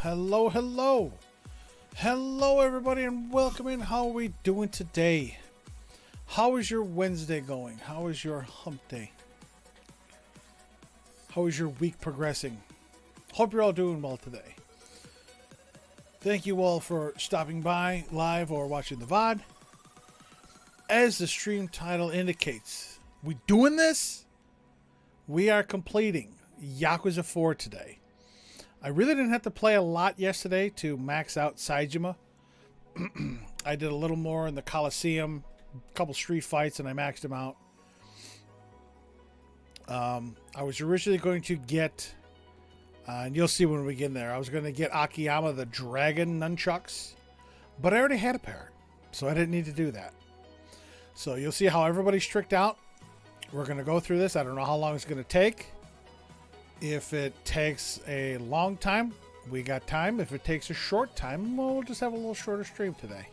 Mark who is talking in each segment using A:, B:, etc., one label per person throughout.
A: Hello, hello. Hello, everybody, and welcome in. How are we doing today? How is your Wednesday going? How is your hump day? How is your week progressing? Hope you're all doing well today. Thank you all for stopping by live or watching the VOD. As the stream title indicates, we doing this? We are completing Yakuza 4 today. I really didn't have to play a lot yesterday to max out Saejima. I did a little more in the Coliseum, a couple street fights, and I maxed him out. I was originally going to get, and you'll see when we get in there, I was going to get Akiyama the Dragon Nunchucks, but I already had a pair, so I didn't need to do that. So you'll see how everybody's tricked out. We're going to go through this. I don't know how long it's going to take. If it takes a long time, we got time. If it takes a short time, well, we'll just have a little shorter stream today.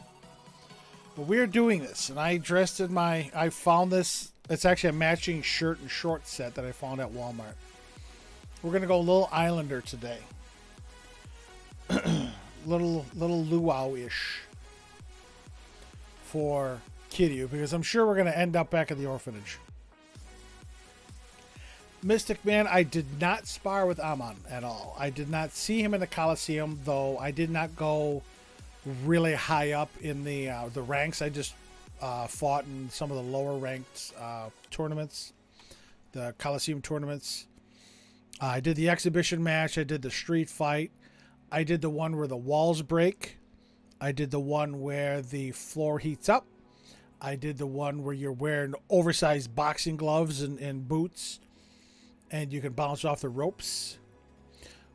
A: But we are doing this, and I dressed in I found this. It's actually a matching shirt and short set that I found at Walmart. We're going to go Little Islander today. little luau-ish for Kiryu, because I'm sure we're going to end up back at the orphanage. Mystic Man, I did not spar with Amon at all. I did not see him in the Coliseum, though I did not go really high up in the ranks. I just fought in some of the lower ranked tournaments, the Coliseum tournaments. I did the exhibition match. I did the street fight. I did the one where the walls break. I did the one where the floor heats up. I did the one where you're wearing oversized boxing gloves and boots, and you can bounce off the ropes.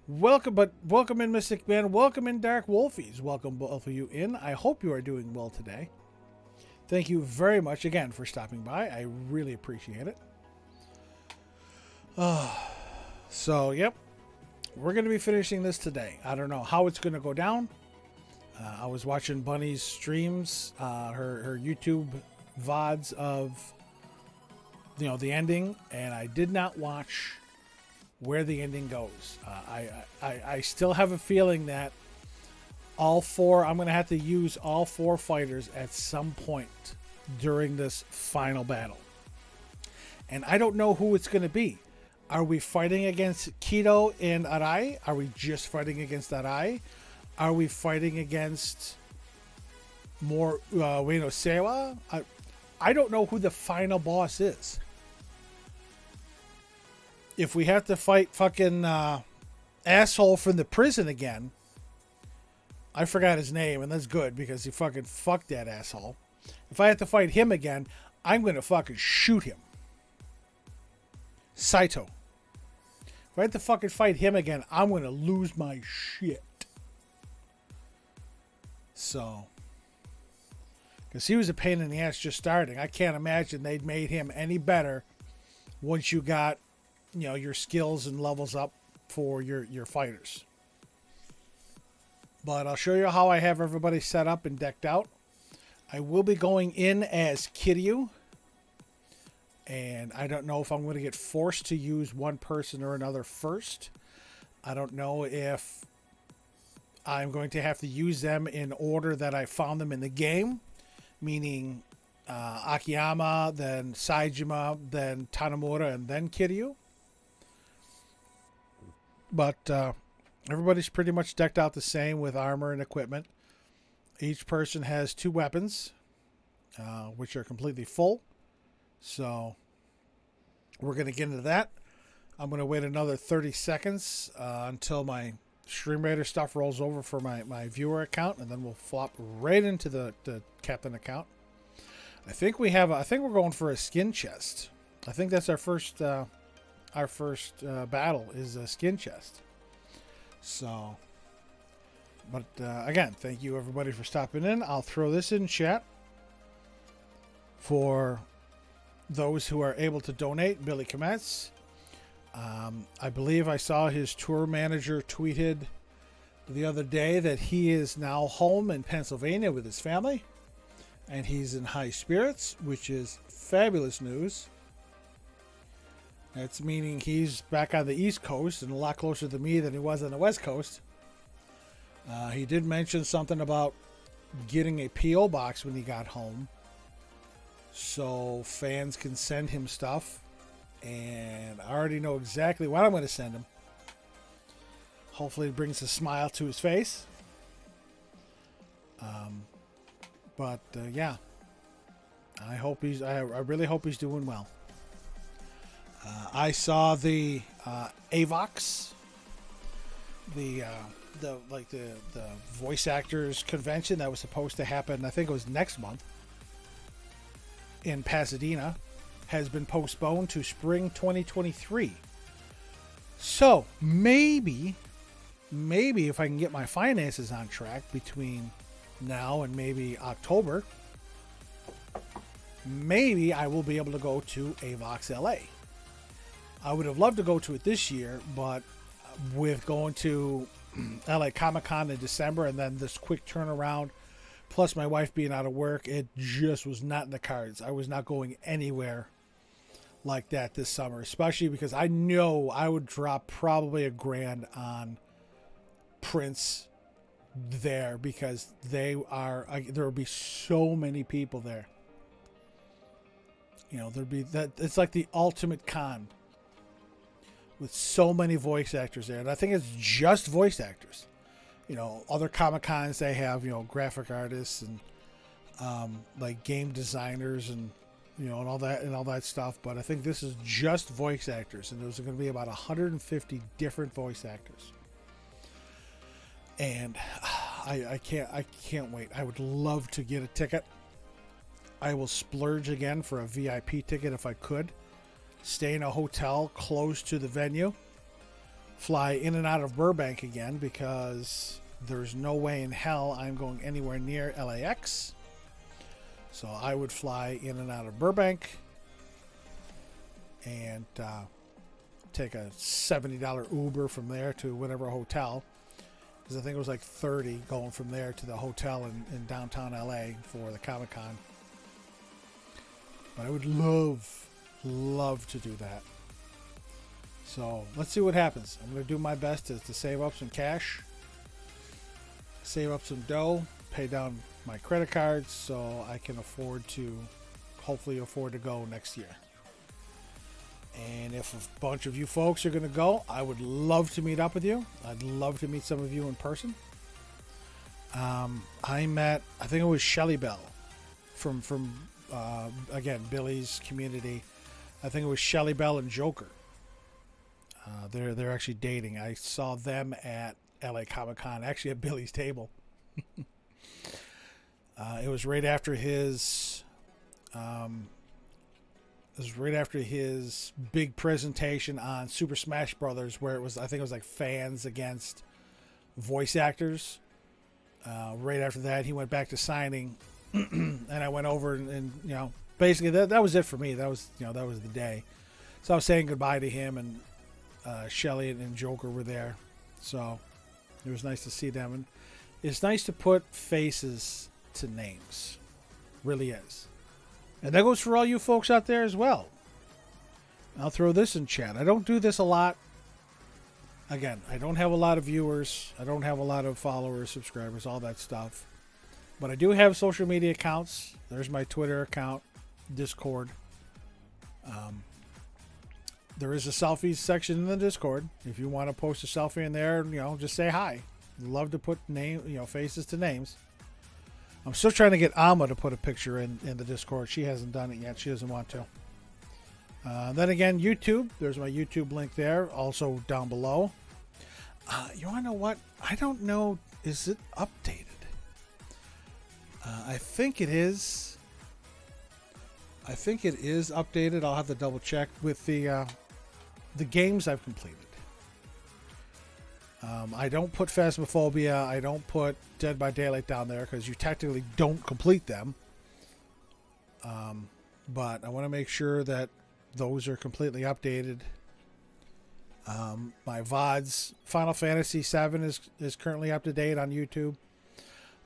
A: Welcome in, Mystic Man. Welcome in, Dark Wolfies. Welcome both of you in. I hope you are doing well today. Thank you very much again for stopping by. I really appreciate it. So, yep. We're going to be finishing this today. I don't know how it's going to go down. I was watching Bunny's streams, her YouTube VODs of the ending, and I did not watch where the ending goes. I still have a feeling that I'm going to have to use all four fighters at some point during this final battle. And I don't know who it's going to be. Are we fighting against Kido and Arai? Are we just fighting against Arai? Are we fighting against more Ueno Sewa? I don't know who the final boss is. If we have to fight fucking asshole from the prison again, I forgot his name, and that's good because he fucking fucked that asshole. If I have to fight him again, I'm going to fucking shoot him. Saito. If I have to fucking fight him again, I'm going to lose my shit. So, because he was a pain in the ass just starting. I can't imagine they'd made him any better once you got your skills and levels up for your fighters. But I'll show you how I have everybody set up and decked out. I will be going in as Kiryu, and I don't know if I'm going to get forced to use one person or another first. I don't know if I'm going to have to use them in order that I found them in the game, meaning Akiyama, then Saejima, then Tanemura, and then Kiryu. But everybody's pretty much decked out the same with armor and equipment. Each person has 2 weapons, which are completely full. So we're going to get into that. I'm going to wait another 30 seconds until my Stream Raider stuff rolls over for my viewer account, and then we'll flop right into the captain account. I think we're going for a skin chest. I think that's our first battle is a skin chest. So, but again, thank you everybody for stopping in. I'll throw this in chat for those who are able to donate. Billy Kometz. I believe I saw his tour manager tweeted the other day that he is now home in Pennsylvania with his family, and he's in high spirits, which is fabulous news. That's meaning he's back on the East Coast and a lot closer to me than he was on the West Coast. He did mention something about getting a P.O. box when he got home so fans can send him stuff. And I already know exactly what I'm going to send him. Hopefully it brings a smile to his face. But yeah, I really hope he's doing well. I saw the AVOX, the voice actors convention that was supposed to happen. I think it was next month in Pasadena, has been postponed to spring 2023. So maybe if I can get my finances on track between now and maybe October, maybe I will be able to go to AVOX LA. I would have loved to go to it this year, but with going to LA Comic Con in December and then this quick turnaround, plus my wife being out of work, it just was not in the cards. I was not going anywhere like that this summer, especially because I know I would drop probably $1,000 on Prince there, because there will be so many people there. You know, there'd be that. It's like the ultimate con with so many voice actors there, and I think it's just voice actors. You know, other Comic Cons they have, you know, graphic artists and like game designers and, you know, and all that stuff. But I think this is just voice actors, and there's going to be about 150 different voice actors. And I can't wait. I would love to get a ticket. I will splurge again for a VIP ticket if I could. Stay in a hotel close to the venue. Fly in and out of Burbank again, because there's no way in hell I'm going anywhere near LAX. So I would fly in and out of Burbank and take a $70 Uber from there to whatever hotel, because I think it was like $30 going from there to the hotel in downtown LA for the Comic Con. But I would love to do that. So let's see what happens. I'm going to do my best to save up some cash, save up some dough, pay down my credit cards so I can hopefully afford to go next year. And if a bunch of you folks are going to go, I would love to meet up with you. I'd love to meet some of you in person. I met, I think it was Shelly Bell from again, Billy's community. I think it was Shelly Bell and Joker. They're actually dating. I saw them at LA Comic Con, actually at Billy's table. It was right after his big presentation on Super Smash Brothers, where I think it was like fans against voice actors. Right after that, he went back to signing, and I went over and you know, basically that was it for me. That was the day. So I was saying goodbye to him, and Shelly and Joker were there. So it was nice to see them, and it's nice to put faces to names. Really is. And that goes for all you folks out there as well. I'll throw this in chat. I don't do this a lot. Again, I don't have a lot of viewers. I don't have a lot of followers, subscribers, all that stuff. But I do have social media accounts. There's my Twitter account, Discord. There is a selfies section in the Discord. If you want to post a selfie in there, you know, just say hi. Love to put faces to names. I'm still trying to get Alma to put a picture in the Discord. She hasn't done it yet. She doesn't want to. Then again, YouTube. There's my YouTube link there. Also down below. You want to know what? I don't know. Is it updated? I think it is. I think it is updated. I'll have to double check with the games I've completed. I don't put Phasmophobia. I don't put Dead by Daylight down there because you technically don't complete them. But I want to make sure that those are completely updated. My VODs, Final Fantasy VII is currently up to date on YouTube.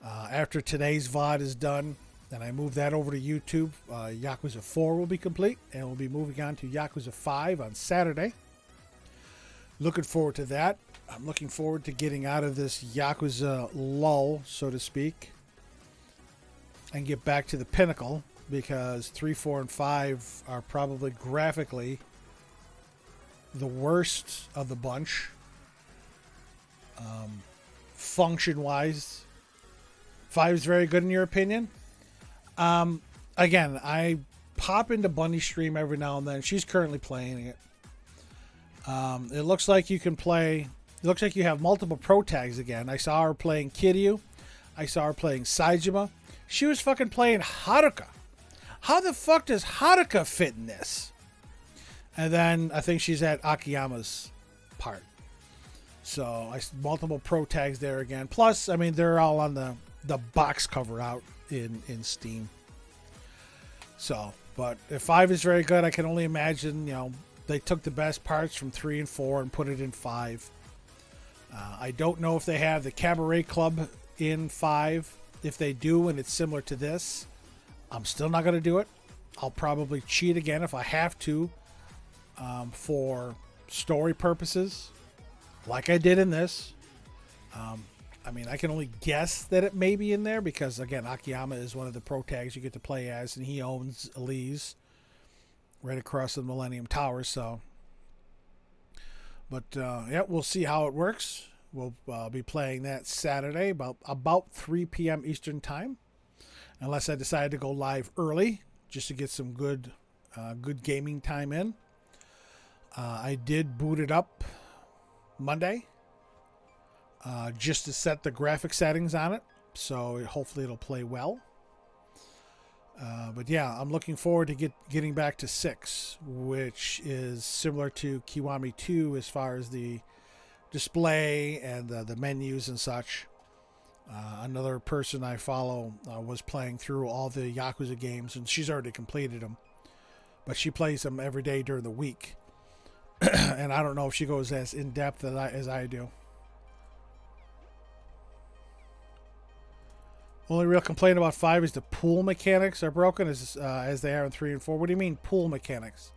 A: After today's VOD is done, and I move that over to YouTube, Yakuza 4 will be complete, and we'll be moving on to Yakuza 5 on Saturday. looking forward to that. I'm looking forward to getting out of this Yakuza lull, so to speak, and get back to the pinnacle, because 3, 4, and 5 are probably graphically the worst of the bunch. Function-wise, 5 is very good in your opinion. Again, I pop into Bunny's stream every now and then. She's currently playing it. It looks like you can play. It looks like you have multiple pro tags again. I saw her playing Kiryu. I saw her playing Saejima. She was fucking playing Haruka. How the fuck does Haruka fit in this? And then I think she's at Akiyama's part. So multiple pro tags there again. Plus, I mean, they're all on the box cover out in Steam. So, but if 5 is very good, I can only imagine, they took the best parts from 3 and 4 and put it in 5. I don't know if they have the Cabaret Club in 5. If they do and it's similar to this, I'm still not going to do it. I'll probably cheat again if I have to, for story purposes, like I did in this. I mean, I can only guess that it may be in there because, again, Akiyama is one of the pro tags you get to play as, and he owns Elise right across the Millennium Tower. So, but yeah, we'll see how it works. We'll be playing that Saturday about 3 p.m. Eastern time, unless I decide to go live early just to get some good gaming time in. I did boot it up Monday. Just to set the graphic settings on it, so hopefully it'll play well. But yeah, I'm looking forward to getting back to 6, which is similar to Kiwami 2 as far as the display and the menus and such. Another person I follow was playing through all the Yakuza games, and she's already completed them, but she plays them every day during the week. And I don't know if she goes as in-depth as I do. Only real complaint about 5 is the pool mechanics are broken as they are in 3 and 4. What do you mean pool mechanics?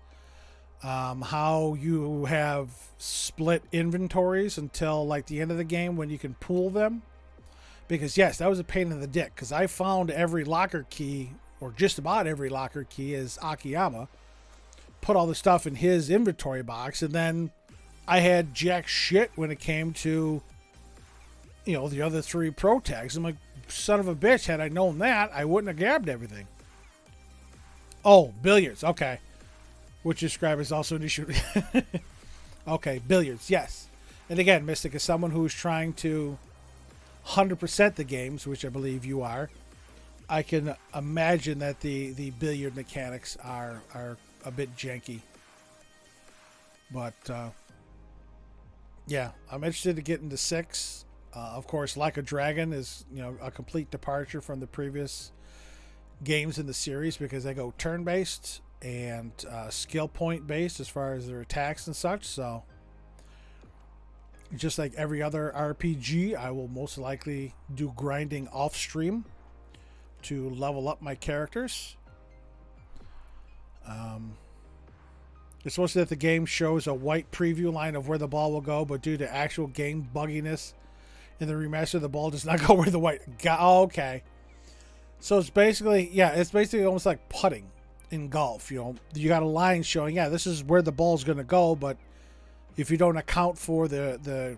A: How you have split inventories until like the end of the game when you can pool them? Because yes, that was a pain in the dick, because I found every locker key, or just about every locker key, as Akiyama. Put all the stuff in his inventory box, and then I had jack shit when it came to, the other 3 pro tags. I'm like, son of a bitch, had I known that, I wouldn't have grabbed everything. Oh, billiards, okay. Which describe is also an issue. Okay, billiards, yes. And again, Mystic, is someone who's trying to 100% the games, which I believe you are, I can imagine that the billiard mechanics are a bit janky. But, yeah, I'm interested to get into 6. Of course, Like a Dragon is, a complete departure from the previous games in the series, because they go turn-based and skill point-based as far as their attacks and such. So, just like every other RPG, I will most likely do grinding off-stream to level up my characters. It's supposed to that the game shows a white preview line of where the ball will go, but due to actual game bugginess in the remaster, the ball does not go where the white... Oh, okay. So it's basically... Yeah, it's basically almost like putting in golf. You got a line showing, yeah, this is where the ball's going to go, but if you don't account for the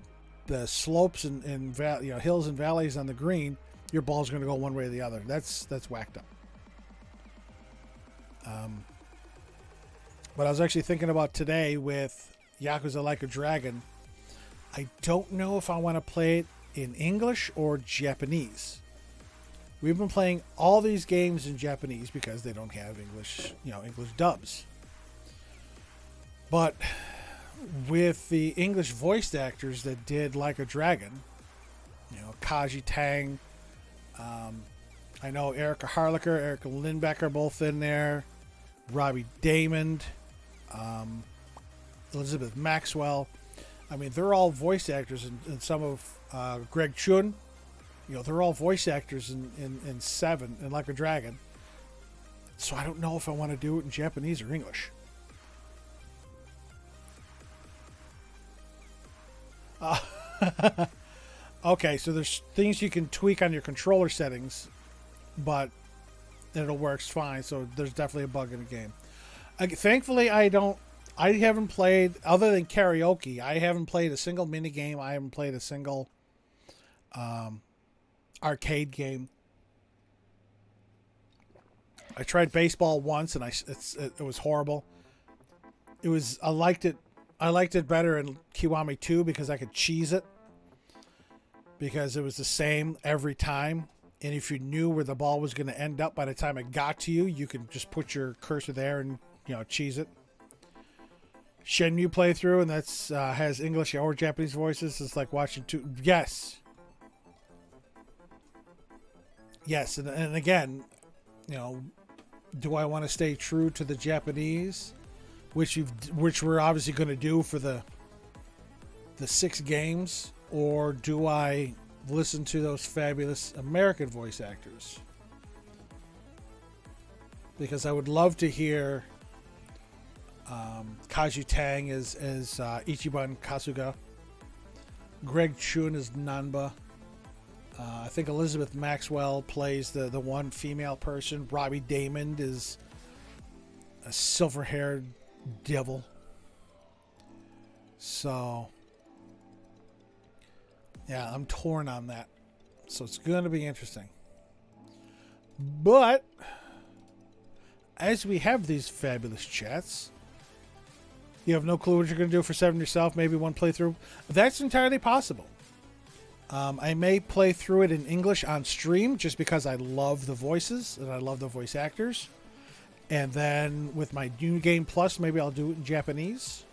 A: slopes and hills and valleys on the green, your ball's going to go one way or the other. That's whacked up. But I was actually thinking about today with Yakuza Like a Dragon. I don't know if I want to play it in English or Japanese. We've been playing all these games in Japanese because they don't have English, English dubs. But with the English voiced actors that did Like a Dragon, Kaji Tang, I know Erica Harlacher, Erica Lindbeck are both in there, Robbie Damon, Elizabeth Maxwell. I mean, they're all voice actors, and some of Greg Chun, they're all voice actors in 7 and Like a Dragon. So I don't know if I want to do it in Japanese or English. Okay, so there's things you can tweak on your controller settings, but it works fine. So there's definitely a bug in the game. Thankfully, I haven't played other than karaoke. I haven't played a single mini game. I haven't played a single arcade game. I tried baseball once, and it was horrible. It was I liked it. I liked it better in Kiwami 2 because I could cheese it because it was the same every time. And if you knew where the ball was going to end up by the time it got to you, you could just put your cursor there and cheese it. Shenmue playthrough, and that's has English or Japanese voices. It's like watching two. Yes, yes, and again, do I want to stay true to the Japanese, which we're obviously going to do for the 6 games, or do I listen to those fabulous American voice actors? Because I would love to hear Kaiju Tang as Ichiban Kasuga, Greg Chun as Nanba. I think Elizabeth Maxwell plays the one female person. Robbie Damon is a silver-haired devil. So, yeah, I'm torn on that. So it's going to be interesting. But as we have these fabulous chats, you have no clue what you're going to do for 7 yourself, maybe one playthrough. That's entirely possible. I may play through it in English on stream just because I love the voices and I love the voice actors. And then with my New Game Plus, maybe I'll do it in Japanese.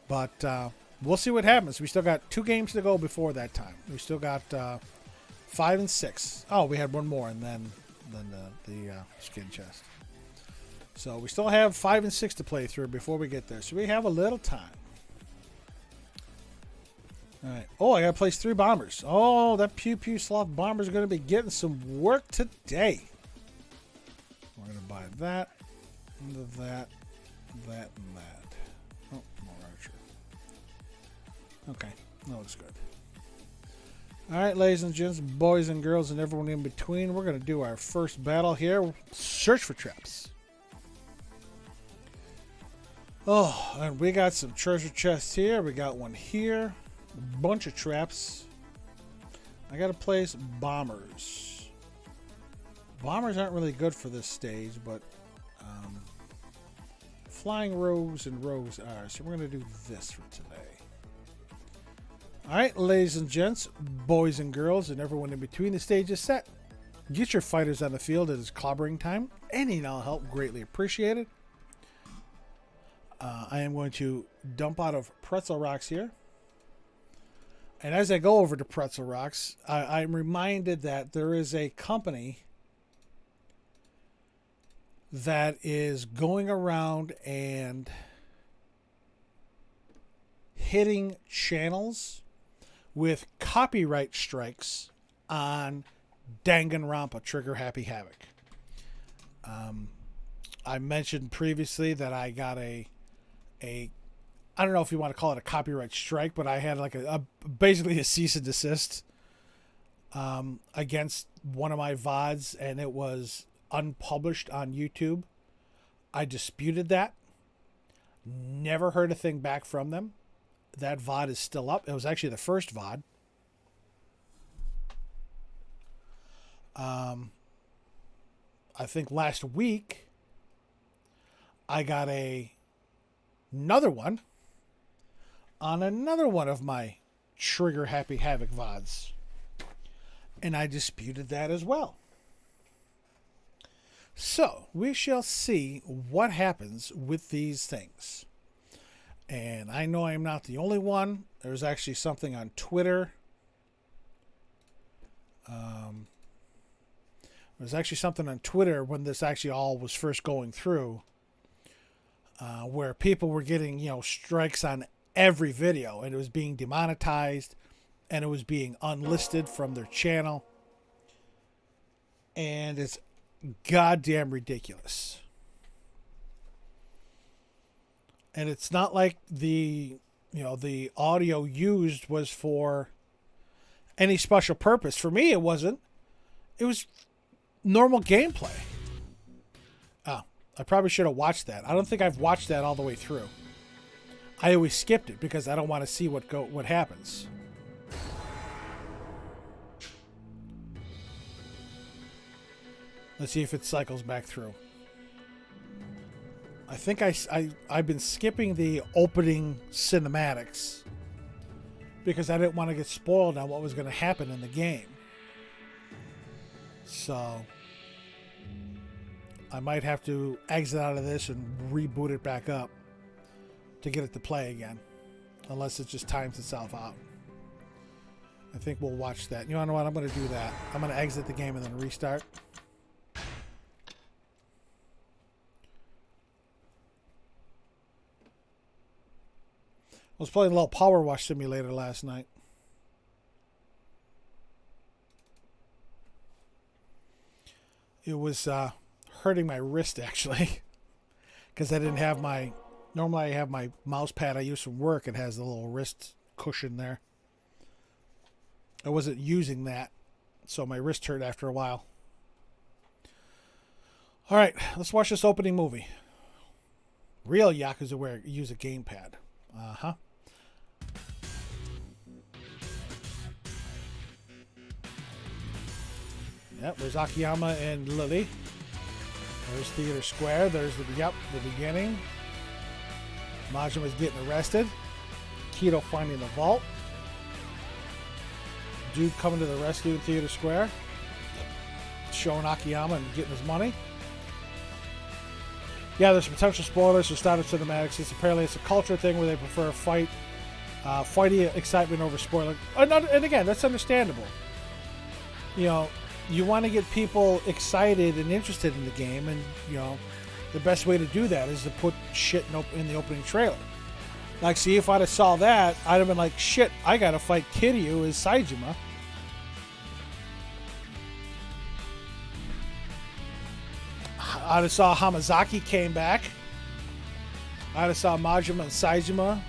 A: But we'll see what happens. We still got 2 games to go before that time. We still got 5 and 6. Oh, we had one more, and then the skin chest. So we still have 5 and 6 to play through before we get there. So we have a little time. All right. Oh, I got to place 3 bombers. Oh, that Pew Pew Sloth bomber is going to be getting some work today. We're going to buy that, that, and that. Oh, more archer. Okay, that looks good. All right, ladies and gents, boys and girls, and everyone in between, we're going to do our first battle here. Search for traps. Oh, and we got some treasure chests here. We got one here. A bunch of traps. I got to place bombers. Bombers aren't really good for this stage, but flying rogues and rogues are. So we're going to do this for today. All right, ladies and gents, boys and girls, and everyone in between, the stage is set. Get your fighters on the field. It is clobbering time. Any and all help greatly appreciated. I am going to dump out of pretzel rocks here. And as I go over to pretzel rocks, I'm reminded that there is a company that is going around and hitting channels with copyright strikes on Danganronpa Trigger Happy Havoc. I mentioned previously that I got a I don't know if you want to call it a copyright strike, but I had like basically a cease and desist against one of my VODs, and it was unpublished on YouTube. I disputed that. Never heard a thing back from them. That VOD is still up. It was actually the first VOD. I think last week I got another one on another one of my Trigger Happy Havoc VODs. And I disputed that as well. So, we shall see what happens with these things. And I know I'm not the only one. There's actually something on Twitter. There's actually something on Twitter when this actually all was first going through, where people were getting, strikes on every video, and it was being demonetized, and it was being unlisted from their channel, and it's goddamn ridiculous. And it's not like the the audio used was for any special purpose. For me, it wasn't. It was normal gameplay. Oh, I probably should have watched that. I don't think I've watched that all the way through. I always skipped it because I don't want to see what happens. Let's see if it cycles back through. I think I've been skipping the opening cinematics because I didn't want to get spoiled on what was going to happen in the game. So I might have to exit out of this and reboot it back up to get it to play again. Unless it just times itself out. I think we'll watch that. You know what? I'm going to do that. I'm going to exit the game and then restart. I was playing a little Power Wash Simulator last night. It was hurting my wrist, actually. Because I didn't have my... Normally I have my mouse pad I use from work. It has a little wrist cushion there. I wasn't using that. So my wrist hurt after a while. Alright, let's watch this opening movie. Real Yakuza use a gamepad. Uh-huh. Yep, there's Akiyama and Lily. There's Theater Square. There's the beginning. Majima's getting arrested. Kido finding the vault. Dude coming to the rescue in Theater Square. Showing Akiyama and getting his money. Yeah, there's potential spoilers for startup cinematics. Apparently it's a culture thing where they prefer fighty excitement over spoiler. And again, that's understandable. You want to get people excited and interested in the game, and the best way to do that is to put shit in the opening trailer. Like, see, if I'd have saw that, I'd have been like, shit, I gotta fight Kiryu as Saejima. I'd have saw Hamazaki came back. I'd have saw Majima and Saejima.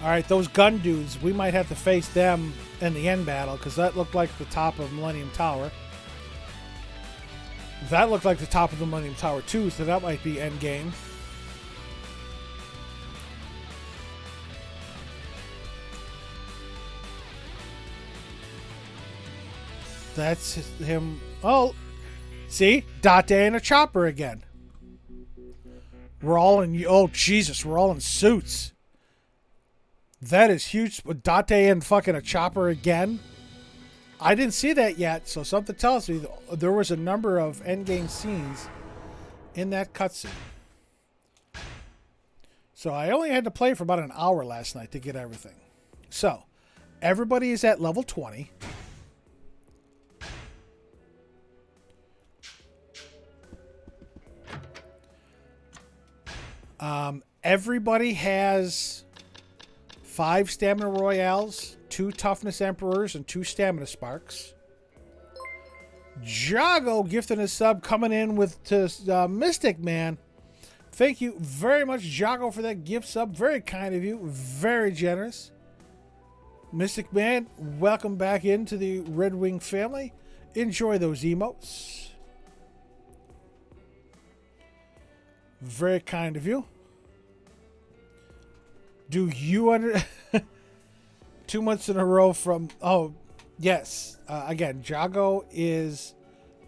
A: Alright, those gun dudes, we might have to face them in the end battle, because that looked like the top of Millennium Tower. That looked like the top of the Millennium Tower too, so that might be end game. That's him. Oh, see? Date and a chopper again. We're all in... Oh, Jesus, we're all in suits. That is huge. Date and fucking a chopper again. I didn't see that yet, so something tells me there was a number of endgame scenes in that cutscene. So I only had to play for about an hour last night to get everything. So, everybody is at level 20. Everybody has 5 stamina royales, 2 toughness emperors, and 2 stamina sparks. Jago gifting a sub coming in with Mystic Man. Thank you very much, Jago, for that gift sub. Very kind of you. Very generous. Mystic Man, welcome back into the Red Wing family. Enjoy those emotes. Very kind of you. Do you under 2 months in a row from... Oh, yes. Again, Jago is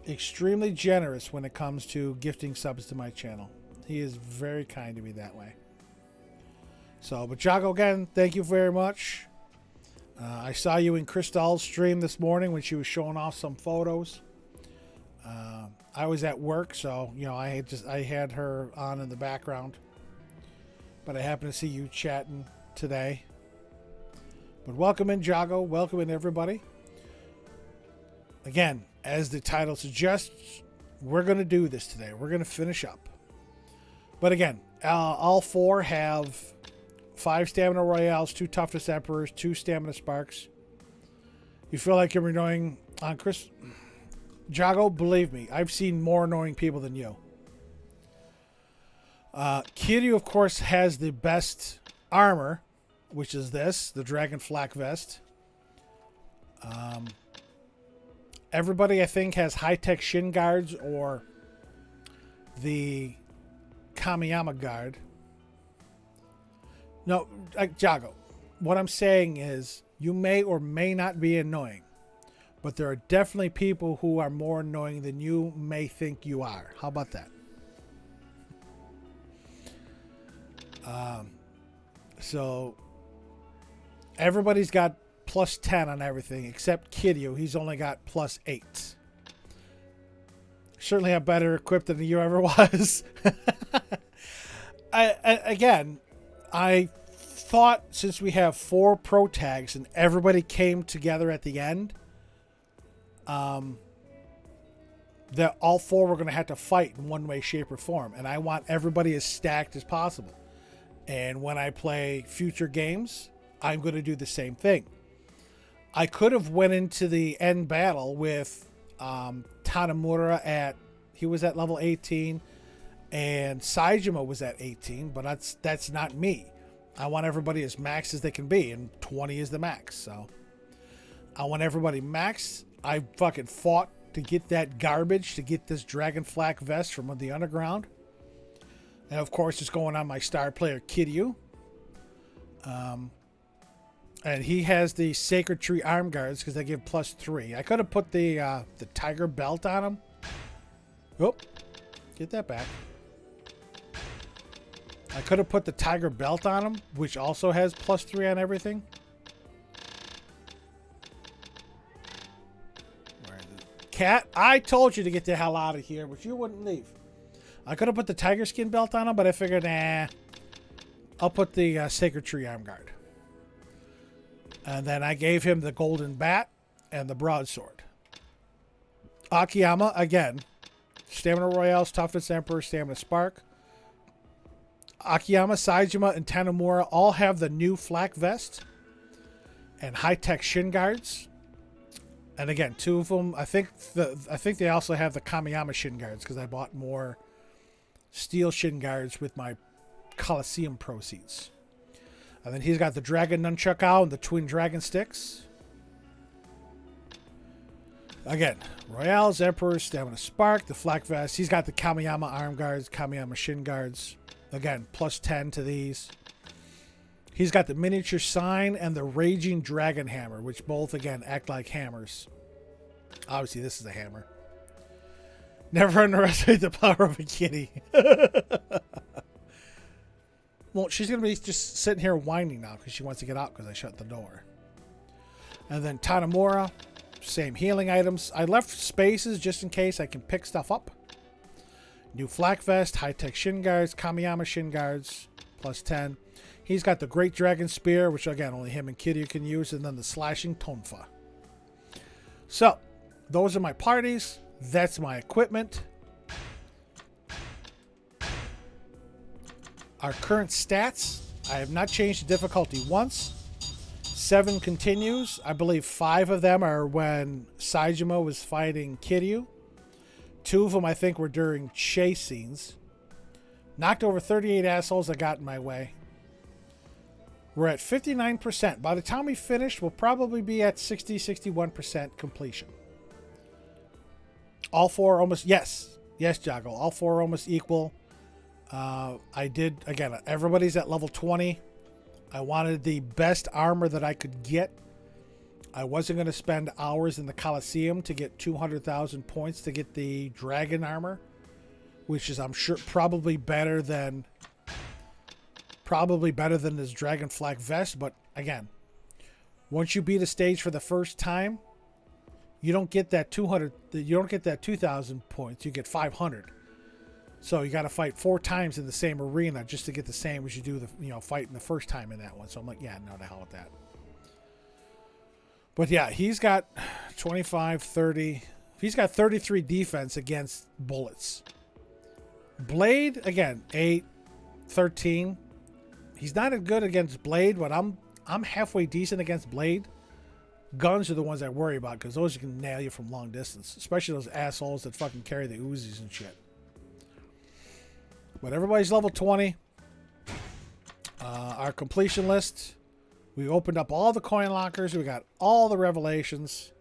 A: extremely generous when it comes to gifting subs to my channel. He is very kind to me that way. So, but Jago, again, thank you very much. I saw you in Crystal's stream this morning when she was showing off some photos. I was at work, so, I had her on in the background. But I happen to see you chatting today. But welcome in, Jago. Welcome in, everybody. Again, as the title suggests, we're going to do this today. We're going to finish up. But again, all 4 have 5 stamina royales, 2 toughness emperors, 2 stamina sparks. You feel like you're annoying on Chris? Jago, believe me, I've seen more annoying people than you. Kiryu, of course, has the best armor, which is the Dragon Flak Vest. Everybody, I think, has high-tech shin guards or the Kamiyama guard. No, Jago, what I'm saying is you may or may not be annoying, but there are definitely people who are more annoying than you may think you are. How about that? So everybody's got plus 10 on everything except Kiryu. He's only got plus 8. Certainly have better equipped than you ever was. I thought since we have 4 pro tags and everybody came together at the end, that all 4 were going to have to fight in one way, shape, or form. And I want everybody as stacked as possible. And when I play future games, I'm going to do the same thing. I could have went into the end battle with Tanamura he was at level 18, and Saejima was at 18, but that's not me. I want everybody as max as they can be, and 20 is the max. So I want everybody max. I fucking fought to get that garbage, to get this Dragon Flak Vest from the underground. And of course, it's going on my star player, Kiryu. And he has the Sacred Tree Arm Guards because they give plus 3. I could have put the Tiger Belt on him. Oh, get that back. I could have put the Tiger Belt on him, which also has plus 3 on everything. Cat, I told you to get the hell out of here, but you wouldn't leave. I could have put the Tiger Skin Belt on him, but I figured, I'll put the Sacred Tree Arm Guard. And then I gave him the Golden Bat and the Broadsword. Akiyama, again, Stamina Royales, Toughness Emperor, Stamina Spark. Akiyama, Saejima, and Tanamura all have the new Flak Vest and high-tech shin guards. And again, 2 of them, I think they also have the Kamiyama shin guards because I bought more steel shin guards with my Coliseum proceeds. And then he's got the Dragon Nunchuck out and the Twin Dragon Sticks. Again, Royales, Emperor, Stamina Spark, the Flak Vest. He's got the Kamiyama Arm Guards, Kamiyama Shin Guards. Again, plus 10 to these. He's got the Miniature Sign and the Raging Dragon Hammer, which both, again, act like hammers. Obviously, this is a hammer. Never underestimate the power of a kitty. Well, she's going to be just sitting here whining now because she wants to get out because I shut the door. And then Tanamura, same healing items. I left spaces just in case I can pick stuff up. New Flak Vest, high-tech shin guards, Kamiyama shin guards, plus 10. He's got the Great Dragon Spear, which again, only him and Kiryu can use, and then the Slashing Tonfa. So, those are my parties. That's my equipment. Our current stats, I have not changed the difficulty once. 7 continues. I believe 5 of them are when Saejima was fighting Kiryu. 2 of them, I think, were during chase scenes. Knocked over 38 assholes that got in my way. We're at 59%. By the time we finish, we'll probably be at 60-61% completion. All 4 are almost... Yes, Jago. All 4 are almost equal. I did... Again, everybody's at level 20. I wanted the best armor that I could get. I wasn't going to spend hours in the Coliseum to get 200,000 points to get the dragon armor, which is, I'm sure, probably better than this Dragon Flak Vest. But again, once you beat a stage for the first time, you don't get that 200. You don't get that 2,000 points. You get 500. So you got to fight 4 times in the same arena just to get the same as you do fighting the first time in that one. So I'm like, yeah, no, the hell with that. But yeah, he's got 25, 30. He's got 33 defense against bullets. Blade, again, 8, 13. He's not as good against Blade, but I'm halfway decent against Blade. Guns are the ones I worry about because those can nail you from long distance, especially those assholes that fucking carry the Uzis and shit. But everybody's level 20. Our completion list. We opened up all the coin lockers. We got all the revelations.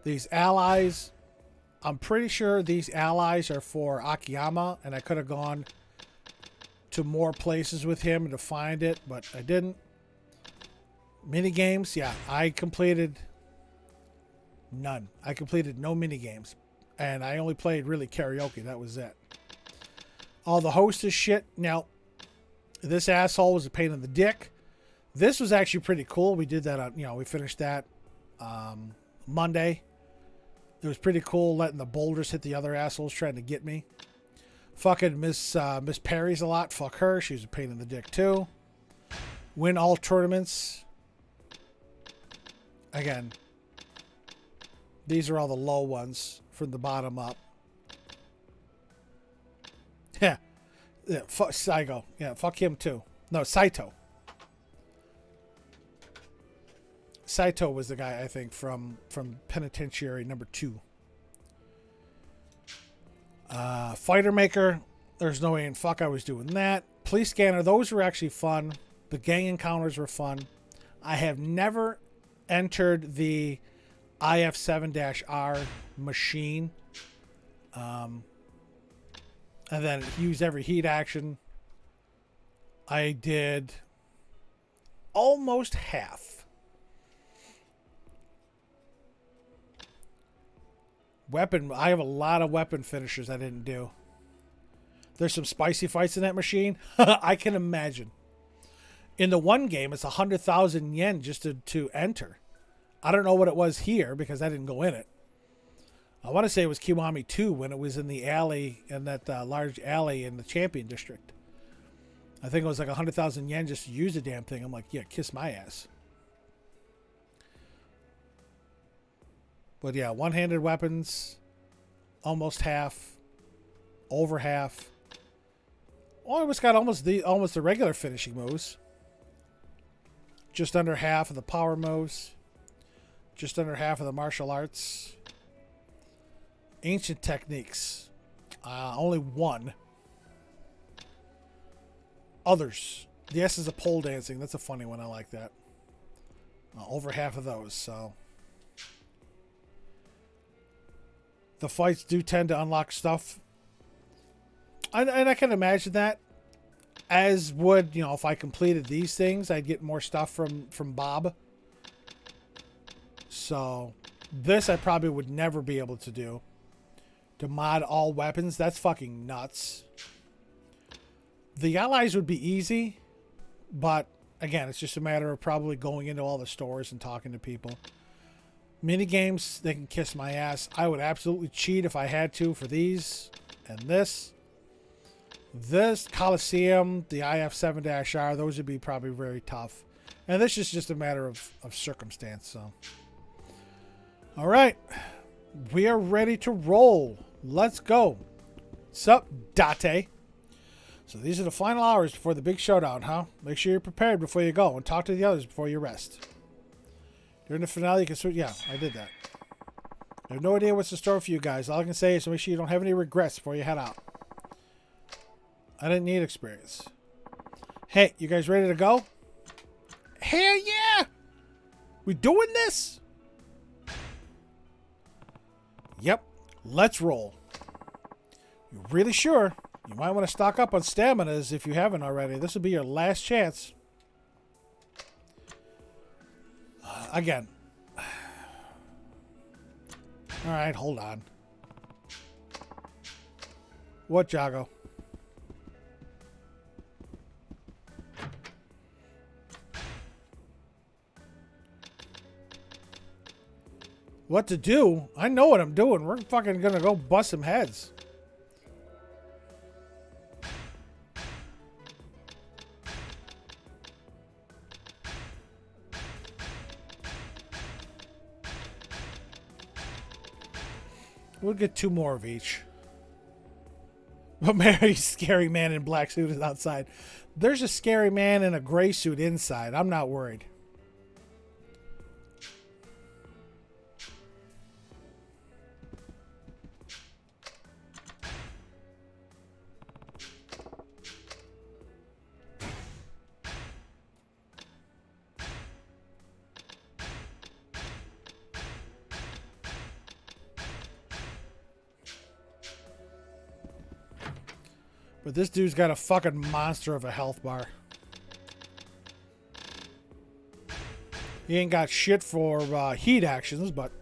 A: These allies. I'm pretty sure these allies are for Akiyama, and I could have gone to more places with him to find it, but I didn't. Mini games, yeah, I completed none. I completed no mini games, and I only played really karaoke. That was it. All the hostess shit. Now, this asshole was a pain in the dick. This was actually pretty cool. We did that on, we finished that Monday. It was pretty cool letting the boulders hit the other assholes trying to get me. Fucking Miss Perry's a lot. Fuck her. She was a pain in the dick too. Win all tournaments. Again, these are all the low ones from the bottom up. Yeah. Fuck Saigo. Yeah, fuck him too. No, Saito. Saito was the guy, I think, from Penitentiary number 2. Fighter Maker. There's no way in fuck I was doing that. Police Scanner. Those were actually fun. The gang encounters were fun. I have never entered the IF7-R machine. And then use every heat action. I did almost half. Weapon. I have a lot of weapon finishers I didn't do. There's some spicy fights in that machine. I can imagine. In the one game, it's 100,000 yen just to enter. I don't know what it was here because I didn't go in it. I want to say it was Kiwami 2 when it was in the alley, in that large alley in the Champion District. I think it was like 100,000 yen just to use the damn thing. I'm like, yeah, kiss my ass. But yeah, one-handed weapons, almost half, over half. Almost got almost the regular finishing moves. Just under half of the power moves. Just under half of the martial arts. Ancient techniques. Only one. Others. The essence of pole dancing. That's a funny one. I like that. Over half of those, so. The fights do tend to unlock stuff. And I can imagine that. As would, if I completed these things, I'd get more stuff from Bob. So, this I probably would never be able to do. To mod all weapons, that's fucking nuts. The allies would be easy, but again, it's just a matter of probably going into all the stores and talking to people. Mini games, they can kiss my ass. I would absolutely cheat if I had to for these and this. This Coliseum, the IF7-R, those would be probably very tough. And this is just a matter of circumstance. So, all right, we are ready to roll. Let's go. Sup, Date? So these are the final hours before the big showdown, huh? Make sure you're prepared before you go and talk to the others before you rest. During the finale, you can switch. Yeah, I did that. I have no idea what's in store for you guys. All I can say is make sure you don't have any regrets before you head out. I didn't need experience. Hey, you guys ready to go? Hell yeah! We doing this? Yep. Let's roll. You're really sure? You might want to stock up on staminas if you haven't already. This will be your last chance. Again. Alright, hold on. What, Jago? What to do? I know what I'm doing. We're fucking gonna go bust some heads. We'll get 2 more of each. But Mary's scary man in black suit is outside. There's a scary man in a gray suit inside. I'm not worried. But this dude's got a fucking monster of a health bar. He ain't got shit for heat actions, but...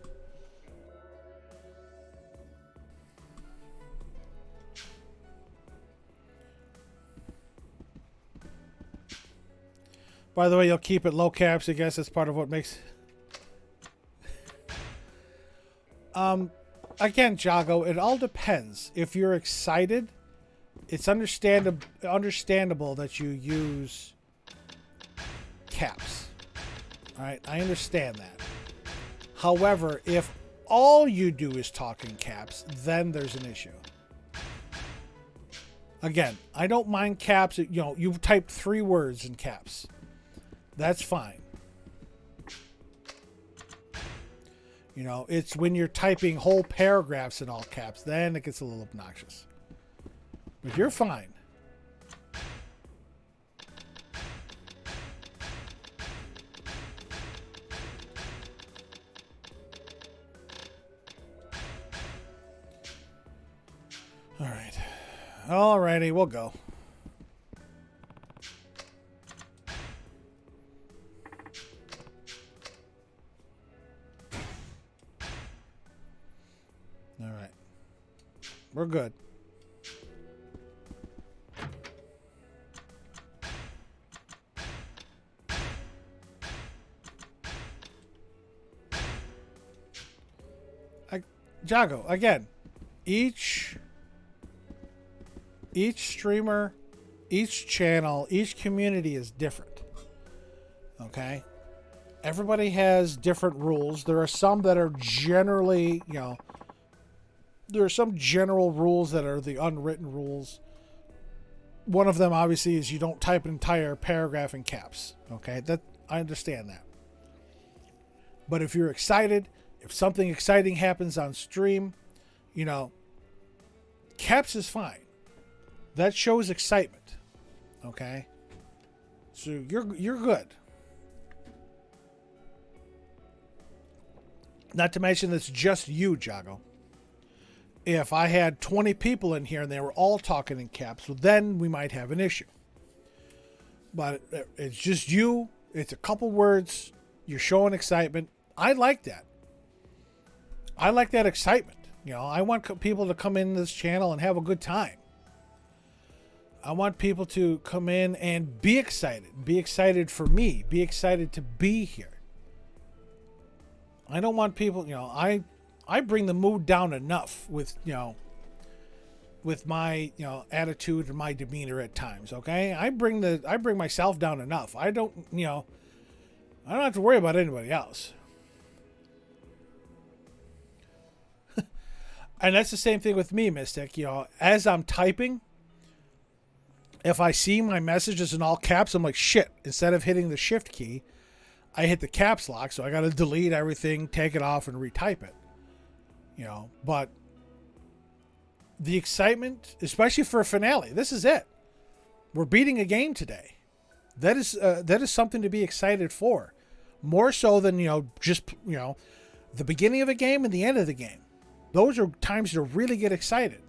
A: By the way, you'll keep it low caps. I guess that's part of what makes... Again, Jago, it all depends. If you're excited, it's understandable that you use caps. All right, I understand that. However, if all you do is talk in caps, then there's an issue. Again, I don't mind caps. You know, you type 3 words in caps. That's fine. You know, it's when you're typing whole paragraphs in all caps, then it gets a little obnoxious. But you're fine. All right. Alrighty, we'll go. All right. We're good. Jago, again, each streamer, each channel, each community is different. Okay? Everybody has different rules. There are some that are generally, you know, there are some general rules that are the unwritten rules. One of them, obviously, is you don't type an entire paragraph in caps. Okay? That I understand that. But if you're excited, if something exciting happens on stream, you know, caps is fine. That shows excitement. Okay? So you're good. Not to mention that's just you, Jago. If I had 20 people in here and they were all talking in caps, well, then we might have an issue. But it's just you. It's a couple words. You're showing excitement. I like that. I like that excitement. You know, I want people to come in this channel and have a good time. I want people to come in and be excited. Be excited for me. Be excited to be here. I don't want people, you know, I bring the mood down enough with, you know, with my, you know, attitude and my demeanor at times, okay? I bring myself down enough. I don't, you know, I don't have to worry about anybody else. And that's the same thing with me, Mystic. You know, as I'm typing, if I see my messages in all caps, I'm like, shit. Instead of hitting the shift key, I hit the caps lock. So I got to delete everything, take it off, and retype it. You know, but the excitement, especially for a finale, this is it. We're beating a game today. That is something to be excited for. More so than, you know, just, you know, the beginning of a game and the end of the game. Those are times to really get excited.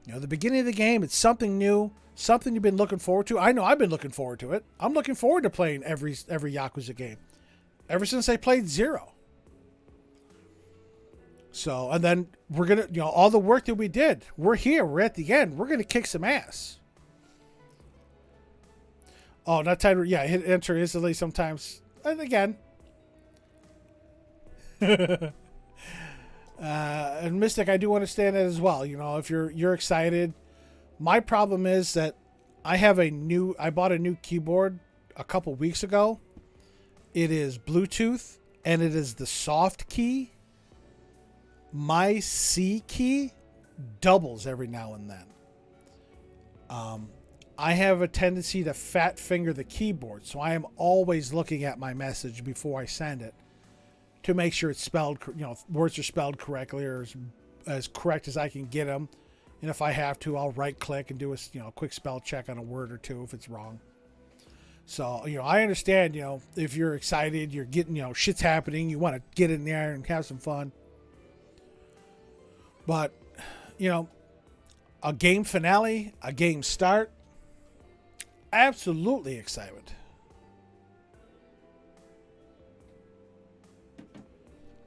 A: You know, the beginning of the game, it's something new, something you've been looking forward to. I know I've been looking forward to it. I'm looking forward to playing every Yakuza game. Ever since I played 0. So, and then we're going to, you know, all the work that we did, we're here, we're at the end, we're going to kick some ass. Oh, not time to, yeah, hit enter instantly sometimes. And again. And Mystic, I do understand that as well. You know, if you're excited. My problem is that I bought a new keyboard a couple weeks ago. It is Bluetooth and it is the soft key. My C key doubles every now and then. I have a tendency to fat finger the keyboard, so I am always looking at my message before I send it to make sure it's spelled, you know, words are spelled correctly or as correct as I can get them. And if I have to, I'll right click and do a, you know, quick spell check on a word or two if it's wrong. So, you know, I understand, you know, if you're excited, you're getting, you know, shit's happening, you want to get in there and have some fun. But, you know, a game finale, a game start. Absolutely excited.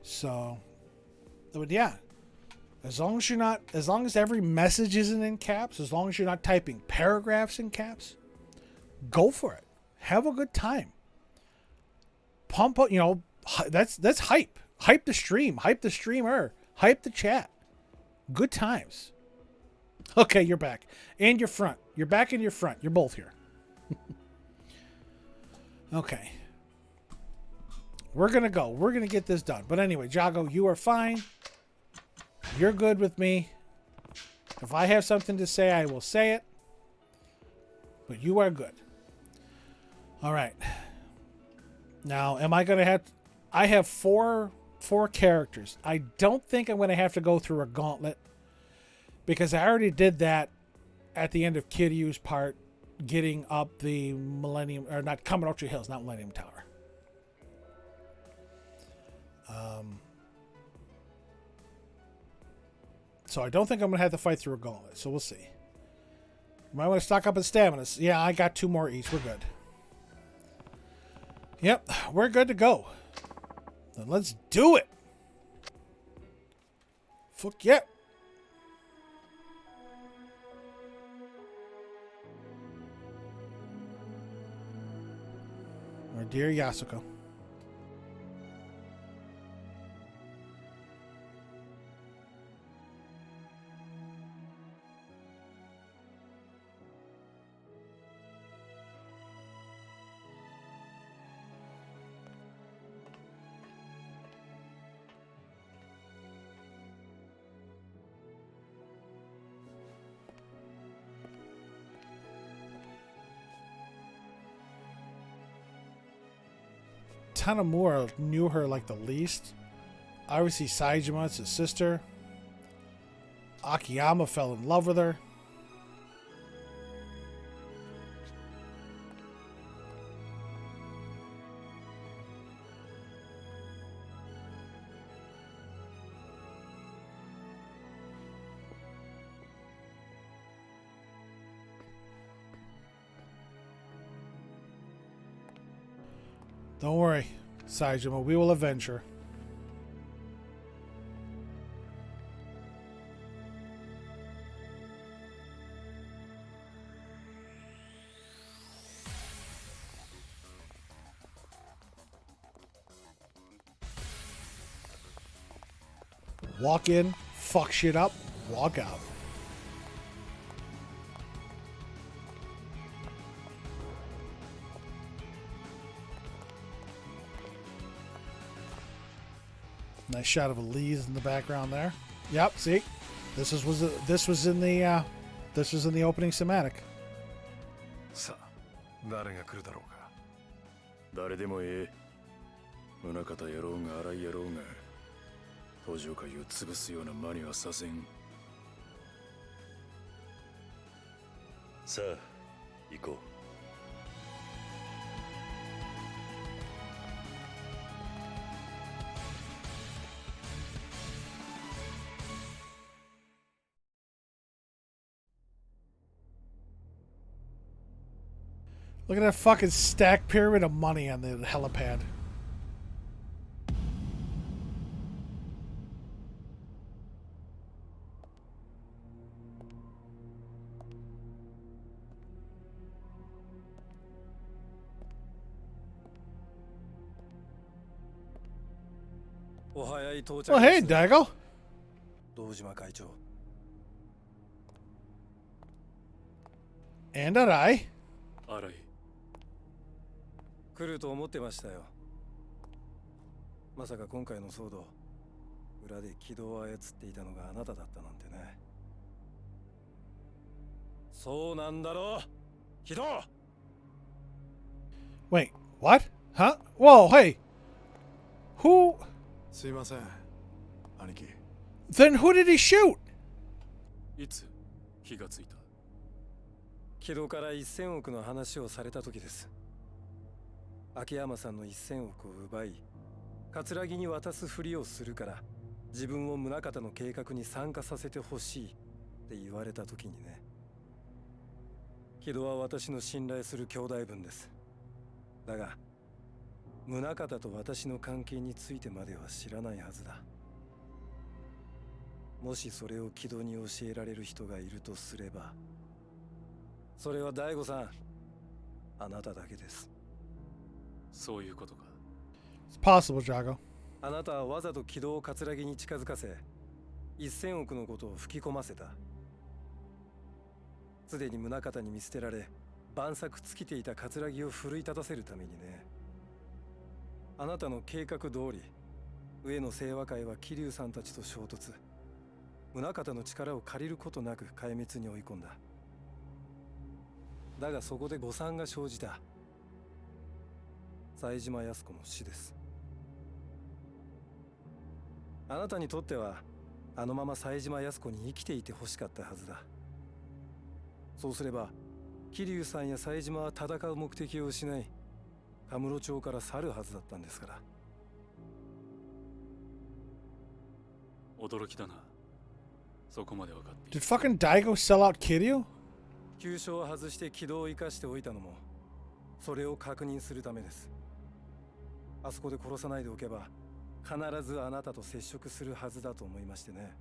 A: So, but yeah, as long as every message isn't in caps, as long as you're not typing paragraphs in caps, go for it. Have a good time. Pump up, that's hype. Hype the stream, hype the streamer, hype the chat. Good times. Okay, you're back. And your front. You're back and your front. You're both here. Okay. We're going to go. We're going to get this done. But anyway, Jago, you are fine. You're good with me. If I have something to say, I will say it. But you are good. All right. Now, am I going to have... I have four characters. I don't think I'm going to have to go through a gauntlet. Because I already did that at the end of Kiryu's part. Getting up the Millennium... Or not, Kamurocho Hills, not Millennium Tower. So I don't think I'm going to have to fight through a gauntlet. So we'll see. You might want to stock up on stamina. Yeah, I got 2 more each. We're good. Yep, we're good to go. Then let's do it. Fuck yeah. Our dear Yasuko. Tanamura knew her like the least. Obviously, Saejima is his sister. Akiyama fell in love with her. Don't worry, Saejima. We will avenge her. Walk in, fuck shit up, walk out. Nice shot of Elise in the background there. Yep, see? This was in the opening cinematic.
B: さあ、誰が来るだろうか。誰でもええ。宗像やろうが荒井やろうが、東上界を潰すような間にはさせん。さあ、行こう。
A: Look at that fucking stacked pyramid of money on the helipad.
B: Well,
A: hey, Daigo. And Arai.
B: 来ると思ってましたよ。まさか今回の騒動、裏で軌道を操っていたのがあなただったなんてね。そうなんだろう、軌道。
A: Wait, what? Huh? Whoa, hey. Who?
B: すいません、兄貴。
A: Then who did he shoot?
B: いつ火がついた？軌道から1000億の話をされた時です。秋山さんの1000億を奪い、桂木に渡すふりをするから、自分を宗像の計画に参加させてほしい
C: って言われた時にね。木戸は私の信頼する兄弟分です。だが宗像と私の関係についてまでは知らないはずだ。もしそれを木戸に教えられる人がいるとすれば、それは大悟さん、あなただけです。
B: そういうことか。
A: It's possible, Jago.
C: あなたはわざと軌道を葛城に近づかせ、1000億のことを吹き込ませた。すでに宗像に見捨てられ、万策尽きていた葛城を奮い立たせるためにね。あなたの計画通り、上野清和会は桐生さんたちと衝突。宗像の力を借りることなく壊滅に追い込んだ。だがそこで誤算が生じた。冴島靖子の死です。あなたにとってはあのまま冴島靖子に生きていてほしかったはずだ。そうすれば桐生さんや冴島は戦う目的を失い、カムロ町から去るはずだったんですから。
B: 驚きだな。そこまで分かっている。
A: Did fucking Daigo sell out Kiryu?
C: 急所を外して軌道を生かしておいたのもそれを確認するためです。あそこで殺さないでおけば必ずあなたと接触するはずだと思いましてね。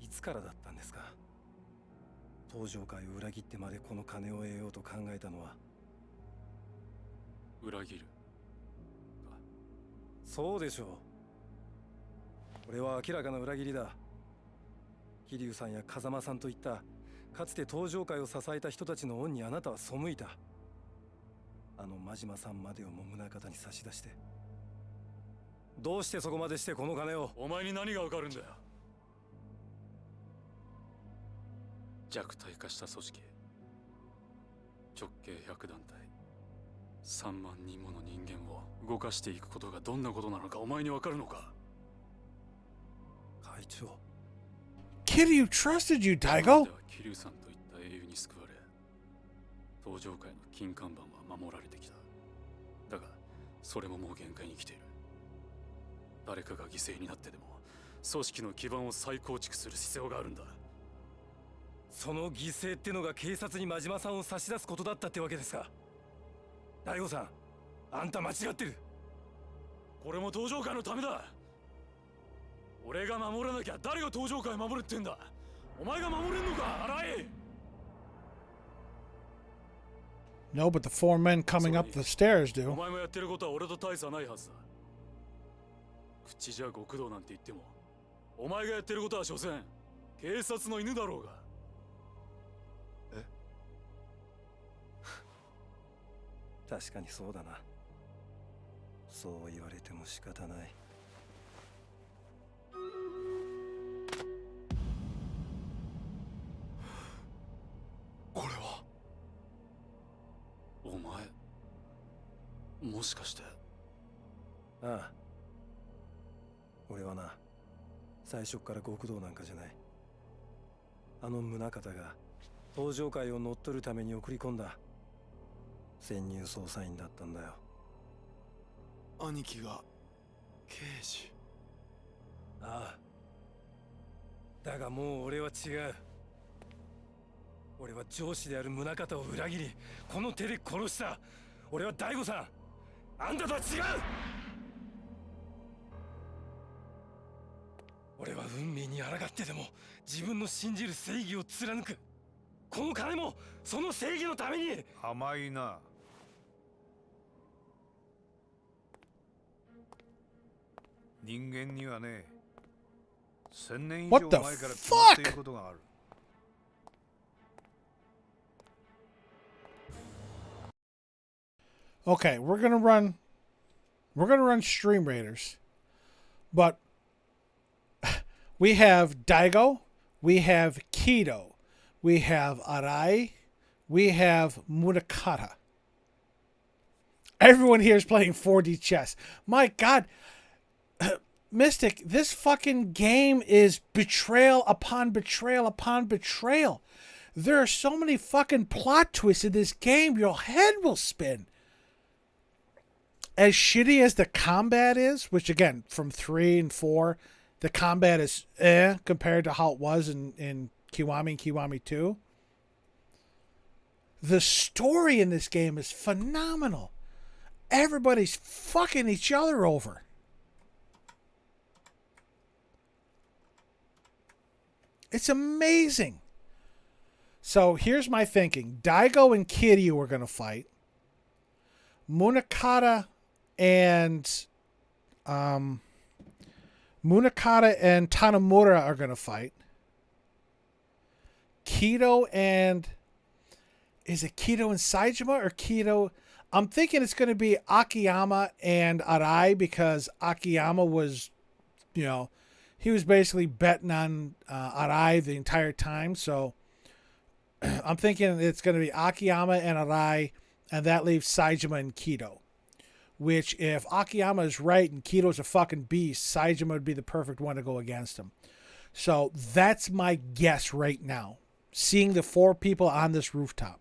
C: いつからだったんですか？登場会を裏切ってまでこの金を得ようと考えたのは。
B: 裏切る。
C: そうでしょう。これは明らかな裏切りだ。桐生さんや風間さんといったかつて登場会を支えた人たちの恩にあなたは背いた。あの真島さんまでをも宗像に差し出して、どうしてそこまでしてこの金を。
B: お前に何が分かるんだよ。弱体化した組織、直径100団体、3万人もの人間を動かしていくことがどんなことなのかお前に分かるのか？
C: 会長、
A: Kiryu trusted you, Daigo.
B: 桐生さんといった英雄に救われ、登場界の金看板は守られてきた。だがそれももう限界に来ている。誰かが犠牲になってでも組織の基盤を再構築する必要があるんだ。
C: その犠牲ってのが警察に真島さんを差し出すことだったってわけですか？大悟さん、あんた間違ってる。
B: これも登場界のためだ。俺が守らなきゃ誰が登場界守るってんだ。お前が守れんのか、荒井。
A: No, but the four men coming up the stairs
B: お
A: do.
B: 前もやってることは俺と大差ないはずだ。口じゃ極道なんて言っても、お前がやってることは所詮警察の犬だろうが。
C: 確かにそうだな。そう言われても仕方ない。
B: これはお前、もしかして。
C: ああ、俺はな、最初から極道なんかじゃない。あの宗像が登場会を乗っ取るために送り込んだ潜入捜査員だったんだよ。
B: 兄貴が刑事。
C: ああ、だがもう俺は違う。俺は上司である宗像を裏切り、この手で殺した。俺は大悟さん、あんたとは違う。俺は運命に抗ってでも自分の信じる正義を貫く。この金もその正義のために。
D: 甘いな。人間にはね、1000年以上
A: What the
D: 前から決まっていることがある。
A: Okay, we're gonna run Stream Raiders, but we have Daigo, we have Kido, we have Arai, we have Murakata. Everyone here is playing 4D chess. My God, Mystic, this fucking game is betrayal upon betrayal upon betrayal. There are so many fucking plot twists in this game, your head will spin. as shitty as the combat is, which again, from 3 and 4, the combat is compared to how it was in Kiwami and Kiwami 2. The story in this game is phenomenal. Everybody's fucking each other over. It's amazing. So here's my thinking. Daigo and Kiryu are going to fight. Munakata and Tanamura are going to fight. Kido and... Is it Kido and Saejima or Kido? I'm thinking it's going to be Akiyama and Arai because Akiyama was, he was basically betting on Arai the entire time. So I'm thinking it's going to be Akiyama and Arai, and that leaves Saejima and Kido. Which, if Akiyama is right and Kido's a fucking beast, Saejima would be the perfect one to go against him. So that's my guess right now. Seeing the 4 people on this rooftop.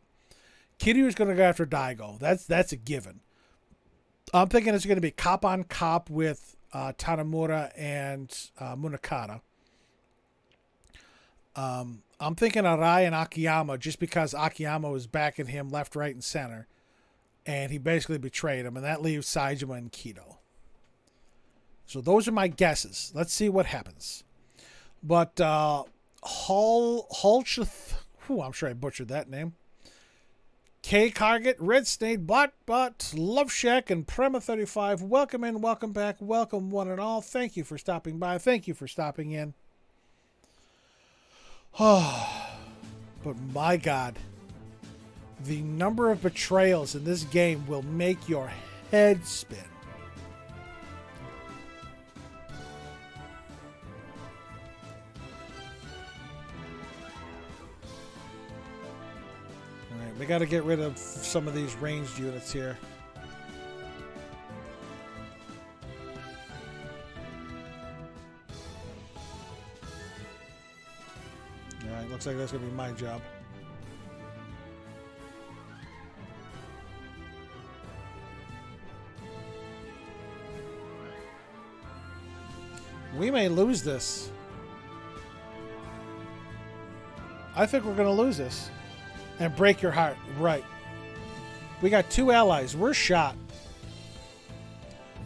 A: Kiryu is going to go after Daigo. That's a given. I'm thinking it's going to be cop on cop with Tanamura and Munakata. I'm thinking Arai and Akiyama just because Akiyama was backing him left, right, and center. And he basically betrayed him. And that leaves Saejima and Kido. So those are my guesses. Let's see what happens. But Hulcheth... I'm sure I butchered that name. K Carget, Red Snake, Bot, Love Shack, and Prema35. Welcome in, welcome back, welcome one and all. Thank you for stopping by. Thank you for stopping in. Oh, but my God, the number of betrayals in this game will make your head spin. We got to get rid of some of these ranged units here. Alright, looks like that's going to be my job. We may lose this. I think we're going to lose this. And break your heart. Right. We got 2 allies. We're shot.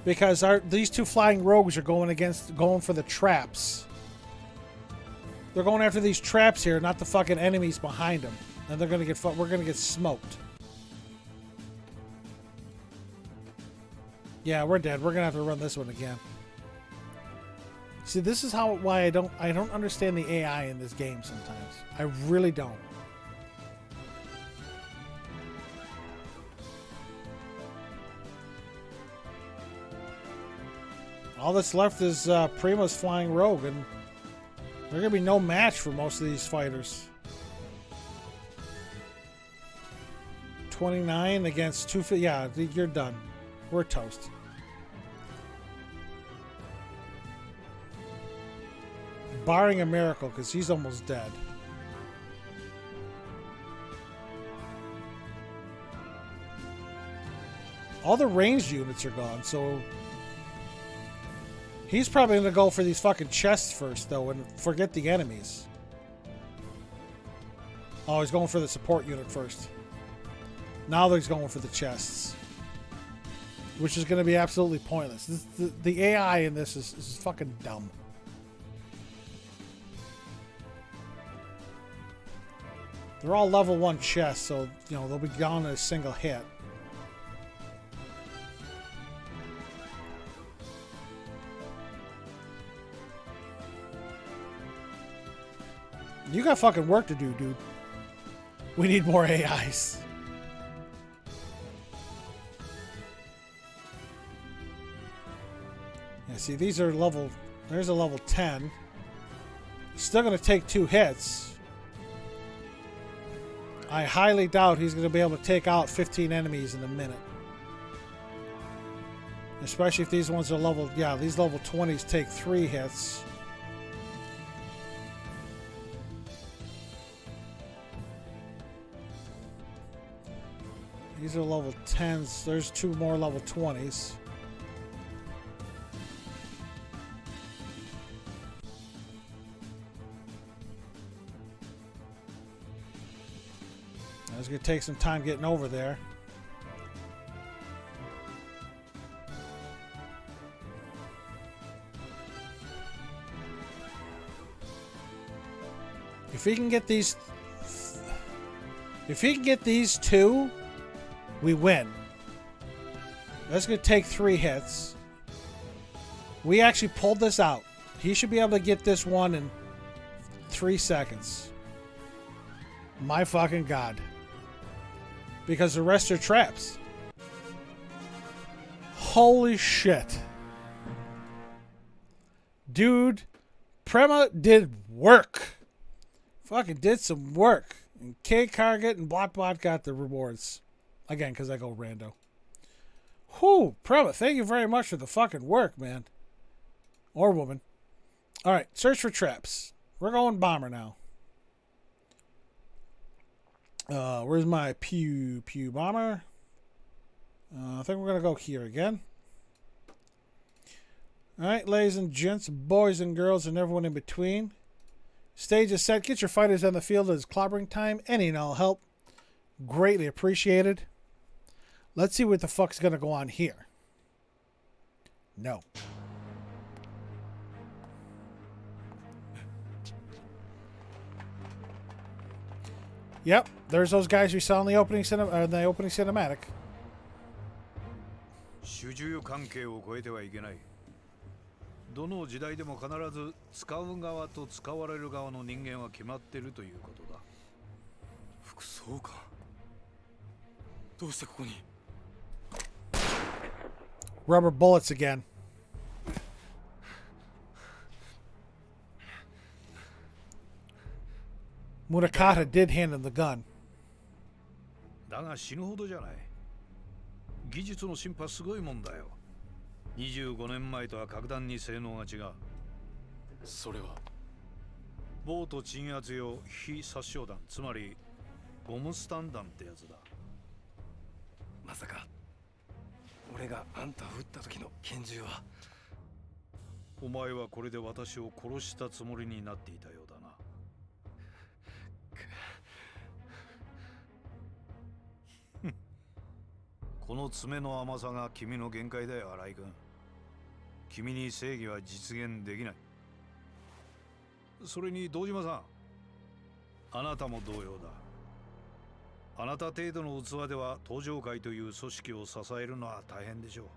A: Because these 2 flying rogues are going for the traps. They're going after these traps here, not the fucking enemies behind them. And they're going to we're going to get smoked. Yeah, we're dead. We're going to have to run this one again. See, this is why I don't understand the AI in this game sometimes. I really don't. All that's left is Prima's flying rogue, and they're going to be no match for most of these fighters. 29 against 250. Yeah, you're done. We're toast. Barring a miracle, because he's almost dead. All the ranged units are gone, so... He's probably going to go for these fucking chests first, though, and forget the enemies. Oh, he's going for the support unit first. Now he's going for the chests. Which is going to be absolutely pointless. The AI in this is fucking dumb. They're all level 1 chests, so, they'll be gone in a single hit. You got fucking work to do, dude. We need more AIs. Yeah, see, these are level... There's a level 10. Still going to take 2 hits. I highly doubt he's going to be able to take out 15 enemies in a minute. Especially if these ones are level... Yeah, these level 20s take 3 hits. These are level 10s. There's 2 more level 20s. It's going to take some time getting over there. If he can get these... If he can get these 2, we win. That's going to take 3 hits. We actually pulled this out. He should be able to get this one in 3 seconds. My fucking God. Because the rest are traps. Holy shit. Dude, Prema did work. Fucking did some work. And K-Carget and BlockBot got the rewards. Again, because I go rando. Whew, Prema, thank you very much for the fucking work, man. Or woman. Alright, search for traps. We're going bomber now. Where's my pew bomber? I think we're going to go here again. Alright, ladies and gents, boys and girls, and everyone in between. Stage is set. Get your fighters on the field. It is clobbering time. Any and all help. Greatly appreciated. Let's see what the fuck's going to go on here. No. Yep, there's those guys we saw in the opening cinematic.
D: 主従関係を超えてはいけない。どの時代でも必ず使う側と使われる側の人間は決まっているということだ。
C: 服装か。どうしてここに
A: Rubber bullets again. Murakata did hand him the gun.
D: だが死ぬほどじゃない。技術の進歩はすごいもんだよ。25年前とは格段に性能が違う。
C: それは
D: ボート鎮圧用非殺傷弾、つまりゴムスタン弾ってやつだ。
C: まさか俺があんたを撃った時の拳銃は。
D: お前はこれで私を殺したつもりになっていたようだな。この爪の甘さが君の限界だよ、新井君。君に正義は実現できない。それに堂島さん、あなたも同様だ。あなた程度の器では東上会という組織を支えるのは大変でしょう。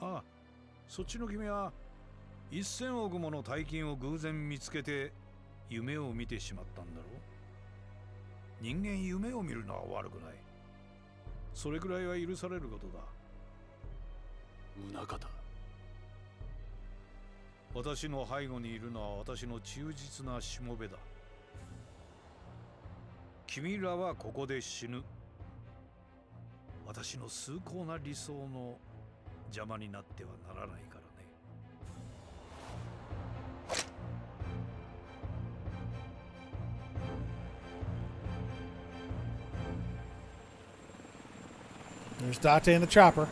D: ああ、そっちの君は1000億もの大金を偶然見つけて夢を見てしまったんだろう。人間夢を見るのは悪くない。それくらいは許されることだ。
C: 宗方。
D: 私の背後にいるのは私の忠実なしもべだ。君らはここで死ぬ。私の崇高な理想の邪魔になってはならないからね。
A: There's Date in the chopper.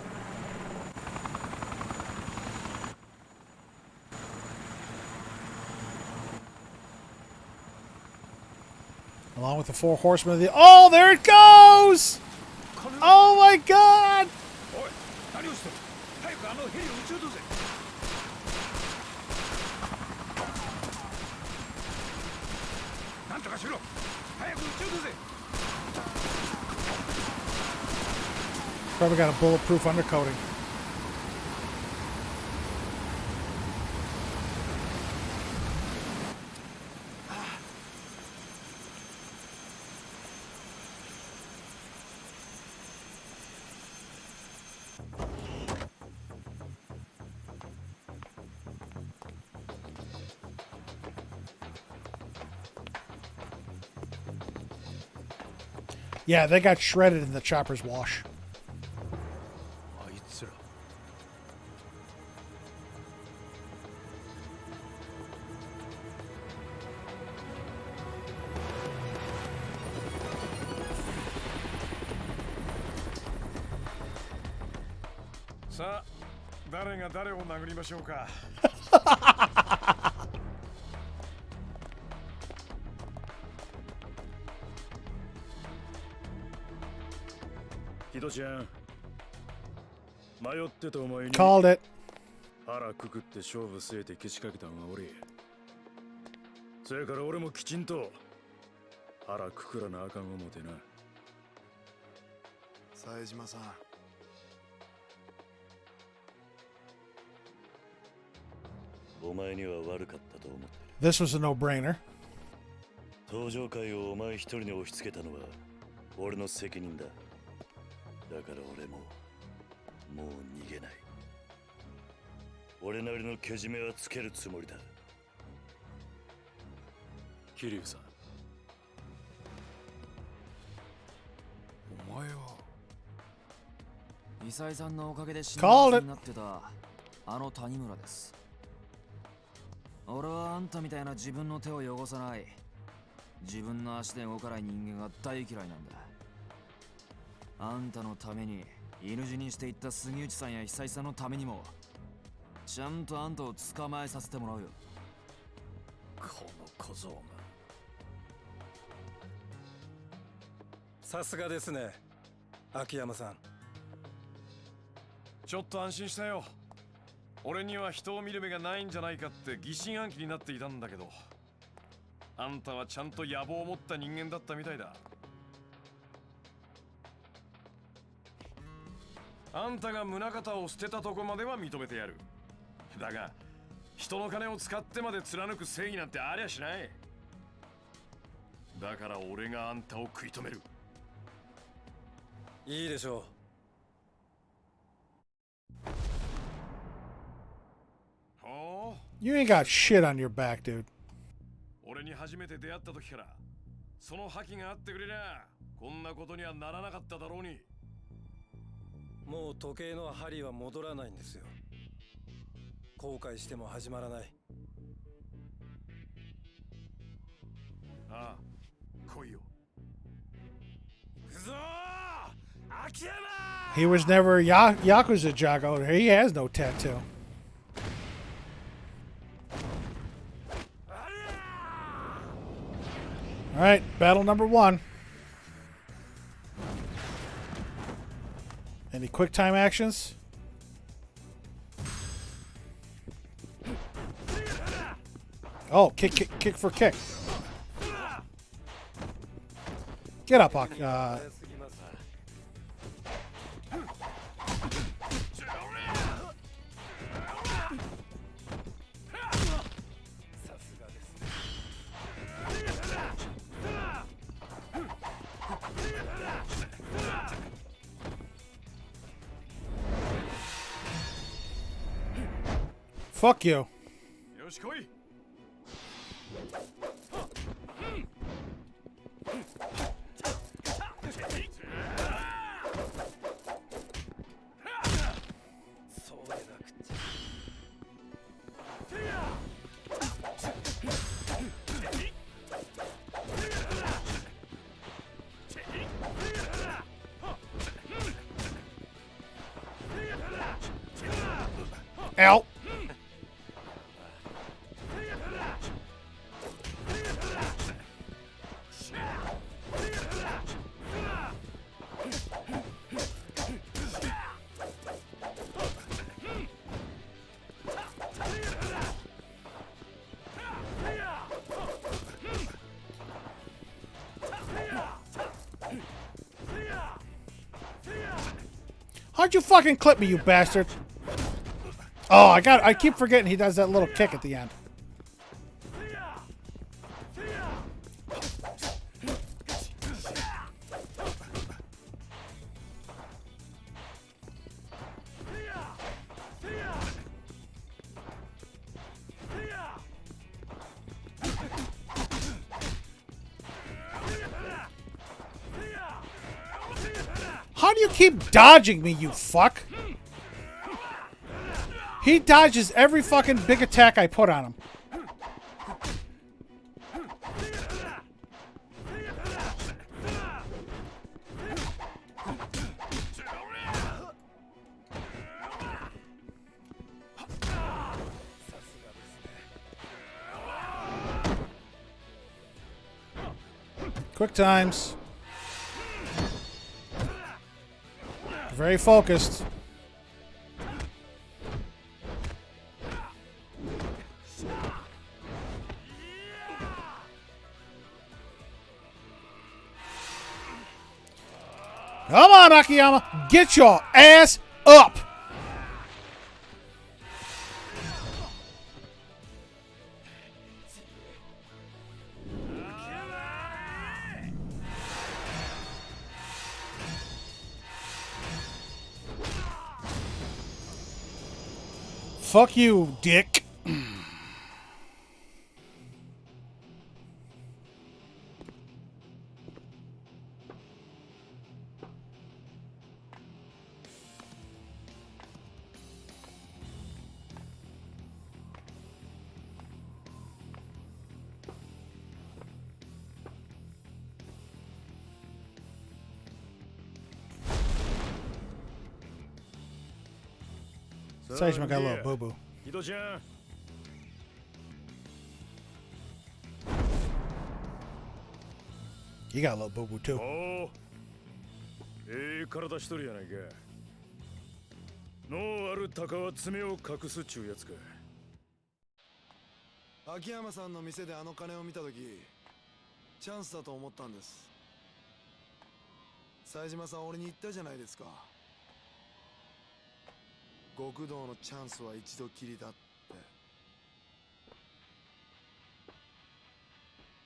A: Along with the 4 horsemen of the... Oh, there it goes! Oh my God!
D: おい、何をしてる？早くあのヘリを撃ち落とせ。なんとかしろ。早く撃ち落とせ。
A: Probably got a bulletproof undercoating. Yeah, they got shredded in the chopper's wash.
B: さあ、誰が誰を殴りましょうか。ヒドちゃん、迷ってたお前に
A: Called it.
B: 腹くくって勝負据えてけしかけたのが俺。そやから俺もきちんと腹くくらなあかん思てな。
E: 冴島さん、
F: お前には悪かったと思ってる。
A: This was a no-brainer.
F: 登場会をお前一人に押し付けたのは俺の責任だ。だから俺もう逃げない。俺なりのけじめはつけるつもりだ。
B: 桐生さん、お前は
G: イサイさんのおかげで死ん
A: Called
G: だ
A: it.
G: になってたあの谷村です。俺はあんたみたいな自分の手を汚さない、自分の足で動かない人間が大嫌いなんだ。あんたのために犬死にしていった杉内さんや久井さんのためにもちゃんとあんたを捕まえさせてもらうよ。
B: この小僧が。
C: さすがですね、秋山さん。
B: ちょっと安心したよ。俺には人を見る目がないんじゃないかって疑心暗鬼になっていたんだけど、あんたはちゃんと野望を持った人間だったみたいだ。あんたが宗像を捨てたとこまでは認めてやる。だが人の金を使ってまで貫く正義なんてありゃしない。だから俺があんたを食い止める。
C: いいでしょ
A: You ain't got shit on your back, dude.
B: 俺に初めて出会った時からその覇気があってくれりゃこんなことにはならなかっただろうに。
C: う。もう時計の針は戻らないんですよ。後悔しても始まらない。
B: ああ、来いよ。行くぞー、秋山。
A: He was never a Yakuza Jago. He has no tattoo. All right, battle number 1. Any quick time actions? Oh, kick for kick. Get up,
C: 早すぎます。 さすがですね。
A: Fuck you.
B: よし来い。
C: そうでなくちゃ。
A: Ow. How'd you fucking clip me, you bastard? Oh, I keep forgetting he does that little kick at the end. How do you keep dodging me, you fuck? He dodges every fucking big attack I put on him. Quick times. Very focused. Come on, Akiyama. Get your ass up. Fuck you, dick. Sajima got a little boo-boo.
B: ヒドちゃん
A: You got a little boo-boo too.
B: おお体しとるやないか脳ある鷹は爪を隠すっちゅうやつか
E: 秋山さんの店であの金を見たときチャンスだと思ったんです。冴島さん俺に言ったじゃないですか。極道のチャンスは一度きりだって。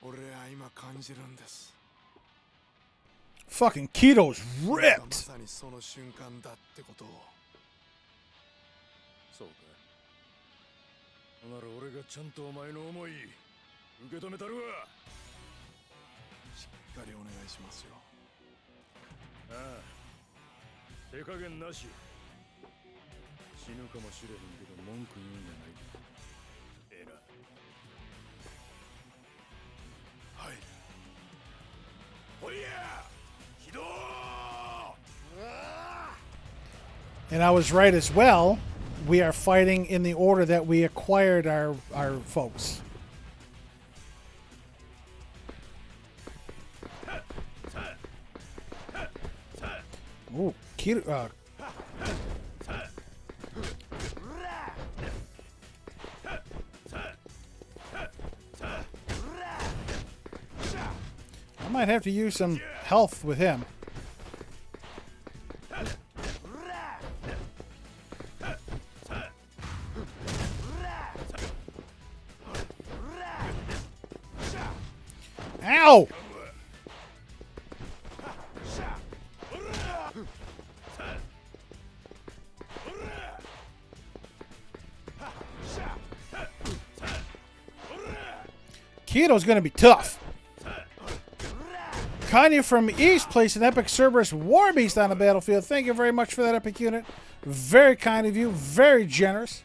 E: 俺は今感じるんです。
A: Fucking Keto's
E: ま
A: ripped.
E: さにその瞬間だってことを。
B: そうかなら俺がちゃんとお前の思い受け止めたるわ
E: しっかりお願いしますよ。
B: ああ手加減なし死ぬかもしれへんけど文句言うんやないええな
E: はい。
B: おいや起動
A: And I was right as well. We are fighting in the order that we acquired our folks. Ooh, Keto, I might have to use some health with him. Ow! Keto's gonna be tough. Kanye from East placed an epic Cerberus War Beast on the battlefield. Thank you very much for that epic unit. Very kind of you. Very generous.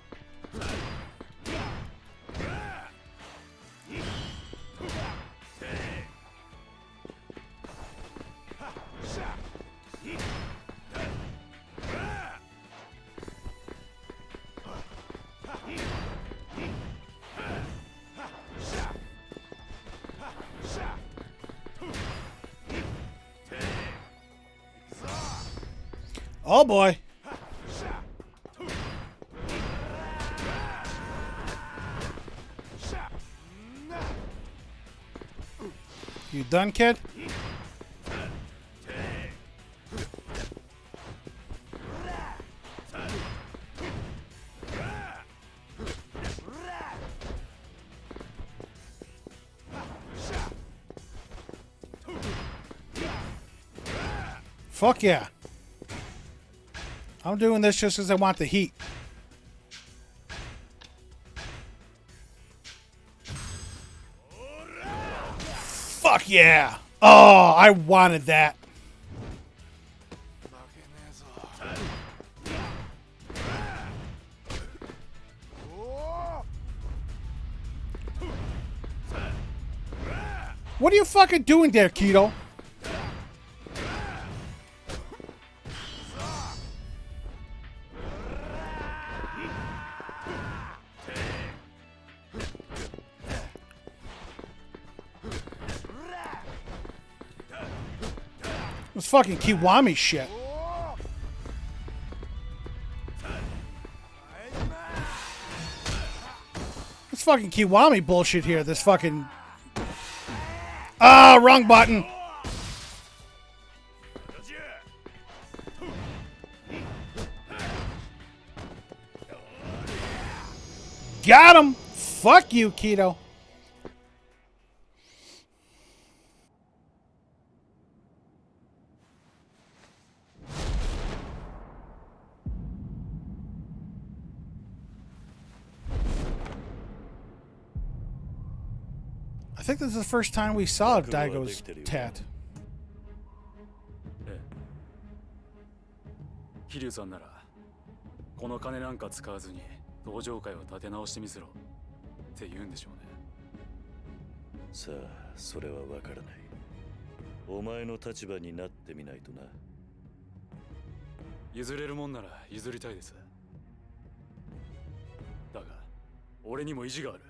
A: Oh boy. You done, kid? Fuck yeah. I'm doing this just because I want the heat. Fuck yeah. Oh, I wanted that. What are you fucking doing there, Keto? It's fucking Kiwami shit. It's fucking Kiwami bullshit here. This fucking... Ah, wrong button. Got him. Fuck you, Keto. I think this is the first time we saw Daigo's tat.
B: 桐生さんならこの金なんか使わずに道場会を立て直してみせろって言うんでしょうね。
F: さあ、それはわからない。お前の立場になってみないとな。
B: 譲れるもんなら譲りたいです。だが俺にも意地がある。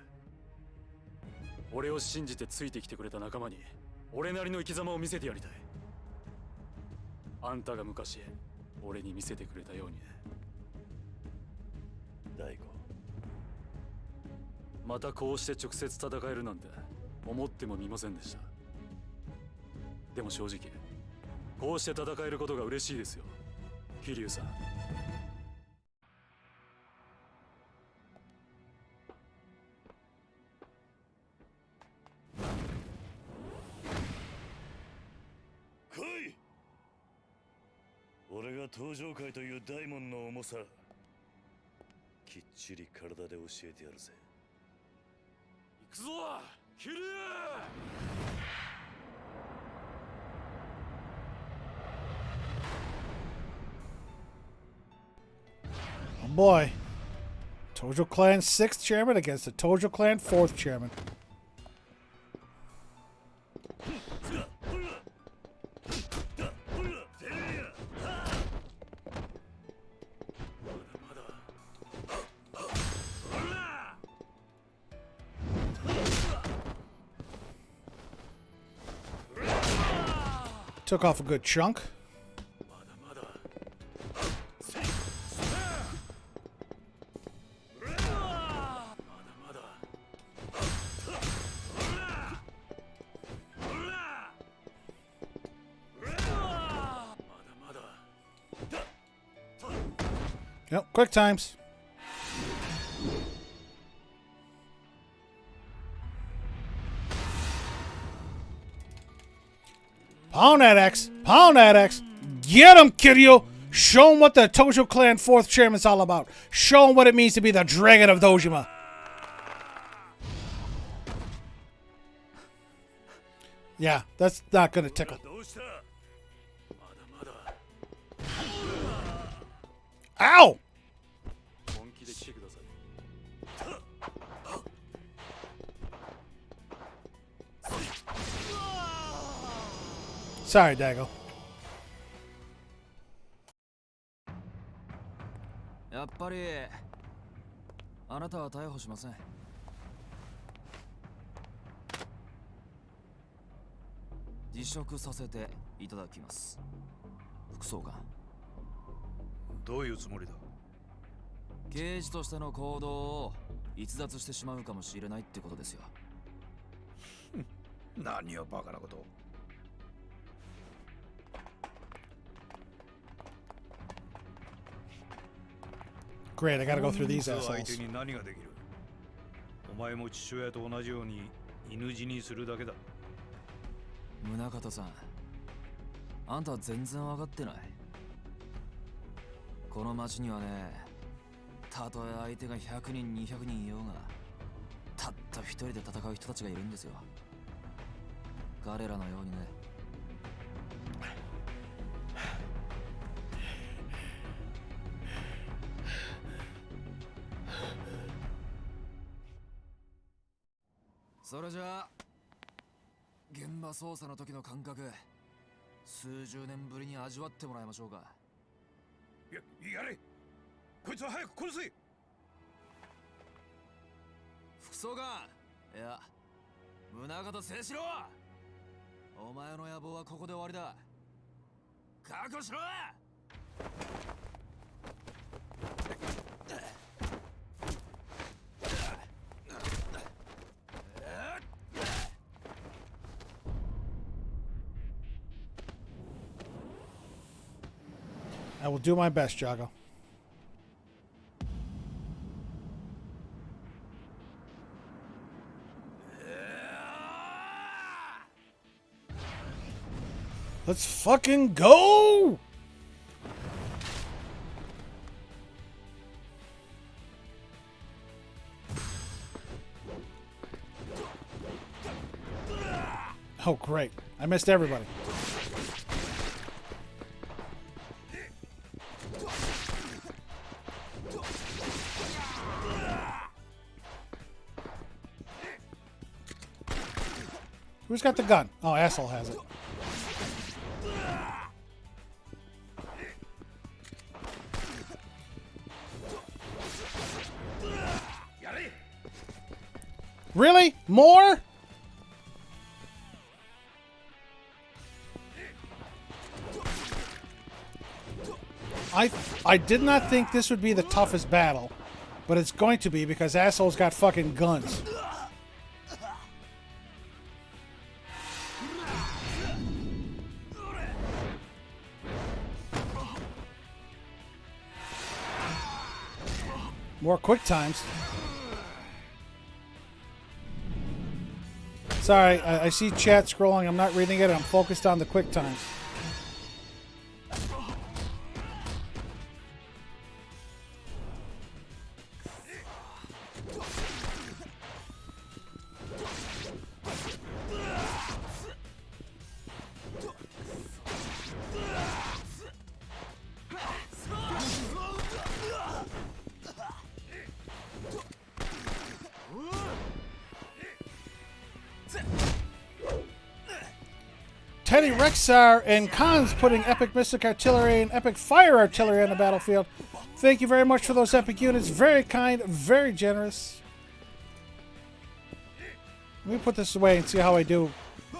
B: 俺を信じてついてきてくれた仲間に俺なりの生き様を見せてやりたい。あんたが昔俺に見せてくれたようにね。
F: 大悟、
B: またこうして直接戦えるなんて思ってもみませんでした。でも正直こうして戦えることが嬉しいですよ、桐生さん。
F: 来い。俺が登場界という大門の重さ、きっちり体で教えてやるぜ。
B: 行くぞ、桐生。
A: Oh boy. Tojo Clan 6th chairman against the Tojo Clan 4th chairman. Took off a good chunk. Yep, quick times. Pound that X. Pound that X. Get him, Kiryu. Show him what the Tojo Clan 4th chairman's all about. Show him what it means to be the Dragon of Dojima. Yeah, that's not gonna tickle. Ow! Sorry, Daigo.
G: やっぱりあなたは逮捕しません。辞職させていただきます、副総監。
D: どういうつもりだ。
G: 刑事としての行動を逸脱してしまうかもしれないってことですよ。
D: 何をバカなことを。
A: Great, I gotta go through these
D: 相
A: assholes.
D: 手に何ができる。お前も父親と同じように犬死にするだけだ。
G: 宗像さん、あんたは全然分かってない。この町にはね、たとえ相手が100人200人いようが、たった一人で戦う人たちがいるんですよ。彼らのようにね。それじゃあ現場捜査の時の感覚、数十年ぶりに味わってもらいましょうか。
D: やれ、こいつは早く殺せ。
G: 副総監、いや宗像静四郎、お前の野望はここで終わりだ。覚悟しろ。
A: I will do my best, Jago. Let's fucking go! Oh, great. I missed everybody. Who's got the gun? Oh, asshole has it. Really? More? I did not think this would be the toughest battle, but it's going to be because assholes got fucking guns. More quick times. Sorry, I see chat scrolling. I'm not reading it. I'm focused on the quick times. Teddy Rexar and Khan's putting epic mystic artillery and epic fire artillery on the battlefield. Thank you very much for those epic units. Very kind, very generous. Let me put this away and see how I do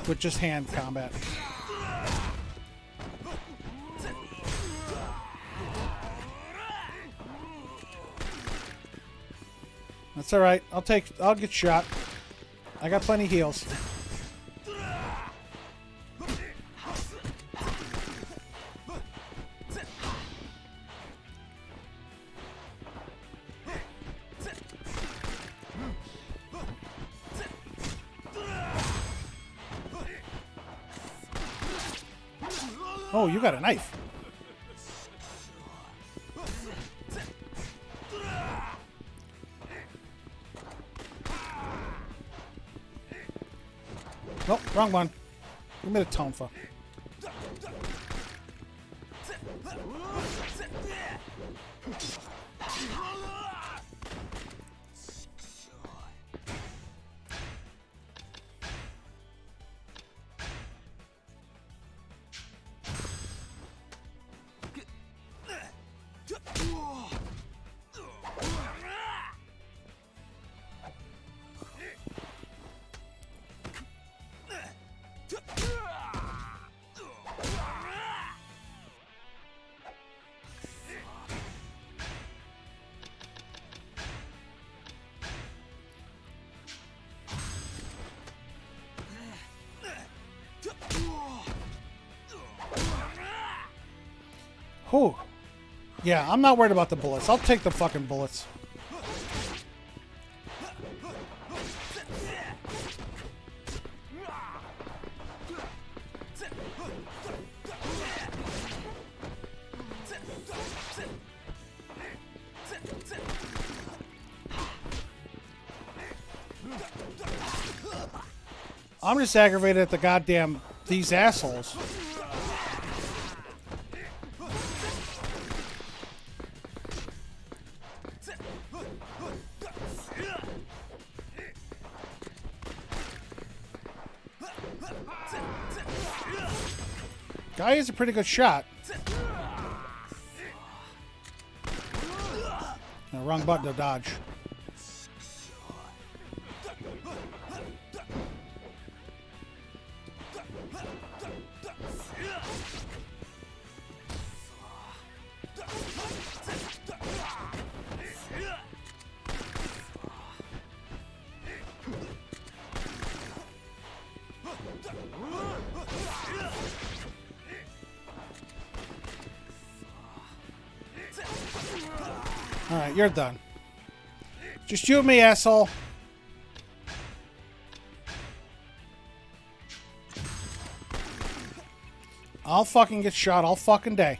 A: with just hand combat. That's all right. I'll get shot. I got plenty of heals. Oh, you got a knife. Oh, wrong one. Give me the tonfa. Whew. Yeah, I'm not worried about the bullets. I'll take the fucking bullets. I'm just aggravated at the goddamn these assholes. Guy is a pretty good shot. No, wrong button to dodge. Alright, you're done. Just you and me, asshole. I'll fucking get shot all fucking day.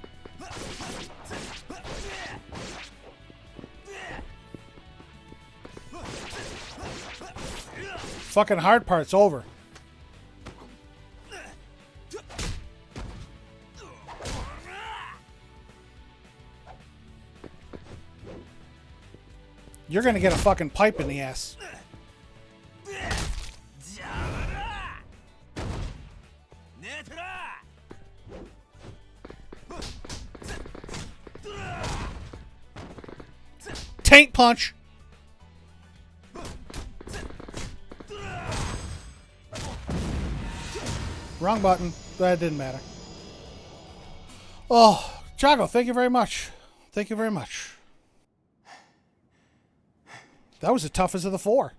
A: Fucking hard part's over. You're gonna get a fucking pipe in the ass. Tank punch. Wrong button. That didn't matter. Oh, Jago, thank you very much. Thank you very much. That was the toughest of the four.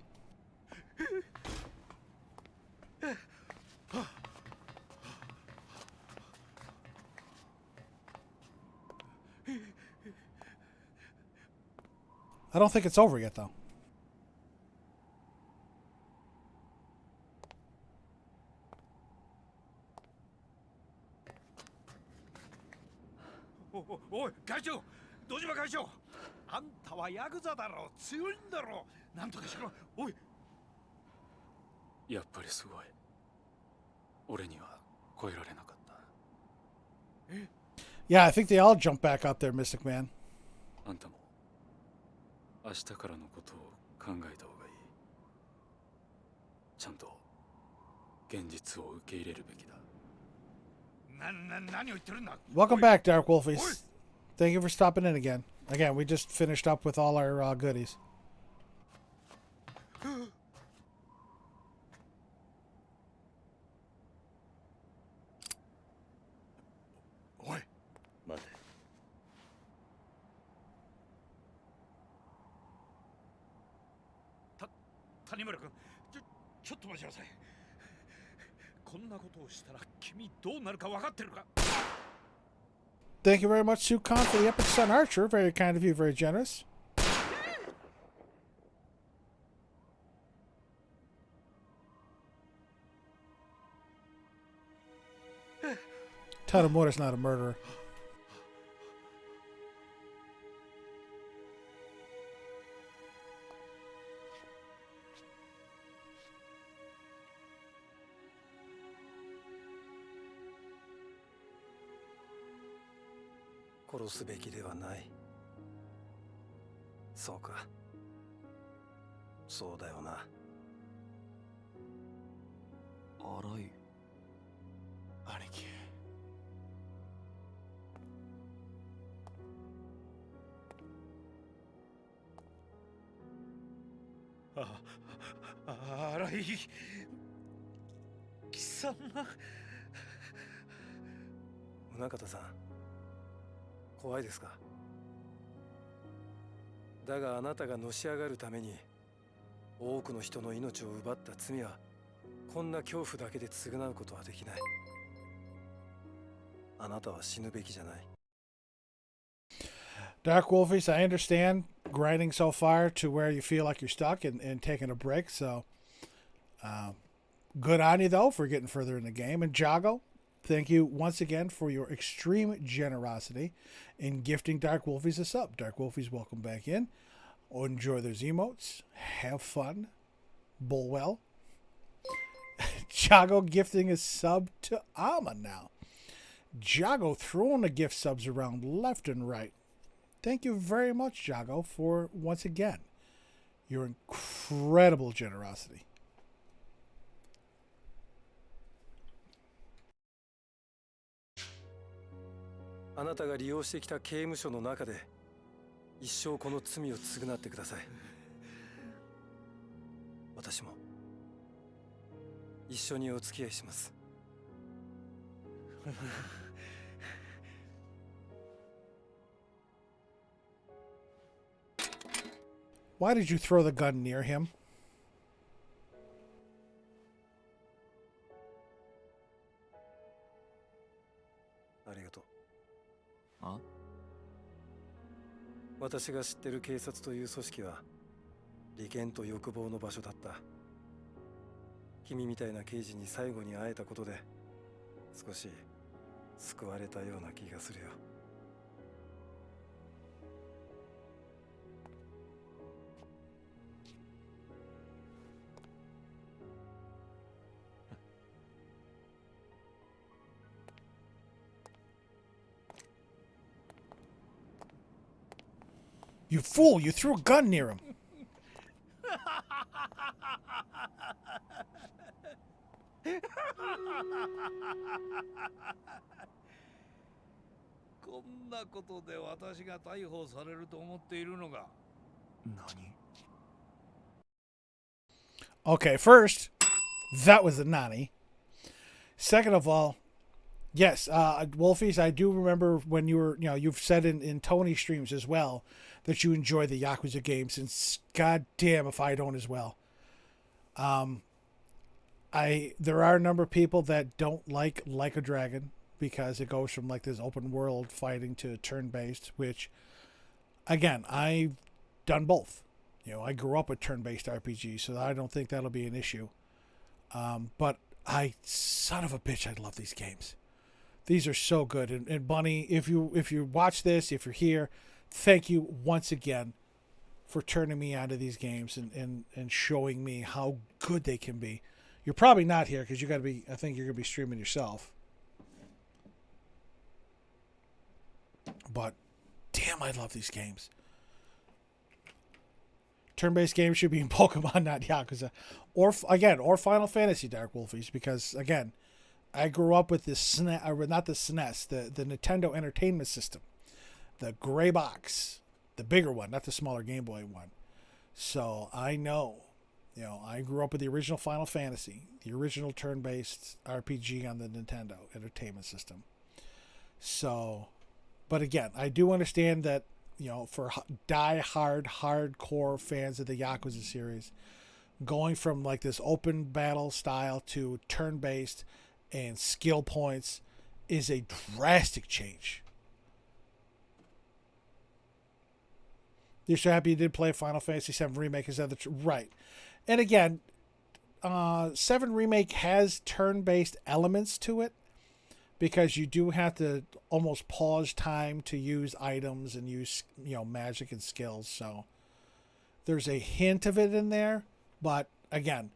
A: I don't think it's over yet, though.
D: おい会長、堂島会長、あんたはヤクザだろ、強いんだろ、なんとかしろ。おい、
B: やっぱりすごい。俺には超えられなかった。
A: Yeah, I think they all jump back up there, Mystic Man.
B: あんたも明日からのことを考えた方がいい。ちゃんと現実を受け入れるべきだ。
D: 何を言ってるんだ。
A: Welcome back, Dark Wolfies. Thank you for stopping in again. Again, we just finished up with all our goodies.
B: おい、
F: 待て。
D: 谷村君、ちょっと待ちなさい。こんなことをしたら君どうなるか分かってるか。
A: Thank you very much, Sukon, for the Epic Sun Archer. Very kind of you, very generous. Tanomura's not a murderer.
C: "殺すべきではない。そうか。そうだよな。
G: 荒井。
B: 兄貴。
D: 荒井貴様。
C: 宗像さん、怖いですか。だがあなたがのし上がるために多くの人の命を奪った罪はこんな恐怖だけで償うことはできない。あなたは死ぬべきじゃない。
A: Dark Wolfies, I understand grinding so far to where you feel like you're stuck and taking a break. So, good on you, though, for getting further in the game. And Jago, thank you once again for your extreme generosity in gifting Dark Wolfies a sub. Dark Wolfies, welcome back in. Enjoy those emotes. Have fun. Bowl well. Jago gifting a sub to Ama now. Jago throwing the gift subs around left and right. Thank you very much, Jago, for once again your incredible generosity.
C: あなたが利用してきた刑務所の中で一生この罪を償ってください。私も一緒にお付き合いします。
A: Why did you throw the gun near him?
C: ありがとう。
G: あ？
C: 私が知ってる警察という組織は利権と欲望の場所だった。君みたいな刑事に最後に会えたことで少し救われたような気がするよ。
A: You fool! You threw a gun near him.
D: こんなことで私が逮捕されると思っているのが。何？
A: Okay, first, that was a nani. Second of all, yes, Wolfies, I do remember when you were, you've said in Tony streams as well that you enjoy the Yakuza games, and goddamn if I don't as well. There are a number of people that don't like a Dragon because it goes from like this open world fighting to turn-based, which, again, I've done both. I grew up with turn-based RPGs, so I don't think that'll be an issue. But son of a bitch, I love these games. These are so good. And Bunny, if you watch this, if you're here, thank you once again for turning me onto these games and showing me how good they can be. You're probably not here because I think you're going to be streaming yourself. But damn, I love these games. Turn-based games should be in Pokemon, not Yakuza. Or Final Fantasy, Dark Wolfies, because, again, I grew up with this SNES, or not the SNES, the Nintendo Entertainment System. The gray box. The bigger one, not the smaller Game Boy one. So, I know. I grew up with the original Final Fantasy, the original turn-based RPG on the Nintendo Entertainment System. So, but again, I do understand that, for die-hard, hardcore fans of the Yakuza series, going from like this open battle style to turn-based and skill points is a drastic change. You're so happy you did play Final Fantasy VII Remake. Is that right? And again, 7 Remake has turn-based elements to it because you do have to almost pause time to use items and use, magic and skills. So there's a hint of it in there. But again,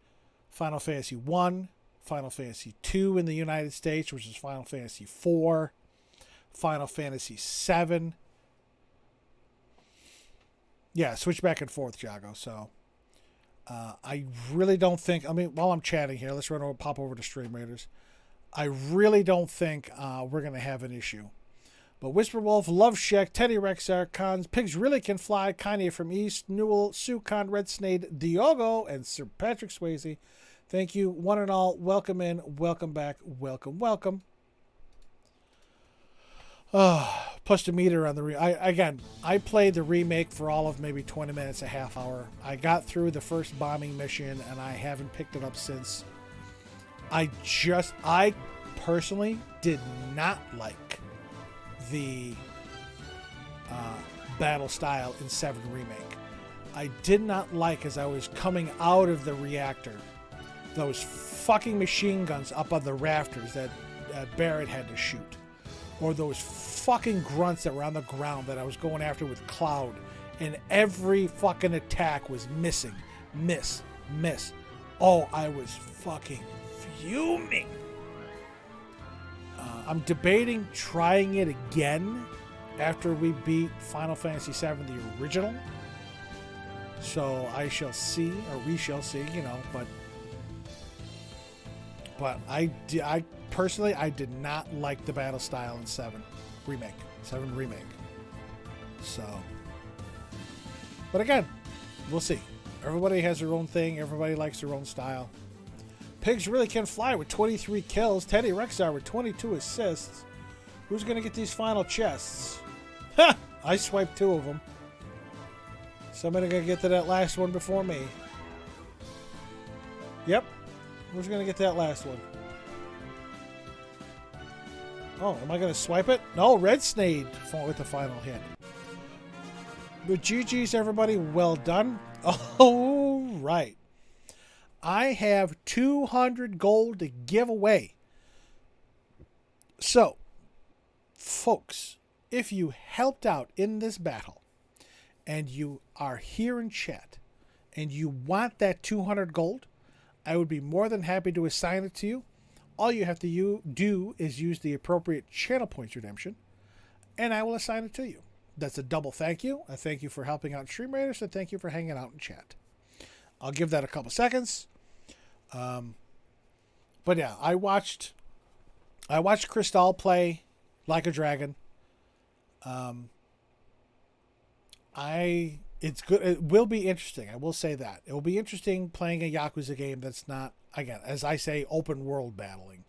A: Final Fantasy 1, Final Fantasy 2 in the United States, which is Final Fantasy 4, Final Fantasy 7. Yeah, switch back and forth, Jago. So I really don't think, while I'm chatting here, let's pop over to Stream Raiders. I really don't think we're going to have an issue. But Whisper Wolf, Love Shack, Teddy Rexar, Cons, Pigs Really Can Fly, Kanye from East, Newell, Sukon, Red Snade, Diogo, and Sir Patrick Swayze. Thank you, one and all. Welcome in, welcome back, welcome, welcome. Pushed a meter on the I played the remake for all of maybe 20 minutes, a half hour. I got through the first bombing mission, and I haven't picked it up since. I personally did not like the battle style in 7 Remake. I did not like, as I was coming out of the reactor, those fucking machine guns up on the rafters that Barrett had to shoot. Or those fucking grunts that were on the ground that I was going after with Cloud. And every fucking attack was missing. Miss. Oh, I was fucking fuming. I'm debating trying it again after we beat Final Fantasy VII, the original. So I shall see, or we shall see, but I personally, I did not like the battle style in 7 Remake. So, but again, we'll see. Everybody has their own thing. Everybody likes their own style. Pigs Really Can Fly with 23 kills. Teddy Rexar with 22 assists. Who's going to get these final chests? Ha! I swiped 2 of them. Somebody going to get to that last one before me. Yep. Who's going to get that last one? Oh, am I going to swipe it? No, Red Snade with the final hit. But GG's, everybody. Well done. All right. I have 200 gold to give away. So, folks, if you helped out in this battle and you are here in chat and you want that 200 gold, I would be more than happy to assign it to you. All you have to do is use the appropriate channel points redemption, and I will assign it to you. That's a double thank you. I thank you for helping out Stream Raiders, and thank you for hanging out in chat. I'll give that a couple seconds. But yeah, I watched Crystal play Like a Dragon. It's good. It will be interesting. I will say that. It will be interesting playing a Yakuza game that's not, again, as I say, open world battling.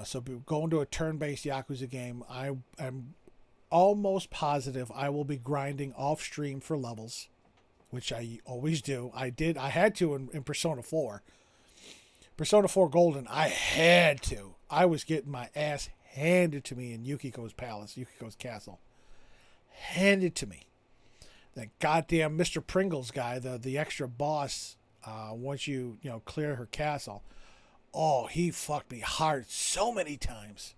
A: So going to a turn-based Yakuza game, I'm almost positive I will be grinding off stream for levels, which I always do. I had to in Persona 4. Persona 4 Golden, I had to. I was getting my ass handed to me in Yukiko's castle. Handed to me. That goddamn Mr. Pringles guy, the extra boss, once you clear her castle. Oh, he fucked me hard so many times.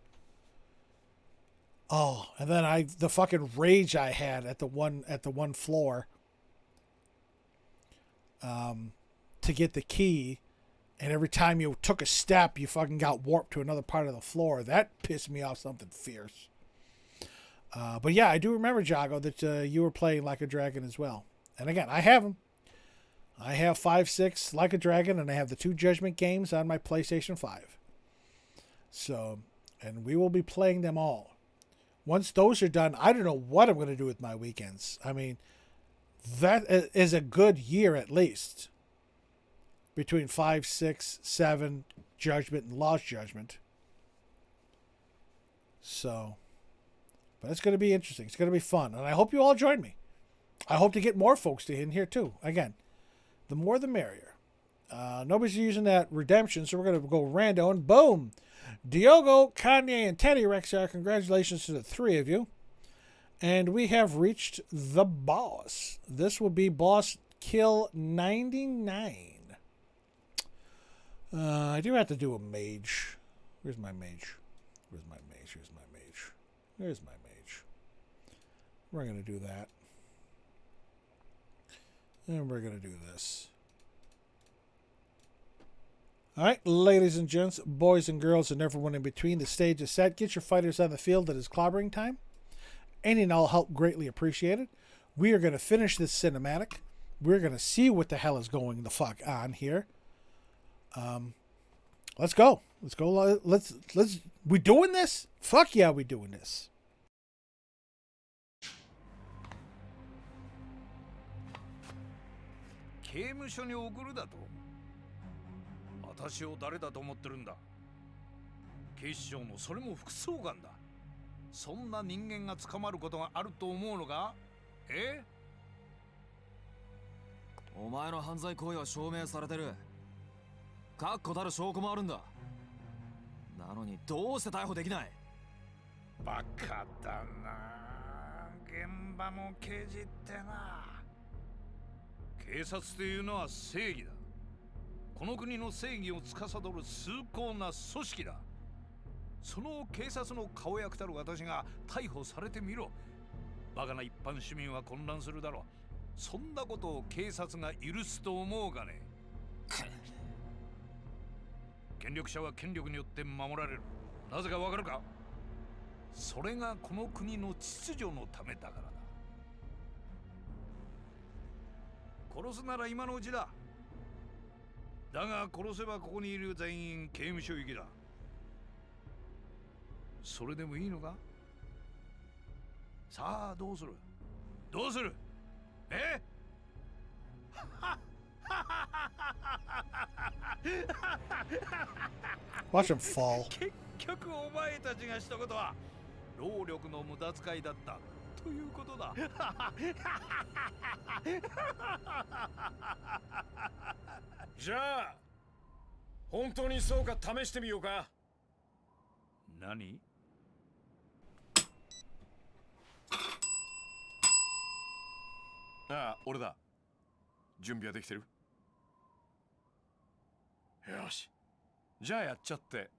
A: Oh, and then the fucking rage I had at the one floor to get the key, and every time you took a step, you fucking got warped to another part of the floor. That pissed me off something fierce. But yeah, I do remember, Jago, that you were playing Like a Dragon as well. And again, I have them. I have 5, 6 Like a Dragon, and I have the 2 Judgment games on my PlayStation 5. So, and we will be playing them all. Once those are done, I don't know what I'm going to do with my weekends. I mean, that is a good year at least. Between 5, 6, 7 Judgment and Lost Judgment. So, but it's going to be interesting. It's going to be fun. And I hope you all join me. I hope to get more folks in here too. Again, the more the merrier. Nobody's using that redemption, so we're going to go rando and boom. Diogo, Kanye, and Teddy Rexar, congratulations to the 3 of you. And we have reached the boss. This will be boss kill 99. I do have to do a mage. Where's my mage? Where's my mage? Here's my mage. There's my mage. We're going to do that. And we're going to do this. All right, ladies and gents, boys and girls, and everyone in between, the stage is set. Get your fighters on the field. It is clobbering time. Any and all help greatly appreciated. We are going to finish this cinematic. We're going to see what the hell is going the fuck on here. Let's go. Let's go. We doing this? Fuck yeah, we doing this.
D: 刑務所に送るだと。私を誰だと思ってるんだ。警視庁のそれも副総監だ。そんな人間が捕まることがあると思うのか？え？
G: お前の犯罪行為は証明されてる。確固たる証拠もあるんだ。なのにどうして逮捕できない？
D: バカだな。現場の刑事ってな。警察というのは正義だ。この国の正義を司る崇高な組織だ。その警察の顔役たる私が逮捕されてみろ。バカな一般市民は混乱するだろう。そんなことを警察が許すと思うかね。権力者は権力によって守られる。なぜかわかるか？それがこの国の秩序のためだからだ。殺すなら今のうちだ。だが殺せばここにいる全員刑務所行きだ。それでもいいのか？さあどうする？どうする？え
A: ？Watch him fall.
D: 結局お前たちがしたことは労力の無駄遣いだったということだ。
H: じゃあ本当にそうか試してみようか。
D: 何？
H: ああ、俺だ。準備はできてる？よし。じゃあやっちゃって。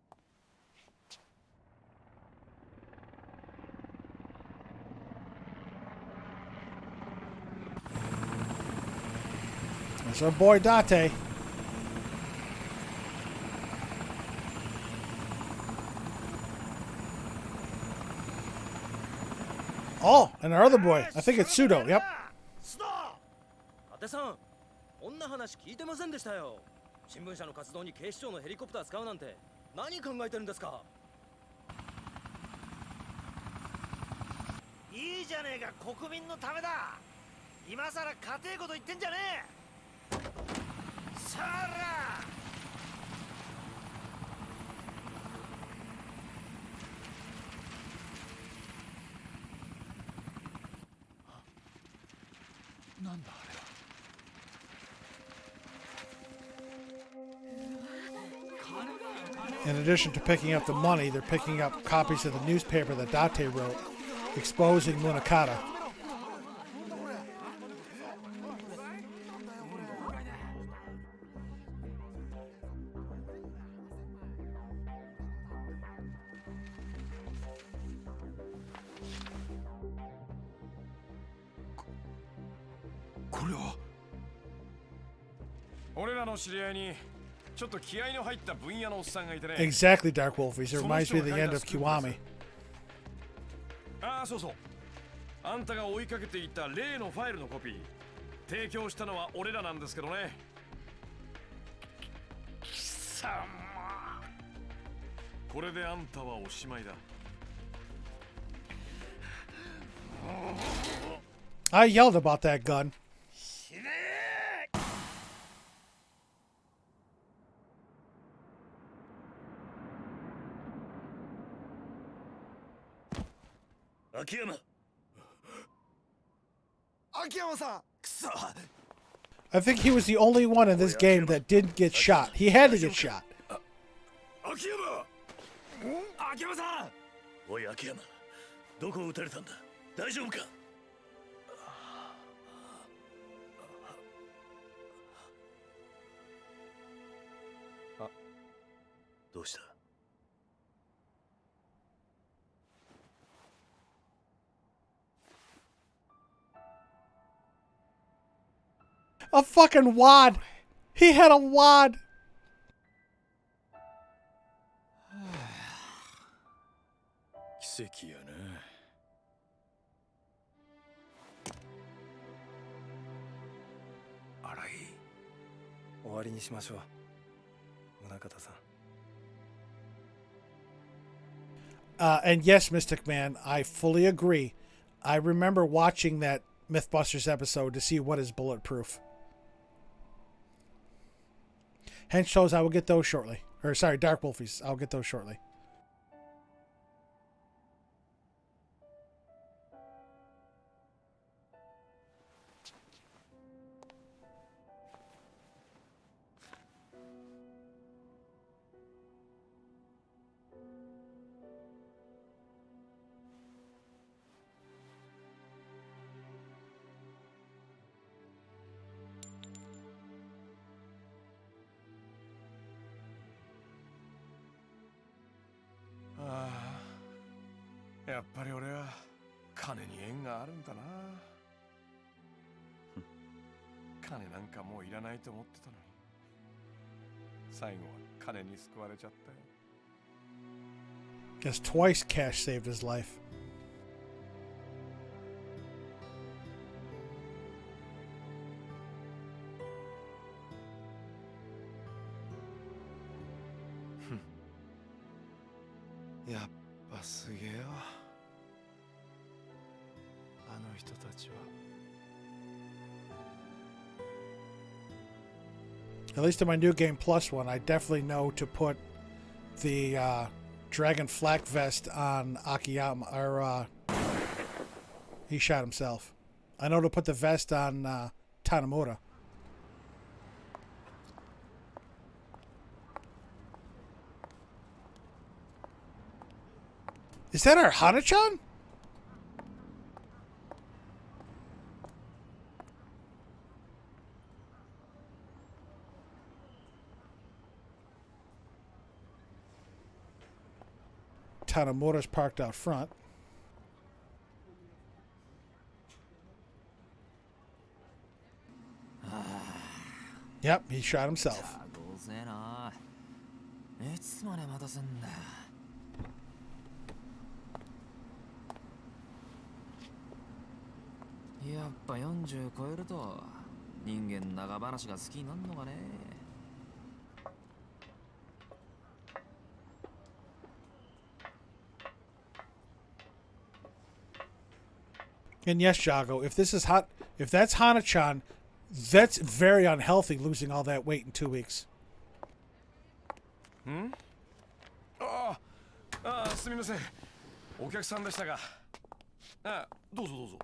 A: There's our boy Date. Oh, and our other boy. I think it's Pseudo. Yep.
I: 伊達さん、こんな話聞いてませんでしたよ。新聞社の活動に警視庁のヘリコプター使うなんて何考えてるんですか。
J: いいじゃねえか、国民のためだ。今さら家庭こと言ってんじゃねえ。さら
B: なんだあれは。
A: In addition to picking up the money, they're picking up copies of the newspaper that Date wrote, exposing Munakata. Exactly, Dark Wolfies. It reminds me of the end of Kiwami.
H: ああ、そうそう。あんたが追いかけていた例のファイルのコピー、提供したのは俺らなんですけどね。貴様。これであんたはおしまいだ。
A: I yelled about that gun.
F: 秋山。
E: 秋山さん。
J: くそ。
A: I think he was the only one in this game that didn't get shot. He had to get shot.
F: 秋山。
J: 秋山さん。
F: おい秋山、どこを撃たれたんだ。大丈夫か。どうした。
A: A fucking wad. He had a wad.
B: 奇跡やな。
C: 荒井、終わりにしましょう。宗像さん。
A: And yes, Mystic Man, I fully agree. I remember watching that Mythbusters episode to see what is bulletproof. Hench shows, I will get those shortly. Or sorry, Dark Wolfies, I'll get those shortly.
H: Ah, やっぱり俺は金に縁があるんだな。金なんかもういらないと思ってたのに、最後は金に救われちゃったよ。
A: Guess twice cash saved his life.
E: Hmm. やっぱすげえよ、あの人たちは。
A: At least in my new game plus one, I definitely know to put the dragon flak vest on Akiyama, or he shot himself. I know to put the vest on Tanamura. Is that our Hana-chan? Tanamura's parked out front. Yep, he shot himself.
G: うぜえな。いつまで待たせんだよ。やっぱ40超えると人間長話が好きになるのかね。
A: And yes, Jago, if that's Hana-chan, that's very unhealthy, losing all that weight in 2 weeks.
H: ああ、すみません。お客さんでしたが。あ、どうぞどうぞ。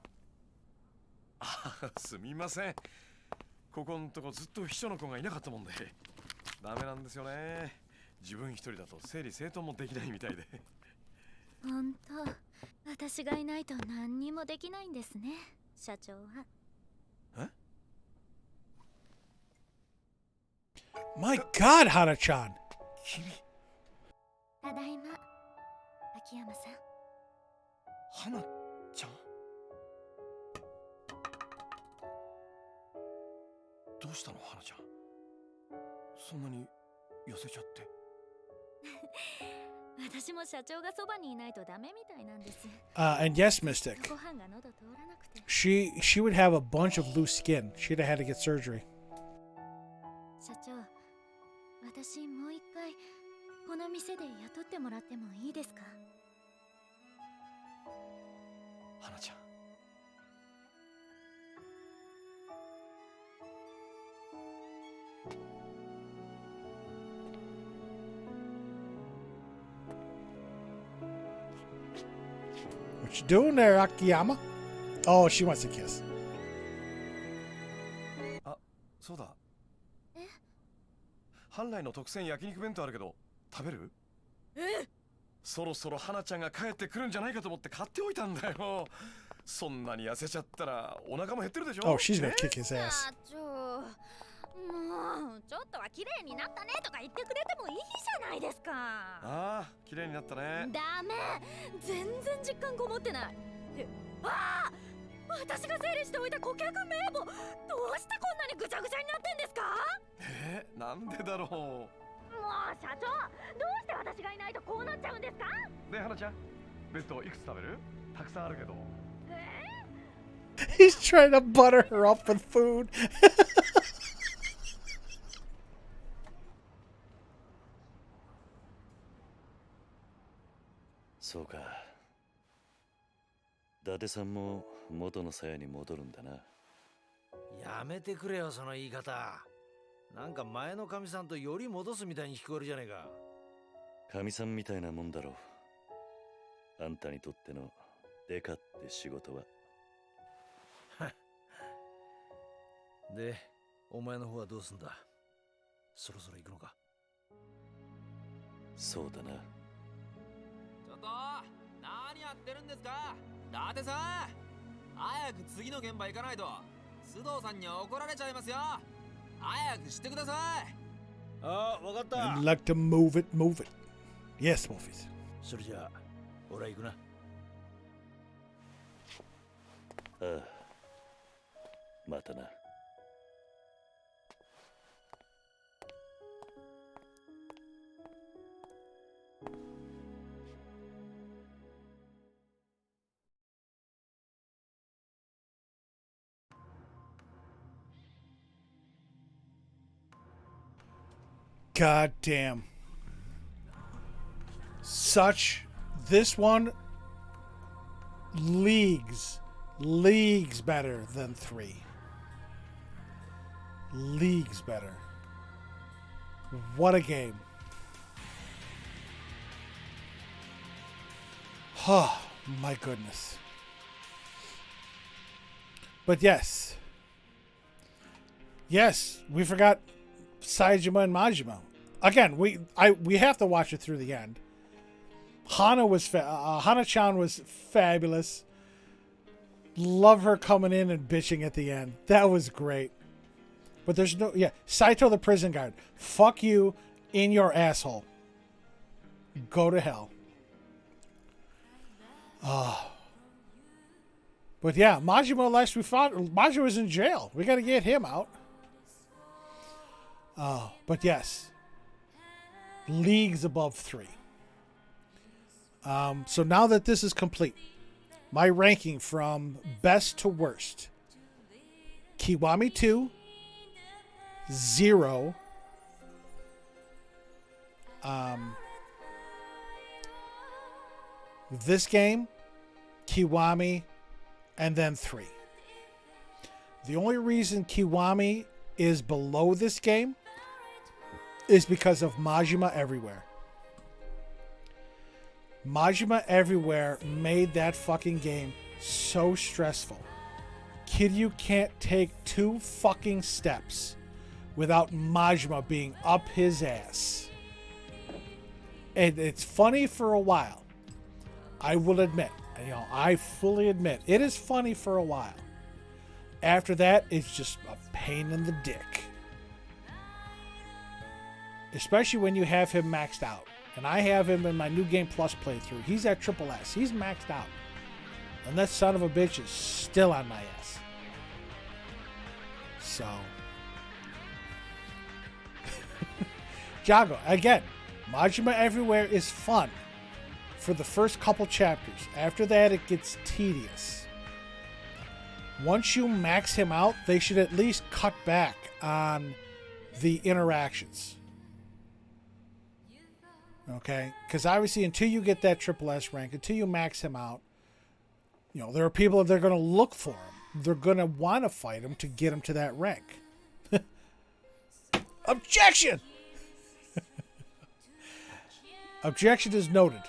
H: あ、すみません。ここんとこずっと秘書の子がいなかったもんで。ダメなんですよね。自分一人だと整理整頓もできないみたいで。
K: 本当、私がいないと何にもできないんですね、社長は。
H: え？
A: My God, Hana-chan!
H: 君。
K: ただいま、秋山さん。
H: 花ちゃん。どうしたの、花ちゃん。そんなに痩せちゃって。
K: 私も社長がそばにいないとダメみたいなんです。
A: And yes, Mystic.
K: ご飯が喉通らなくて。
A: She would have a bunch of loose skin. She'd have had to get surgery.
K: 社長、私もう一回この店で雇ってもらってもいいですか？
H: 花ちゃん。
A: What you doing there, Akiyama? Oh, she wants a kiss.
H: あ、そうだ。
K: え？
H: 本来の特選焼肉弁当あるけど食べる？
K: え？
H: そろそろ花ちゃんが帰ってくるんじゃないかと思って買っておいたんだよ。そんなに痩せちゃったらお腹も減ってるでしょ。
A: Oh, she's gonna kick his ass.
K: 社長、もうちょっとは綺麗になったねとか言ってくれてもいいじゃないですか。
H: ああ、綺麗になったね。
K: ダメ、全然実感こもってない。ああ、私が整理しておいた顧客名簿、どうしてこんなにぐちゃぐちゃになってんですか？
H: なんでだろう。
K: もう社長、どうして私がいないとこうなっちゃうんですか？
H: ねえ、花ちゃん、弁当いくつ食べる？たくさんあるけど。
A: He's trying to butter her up with food.
F: そうか。伊達さんも元の鞘に戻るんだな。
J: やめてくれよ、その言い方。なんか前の神さんとより戻すみたいに聞こえるじゃねえか。
F: 神さんみたいなもんだろう。あんたにとってのデカって仕事は。
J: で、お前の方はどうすんだ？そろそろ行くのか？
F: そうだな。
G: ちょっと何やってるんですか、伊達さん。早く次の現場行かないと須藤さんに怒られちゃいますよ。早くしてください。
J: ああ、わかった。
A: I'd like to move it, move it. Yes, Wolfies.
J: それじゃあ、俺は行くな。あ
F: あ、またな。
A: God damn. This one leagues better than 3. Leagues better. What a game. Oh, my goodness. But yes, we forgot Saejima and Majima. Again, we have to watch it through the end. Hana-chan was fabulous. Love her coming in and bitching at the end. That was great. But there's no, Saito the prison guard. Fuck you in your asshole. Go to hell. But yeah, Majima, last we found, Majima was in jail. We got to get him out. But yes, leagues above 3. So now that this is complete, my ranking from best to worst: Kiwami 2, 0, this game, Kiwami, and then 3. The only reason Kiwami is below this game is because of Majima Everywhere. Majima Everywhere made that fucking game so stressful. Kiryu can't take 2 fucking steps without Majima being up his ass. And it's funny for a while. I will admit. You know, I fully admit it is funny for a while. After that, it's just a pain in the dick. Especially when you have him maxed out. And I have him in my New Game Plus playthrough. He's at Triple S. He's maxed out. And that son of a bitch is still on my ass. So. Jago, again, Majima Everywhere is fun for the first couple chapters. After that, it gets tedious. Once you max him out, they should at least cut back on the interactions. Okay? Because obviously, until you get that Triple S rank, until you max him out, you know, there are people that are going to look for him. They're going to want to fight him to get him to that rank. Objection! Objection is noted.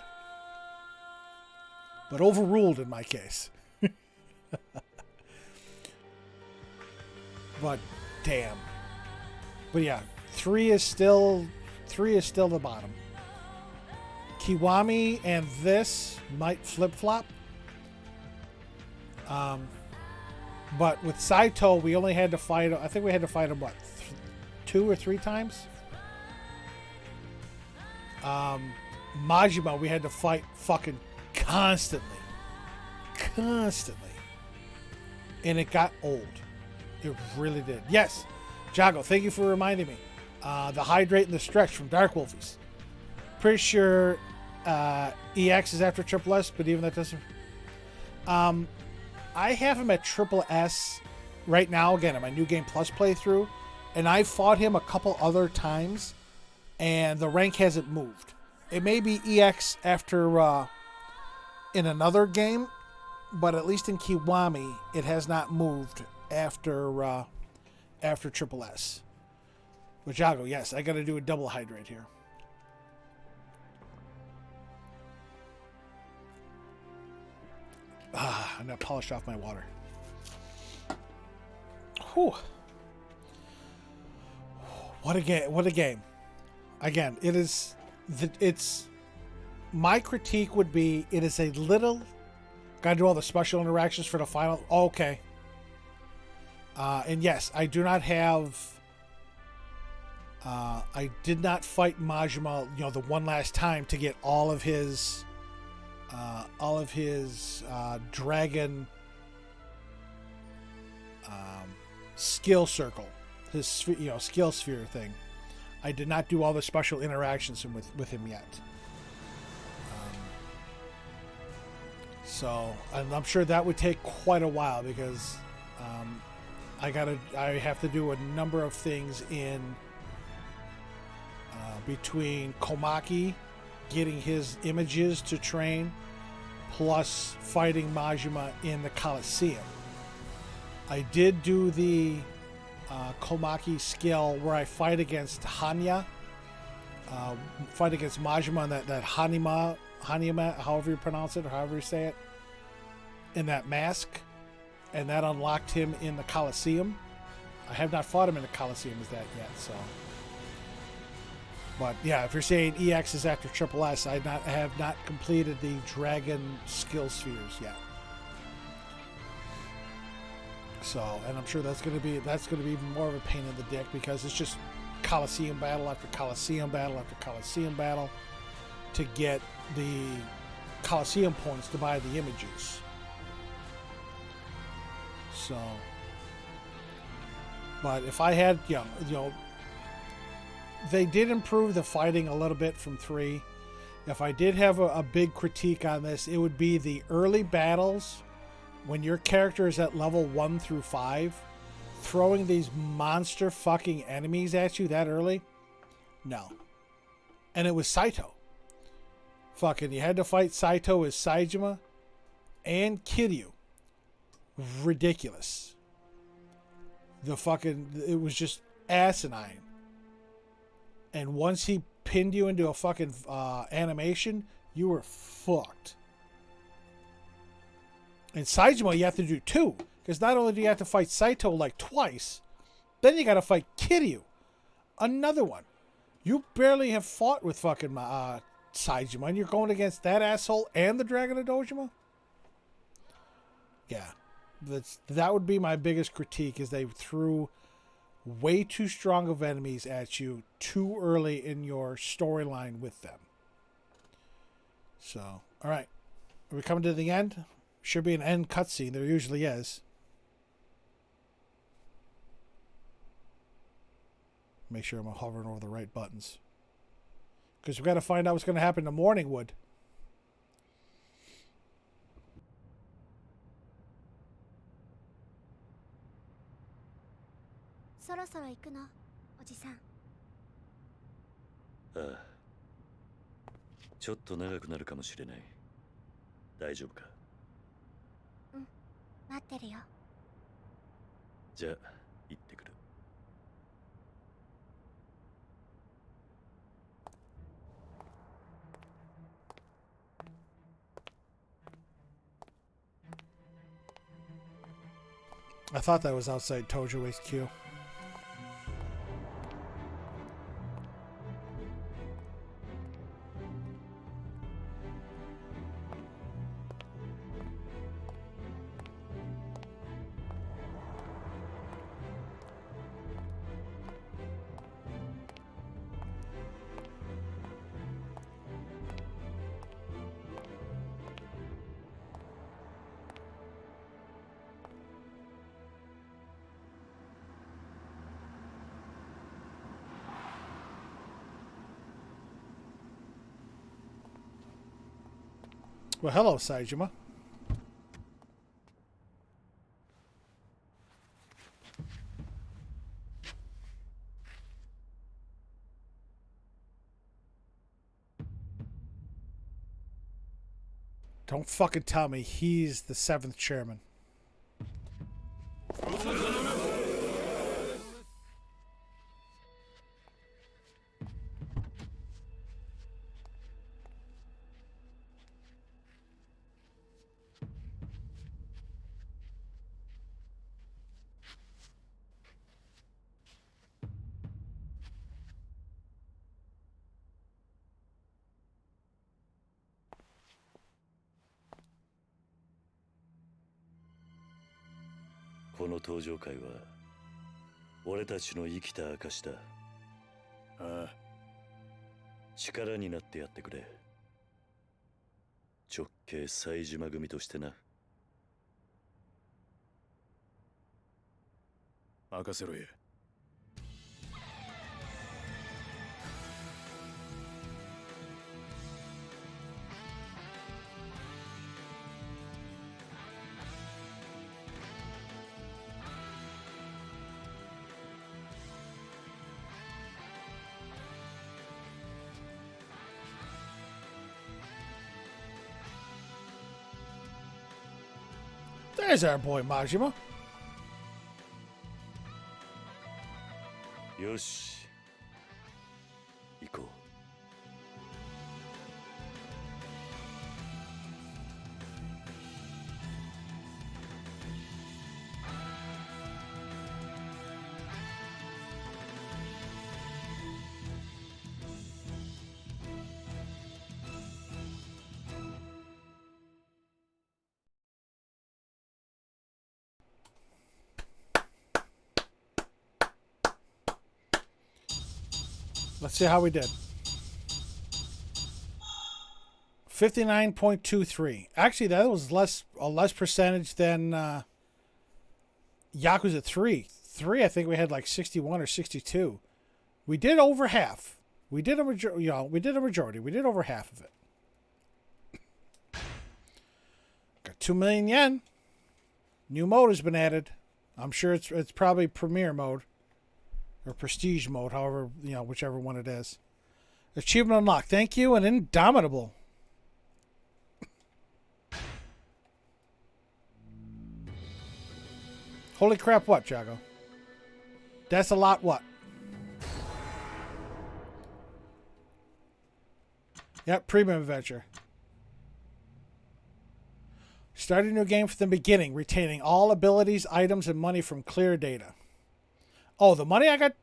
A: But overruled in my case. But damn. But yeah, 3 is still the bottom. Kiwami and this might flip-flop. But with Saito, we only had to fight him. I think we had to fight him, what, 2 or 3 times? Majima, we had to fight fucking constantly. And it got old. It really did. Yes, Jago, thank you for reminding me. The Hydrate and the Stretch from Dark Wolfies. Pretty sure EX is after Triple S, but even that doesn't... I have him at Triple S right now, again, in my New Game Plus playthrough, and I fought him a couple other times, and the rank hasn't moved. It may be EX after in another game, but at least in Kiwami, it has not moved after Triple S. But Jago, yes, I got to do a double hydrate here. I'm gonna polish off my water. Whew. What a game! What a game! Again, it is. It's my critique would be it is a little. Gotta do all the special interactions for the final. Oh, okay. And yes, I do not have. I did not fight Majima, you know, the one last time to get all of his dragon skill circle, his skill sphere thing. I did not do all the special interactions with him yet. So I'm sure that would take quite a while because I have to do a number of things in between Komaki, getting his images to train, plus fighting Majima in the Coliseum. I did do the Komaki skill where I fight against Hanya, fight against Majima, and that Hanima, however you pronounce it or however you say it, in that mask, and that unlocked him in the Coliseum. I have not fought him in the Coliseum as that yet, so. But yeah, if you're saying EX is after Triple S, I have not completed the Dragon skill spheres yet. So, and I'm sure that's gonna be even more of a pain in the dick because it's just Coliseum battle after Coliseum battle after Coliseum battle to get the Coliseum points to buy the images. So, but if I had, they did improve the fighting a little bit from 3. If I did have a big critique on this, it would be the early battles when your character is at level 1 through 5, throwing these monster fucking enemies at you that early. No. And it was Saito. Fucking, you had to fight Saito as Saejima and Kiryu. Ridiculous. It was just asinine. And once he pinned you into a fucking animation, you were fucked. And Saejima, you have to do 2. Because not only do you have to fight Saito like twice, then you got to fight Kiryu. Another one. You barely have fought with fucking Saejima, and you're going against that asshole and the Dragon of Dojima? Yeah. That would be my biggest critique, is they threw way too strong of enemies at you too early in your storyline with them. So, alright. Are we coming to the end? Should be an end cutscene. There usually is. Make sure I'm hovering over the right buttons. Because we've got to find out what's going to happen to Morningwood.
F: ああ。ちょっと長くなるかもしれない。大丈夫か？
K: うん、待ってるよ。
F: じゃあ、行ってくる。
A: I thought that was outside Tojo HQ. Well, hello, Saejima. Don't fucking tell me he's the 7th chairman.
F: この登場会は俺たちの生きた証だ。ああ。力になってやってくれ。直系冴島組としてな。
B: 任せろや。
A: There's our boy Majima.
F: よし。行こう。
A: Let's see how we did. 59.23. Actually, that was a less percentage than Yakuza 3. 3, I think we had like 61 or 62. We did over half. We did a majority. We did over half of it. Got 2 million yen. New mode has been added. I'm sure it's probably Premier mode or Prestige mode, however, whichever one it is. Achievement unlocked. Thank you, and Indomitable. Holy crap, what, Jago? That's a lot, what? Yep, premium adventure. Start a new game from the beginning, retaining all abilities, items, and money from clear data. Oh, the money I got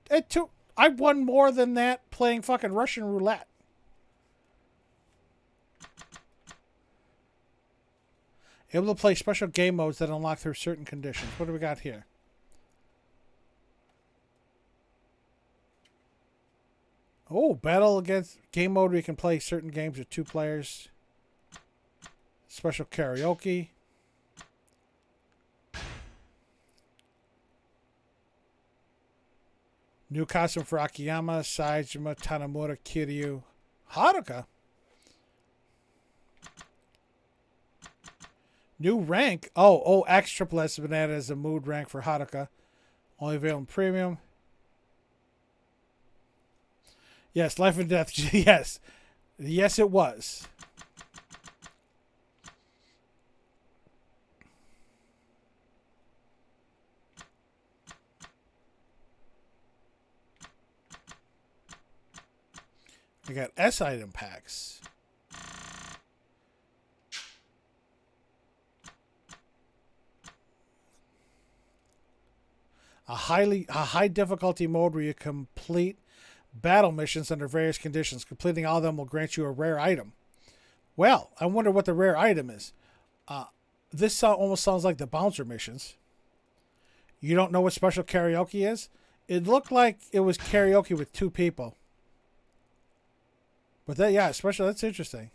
A: I won more than that playing fucking Russian roulette. Able to play special game modes that unlock through certain conditions. What do we got here? Oh, battle against game mode. We can play certain games with 2 players. Special karaoke. New costume for Akiyama, Saejima, Tanamura, Kiryu, Haruka. New rank. Oh, X Triple S has been added as a mood rank for Haruka. Only available in premium. Yes, life and death. Yes. Yes, it was. We got S item packs. A high difficulty mode where you complete battle missions under various conditions. Completing all of them will grant you a rare item. Well, I wonder what the rare item is. This almost sounds like the bouncer missions. You don't know what special karaoke is? It looked like it was karaoke with 2 people. But that's interesting.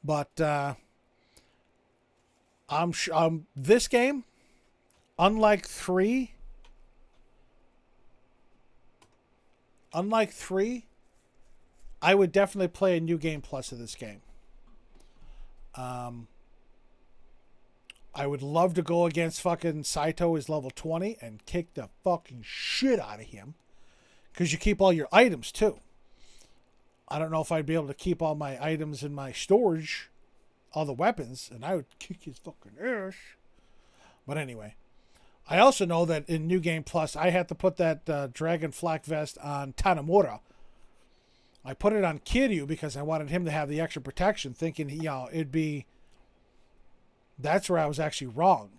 A: But this game, unlike 3, I would definitely play a New Game Plus of this game. I would love to go against fucking Saito, who's level 20, and kick the fucking shit out of him. Because you keep all your items, too. I don't know if I'd be able to keep all my items in my storage, all the weapons, and I would kick his fucking ass. But anyway. I also know that in New Game Plus, I had to put that Dragon Flak Vest on Tanamura. I put it on Kiryu because I wanted him to have the extra protection, thinking, it'd be... That's where I was actually wrong.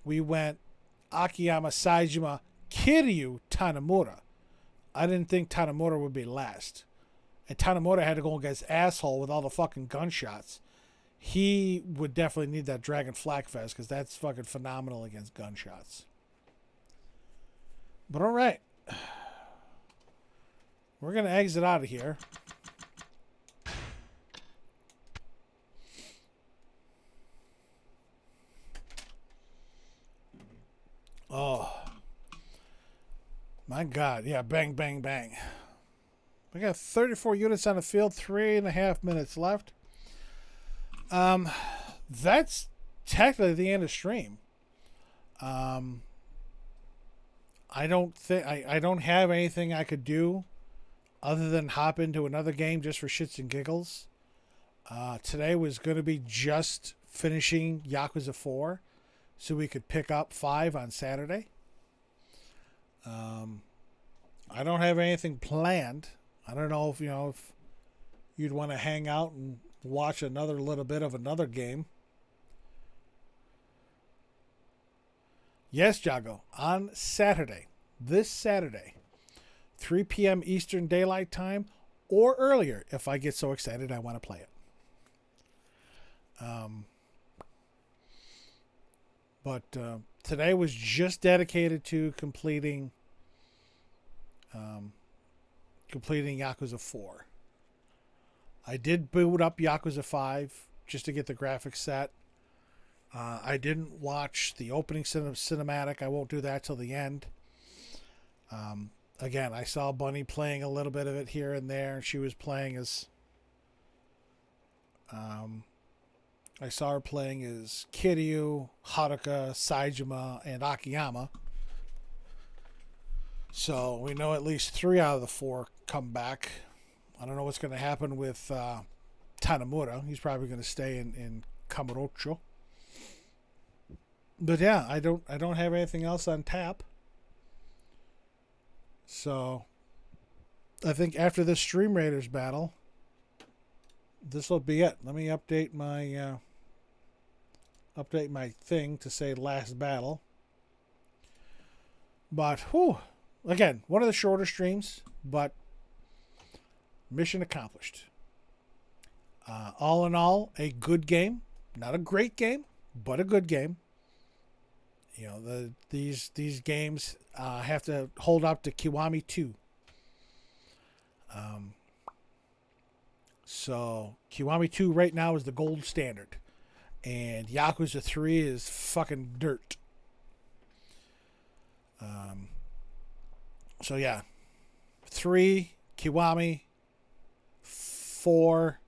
A: We went Akiyama, Saejima, Kiryu, Tanamura. I didn't think Tanamura would be last. And Tanamura had to go against asshole with all the fucking gunshots. He would definitely need that Dragon Flak Vest because that's fucking phenomenal against gunshots. But alright. We're going to exit out of here. Oh. My God. Yeah, bang, bang, bang. We got 34 units on the field, 3.5 minutes left. That's technically the end of stream. I don't think I don't have anything I could do other than hop into another game just for shits and giggles. Today was going to be just finishing Yakuza 4 so we could pick up 5 on Saturday. I don't have anything planned. I don't know if you'd want to hang out and watch another little bit of another game. Yes, Jago, on Saturday, this Saturday, 3 p.m. Eastern Daylight Time, or earlier if I get so excited I want to play it. But today was just dedicated to completing completing Yakuza 4. I did boot up Yakuza 5 just to get the graphics set. I didn't watch the opening cinematic. I won't do that till the end. Again, I saw Bunny playing a little bit of it here and there. She was playing as... I saw her playing as Kiryu, Haruka, Saejima, and Akiyama. So we know at least 3 out of the 4 come back. I don't know what's going to happen with Tanamura. He's probably going to stay in Kamurocho. But yeah, I don't have anything else on tap. So I think after this Stream Raiders battle, this will be it. Let me update my thing to say last battle. But again, one of the shorter streams, but mission accomplished. All in all, a good game. Not a great game, but a good game. You know, these games have to hold up to Kiwami 2. So Kiwami 2 right now is the gold standard. And Yakuza 3 is fucking dirt. So yeah. 3, Kiwami, 4,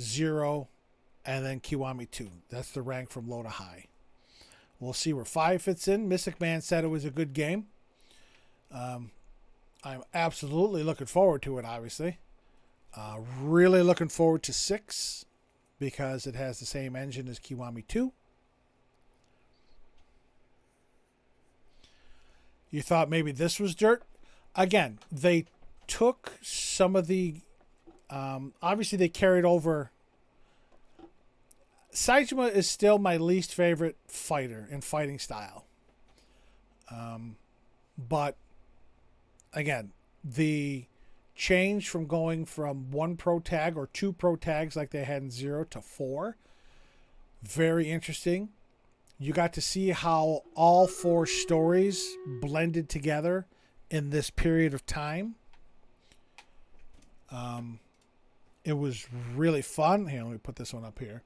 A: 0, and then Kiwami 2. That's the rank from low to high. We'll see where 5 fits in. Mystic Man said it was a good game. I'm absolutely looking forward to it, obviously. Really looking forward to 6 because it has the same engine as Kiwami 2. You thought maybe this was dirt? Again, they took some of the... obviously, they carried over... Saejima is still my least favorite fighter in fighting style. But, again, the change from going from 1 pro tag or 2 pro tags like they had in 0 to 4, very interesting. You got to see how all 4 stories blended together in this period of time. It was really fun. Here, let me put this one up here.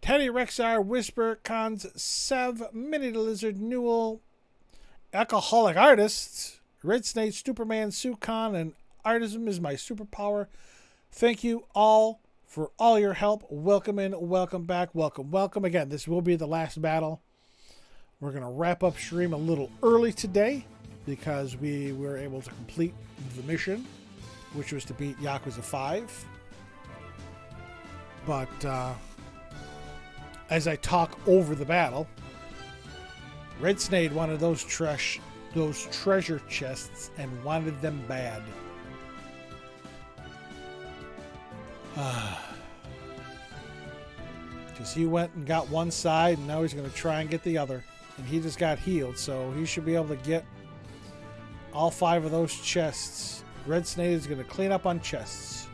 A: Teddy Rexar, Whisper, Cons, Sev, Minnie the Lizard, Newell, Alcoholic Artists, Red Snake, Superman, Sukan, and Artism is my superpower. Thank you all for all your help. Welcome in, welcome back, welcome. Again, this will be the last battle. We're going to wrap up stream a little early today because we were able to complete the mission, which was to beat Yakuza 5. But, as I talk over the battle, Red Snade wanted those treasure chests and wanted them bad. Because he went and got one side and now he's going to try and get the other. And he just got healed, so he should be able to get all 5 of those chests. Red Snade is going to clean up on chests.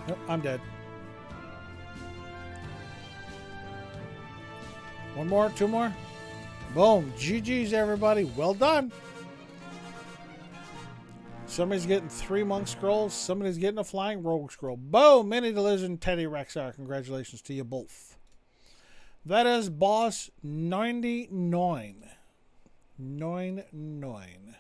A: Yep, I'm dead. 1 more, 2 more. Boom. GG's, everybody. Well done. Somebody's getting 3 monk scrolls. Somebody's getting a flying rogue scroll. Boom. Minnie the Lizard and Teddy Rexar. Congratulations to you both. That is boss 99. 99.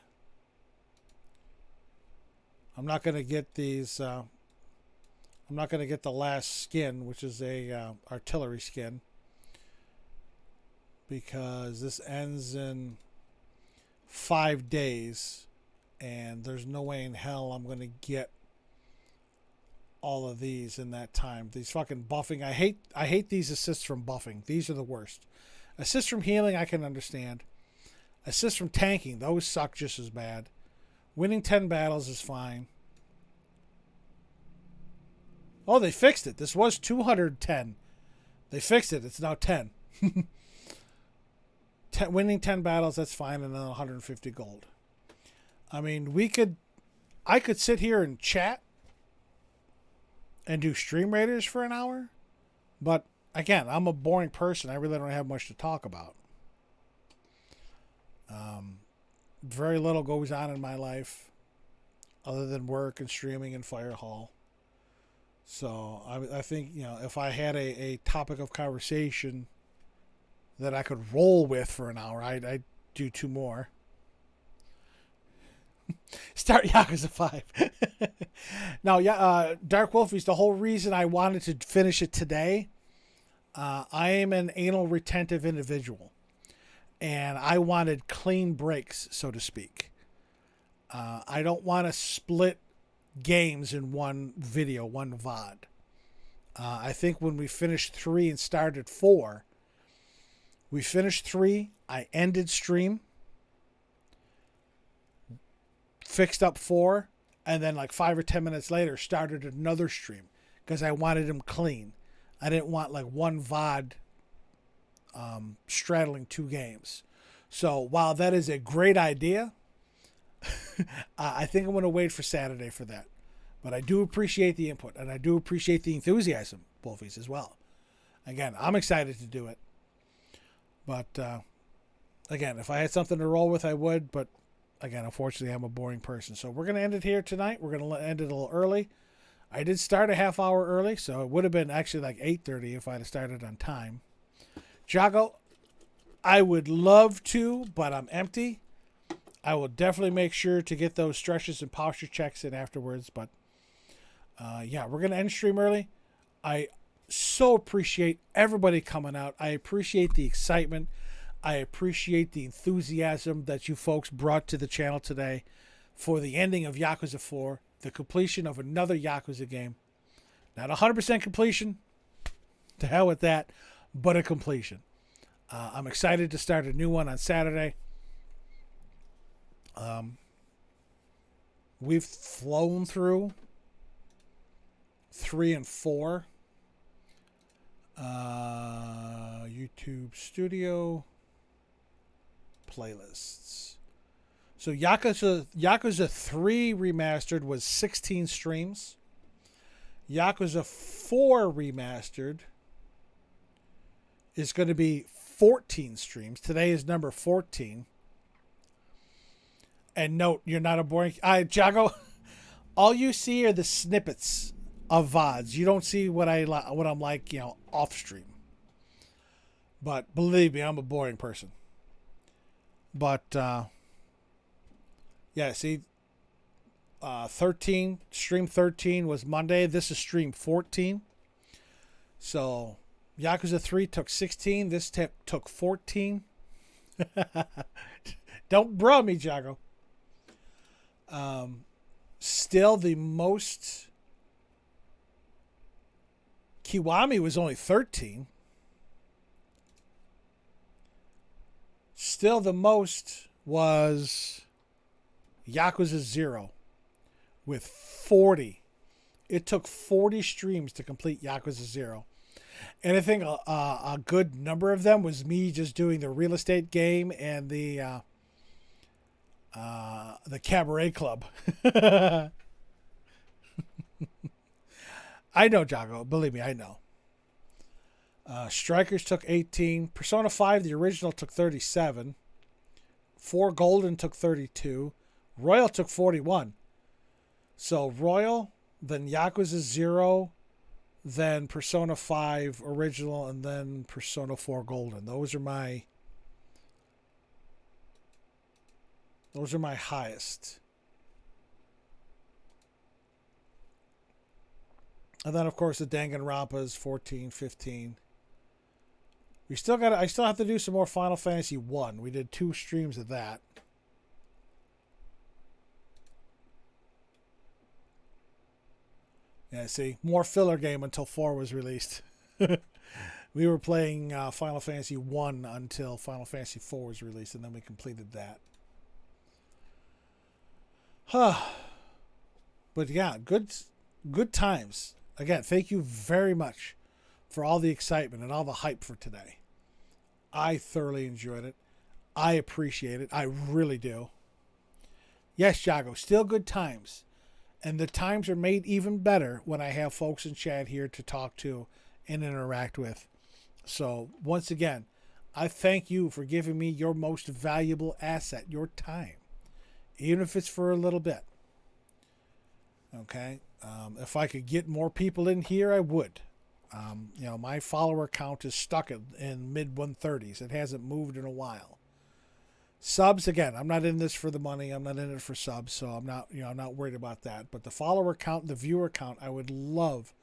A: I'm not going to get these... I'm not going to get the last skin, which is a artillery skin, because this ends in 5 days, and there's no way in hell I'm going to get all of these in that time. These fucking buffing, I hate these assists from buffing. These are the worst. Assists from healing, I can understand. Assists from tanking, those suck just as bad. Winning 10 battles is fine. Oh, they fixed it. This was 210. They fixed it. It's now 10. Winning 10 battles, that's fine, and then 150 gold. I mean, I could sit here and chat and do Stream Raiders for an hour, but again, I'm a boring person. I really don't have much to talk about. Very little goes on in my life other than work and streaming and Fire Hall. So I think, if I had a topic of conversation that I could roll with for an hour, I'd do 2 more. Start Yakuza 5. Now, Dark Wolfies, the whole reason I wanted to finish it today, I am an anal retentive individual. And I wanted clean breaks, so to speak. I don't want to split games in one video, one VOD. I think when we finished 3 and started 4, we finished 3, I ended stream, fixed up 4, and then like 5 or 10 minutes later started another stream because I wanted them clean. I didn't want like one VOD straddling 2 games. So while that is a great idea, I think I'm going to wait for Saturday for that. But I do appreciate the input, and I do appreciate the enthusiasm, Wolfies, as well. Again, I'm excited to do it. But, again, if I had something to roll with, I would. But, again, unfortunately, I'm a boring person. So we're going to end it here tonight. We're going to end it a little early. I did start a half hour early, so it would have been actually like 8:30 if I'd have started on time. Jago, I would love to, but I'm empty. I will definitely make sure to get those stretches and posture checks in afterwards. But, we're going to end stream early. I so appreciate everybody coming out. I appreciate the excitement. I appreciate the enthusiasm that you folks brought to the channel today for the ending of Yakuza 4, the completion of another Yakuza game. Not 100% completion. To hell with that. But a completion. I'm excited to start a new one on Saturday. We've flown through 3 and 4. YouTube Studio playlists. So Yakuza 3 remastered was 16 streams. Yakuza 4 remastered is going to be 14 streams. Today is number 14. And note, you're not a boring... Jago, all you see are the snippets of VODs. You don't see what I'm like, off stream. But believe me, I'm a boring person. But, see, stream 13 was Monday. This is stream 14. So, Yakuza 3 took 16. This took 14. Don't bro me, Jago. Still the most... Kiwami was only 13. Still the most was Yakuza 0 with 40. It took 40 streams to complete Yakuza 0. And I think a good number of them was me just doing the real estate game and the cabaret club. I know, Jago. Believe me, I know. Strikers took 18. Persona 5, the original, took 37. 4 Golden took 32. Royal took 41. So Royal, then Yakuza 0, then Persona 5 original, and then Persona 4 Golden. Those are my highest. And then, of course, the Danganronpas, 14, 15. I still have to do some more Final Fantasy 1. We did 2 streams of that. Yeah, see, more filler game until 4 was released. We were playing Final Fantasy 1 until Final Fantasy 4 was released, and then we completed that. But yeah, good times. Again, thank you very much for all the excitement and all the hype for today. I thoroughly enjoyed it. I appreciate it. I really do. Yes, Jago, still good times. And the times are made even better when I have folks in chat here to talk to and interact with. So, once again, I thank you for giving me your most valuable asset, your time, even if it's for a little bit. Okay? If I could get more people in here, I would. My follower count is stuck in mid 130s. It hasn't moved in a while. Subs, again, I'm not in this for the money. I'm not in it for subs, so I'm not worried about that. But the follower count, the viewer count, I would love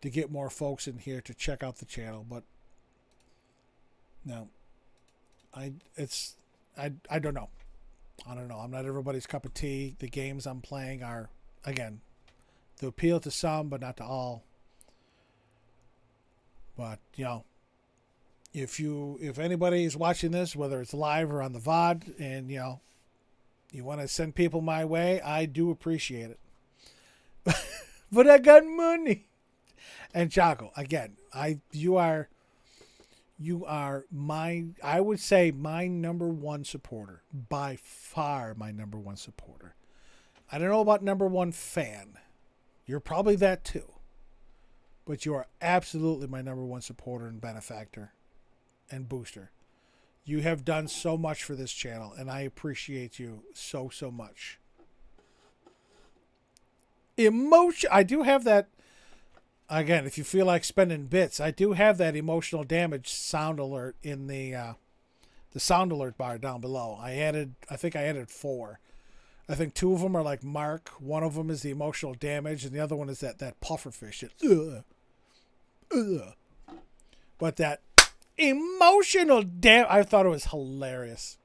A: to get more folks in here to check out the channel. But no, I don't know. I don't know. I'm not everybody's cup of tea. The games I'm playing are, again, they appeal to some, but not to all. But, if anybody is watching this, whether it's live or on the VOD, and, you want to send people my way, I do appreciate it. But I got money. And Chaco, again, you are I would say my number one supporter, by far my number one supporter. I don't know about number one fan. You're probably that too. But you are absolutely my number one supporter and benefactor and booster. You have done so much for this channel, and I appreciate you so, so much. Emotion. I do have that. Again, if you feel like spending bits, I do have that emotional damage sound alert in the sound alert bar down below. I think I added 4. I think 2 of them are like Mark. One of them is the emotional damage, and the other one is that pufferfish. But that emotional I thought it was hilarious.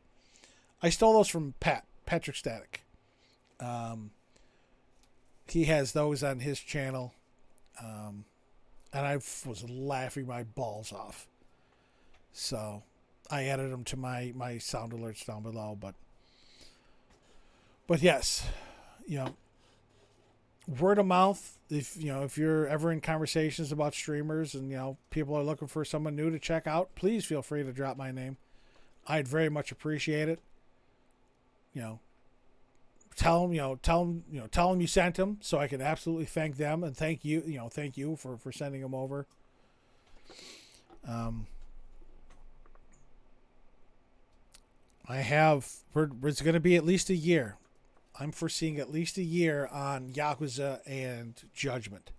A: I stole those from Patrick Static. He has those on his channel. And I was laughing my balls off. So I added them to my sound alerts down below. But yes, word of mouth. If you're ever in conversations about streamers and people are looking for someone new to check out, please feel free to drop my name. I'd very much appreciate it. Tell them you sent them, so I can absolutely thank them and thank you for sending them over. It's going to be at least a year. I'm foreseeing at least a year on Yakuza and Judgment.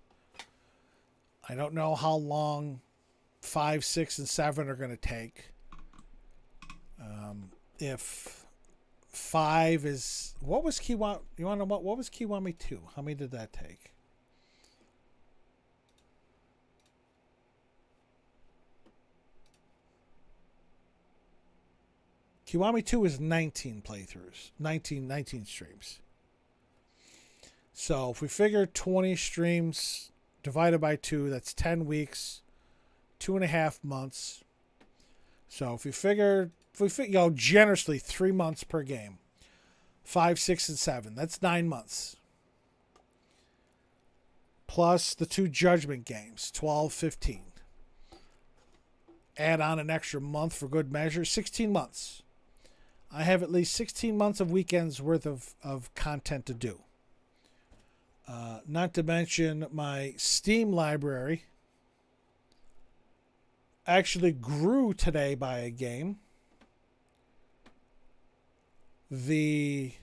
A: I don't know how long 5, 6, and 7 are going to take. If 5 is... What was Kiwami... You want to know what was Kiwami 2? How many did that take? Kiwami 2 is 19 playthroughs. 19 streams. So if we figure 20 streams divided by 2, that's 10 weeks, 2.5 months. So if we figure generously 3 months per game, 5, 6, and 7, that's 9 months. Plus the 2 Judgment games, 12, 15. Add on an extra month for good measure, 16 months. I have at least 16 months of weekends worth of content to do. Not to mention my Steam library actually grew today by a game. The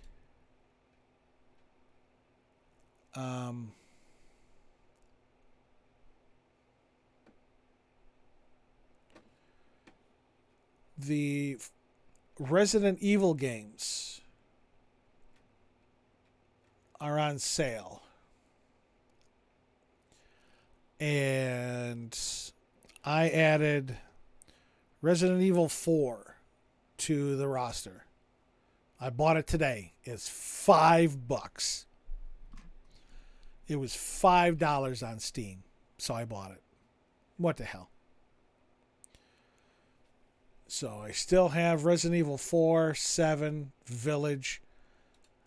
A: Resident Evil games are on sale. And I added Resident Evil 4 to the roster. I bought it today. It's $5. It was $5 on Steam, so I bought it. What the hell? So I still have Resident Evil 4, 7, Village.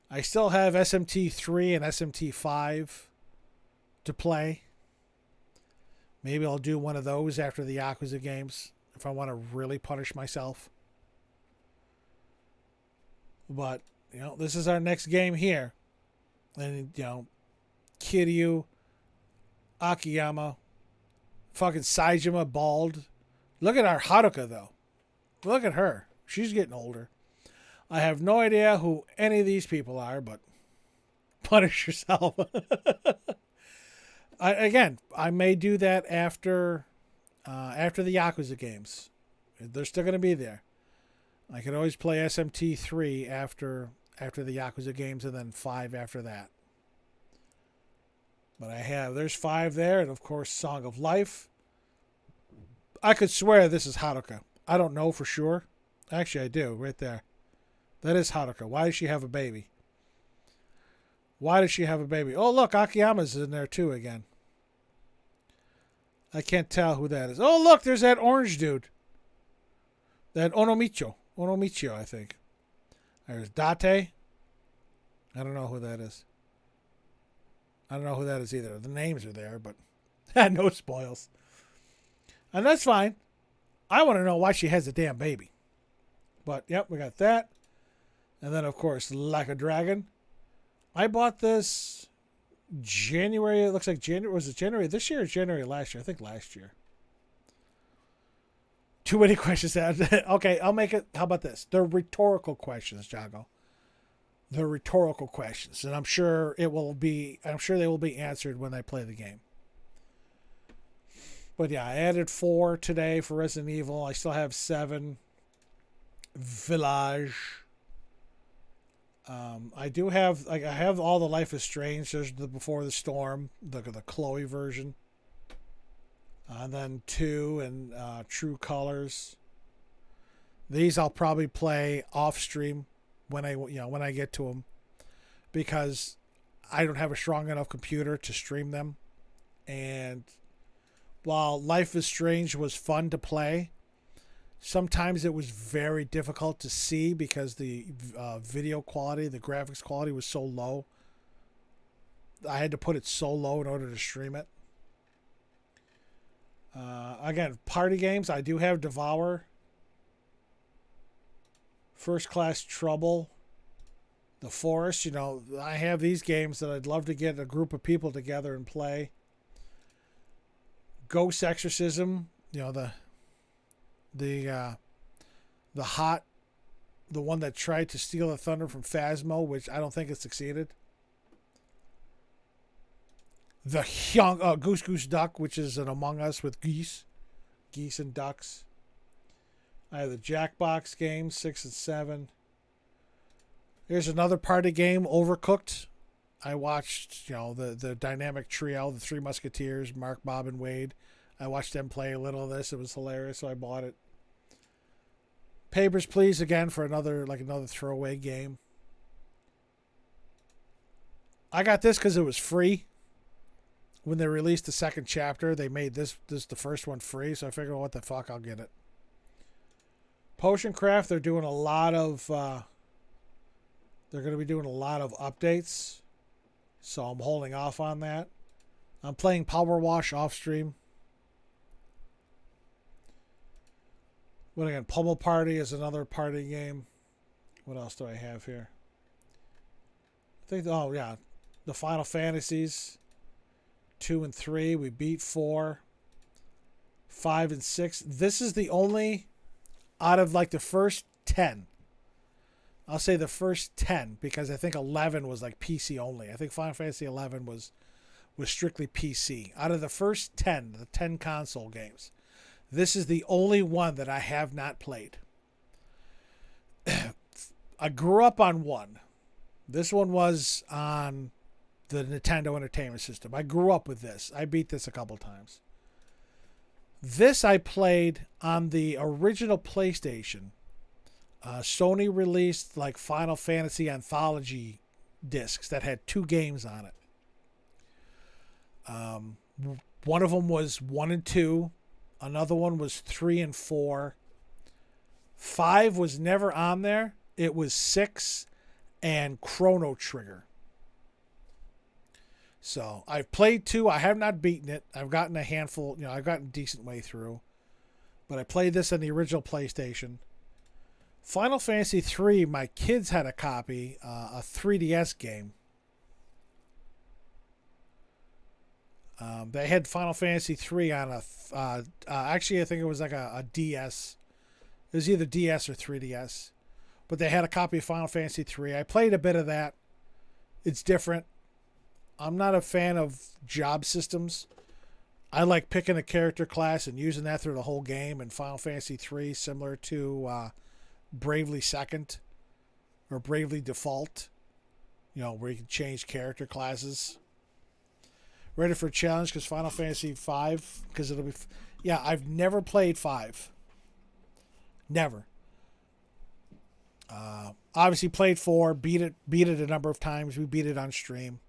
A: I still have SMT 3 and SMT 5 to play. Maybe I'll do one of those after the Yakuza games if I want to really punish myself. But, this is our next game here. And, Kiryu, Akiyama, fucking Saejima bald. Look at our Haruka, though. Look at her. She's getting older. I have no idea who any of these people are, but punish yourself. I may do that after the Yakuza games. They're still going to be there. I could always play SMT 3 after the Yakuza games, and then 5 after that. But there's 5 there, and of course Song of Life. I could swear this is Haruka. I don't know for sure. Actually, I do, right there. That is Haruka. Why does she have a baby? Why does she have a baby? Oh, look, Akiyama's in there too again. I can't tell who that is. Oh, look, there's that orange dude. That Onomicho. Onomicho, I think. There's Date. I don't know who that is. I don't know who that is either. The names are there, but no spoils. And that's fine. I want to know why she has a damn baby. But, yep, we got that. And then, of course, Like a Dragon. I bought this January. It looks like January. Was it January this year or January last year? I think last year. Too many questions. Okay, I'll make it. How about this? They're rhetorical questions, Jago. They're rhetorical questions. And I'm sure they will be answered when I play the game. But yeah, I added 4 today for Resident Evil. I still have 7. Village. I do have I have all the Life is Strange. There's the Before the Storm, the Chloe version, and then 2 and True Colors. These I'll probably play off stream when I get to them, because I don't have a strong enough computer to stream them. And while Life is Strange was fun to play, sometimes it was very difficult to see because the video quality, the graphics quality was so low. I had to put it so low in order to stream it. Again, party games, I do have Devour, First Class Trouble, The Forest. I have these games that I'd love to get a group of people together and play. Ghost Exorcism, the one that tried to steal the thunder from Phasmo, which I don't think it succeeded. The Goose Goose Duck, which is an Among Us with geese and ducks. I have the Jackbox games, 6 and 7. Here's another party game, Overcooked. I watched, the dynamic trio, the Three Musketeers, Mark, Bob, and Wade. I watched them play a little of this. It was hilarious, so I bought it. Papers, Please, again, for another throwaway game. I got this because it was free. When they released the second chapter, they made this the first one free, so I figured, what the fuck, I'll get it. Potion Craft, they're doing a lot of... they're going to be doing a lot of updates, so I'm holding off on that. I'm playing Power Wash off stream. What again? Pummel Party is another party game. What else do I have here? I think, the Final Fantasies 2 and 3. We beat 4. 5 and 6. This is the only out of the first 10. I'll say the first 10 because I think 11 was PC only. I think Final Fantasy 11 was strictly PC. Out of the first 10, the 10 console games, this is the only one that I have not played. I grew up on one. This one was on the Nintendo Entertainment System. I grew up with this. I beat this a couple times. This I played on the original PlayStation. Sony released Final Fantasy anthology discs that had 2 games on it. One of them was 1 and 2. Another one was 3 and 4. 5 was never on there. It was 6 and Chrono Trigger. So I've played 2. I have not beaten it. I've gotten a handful. I've gotten a decent way through. But I played this on the original PlayStation. Final Fantasy 3, my kids had a copy, a 3DS game. They had Final Fantasy 3 on actually I think it was a DS. It was either DS or 3DS. But they had a copy of Final Fantasy 3. I played a bit of that. It's different. I'm not a fan of job systems. I like picking a character class and using that through the whole game. In Final Fantasy 3, similar to Bravely Second or Bravely Default, where you can change character classes. Ready for a challenge because Final Fantasy 5, because it'll be... Yeah, I've never played 5. Never. Obviously played 4, beat it a number of times. We beat it on stream.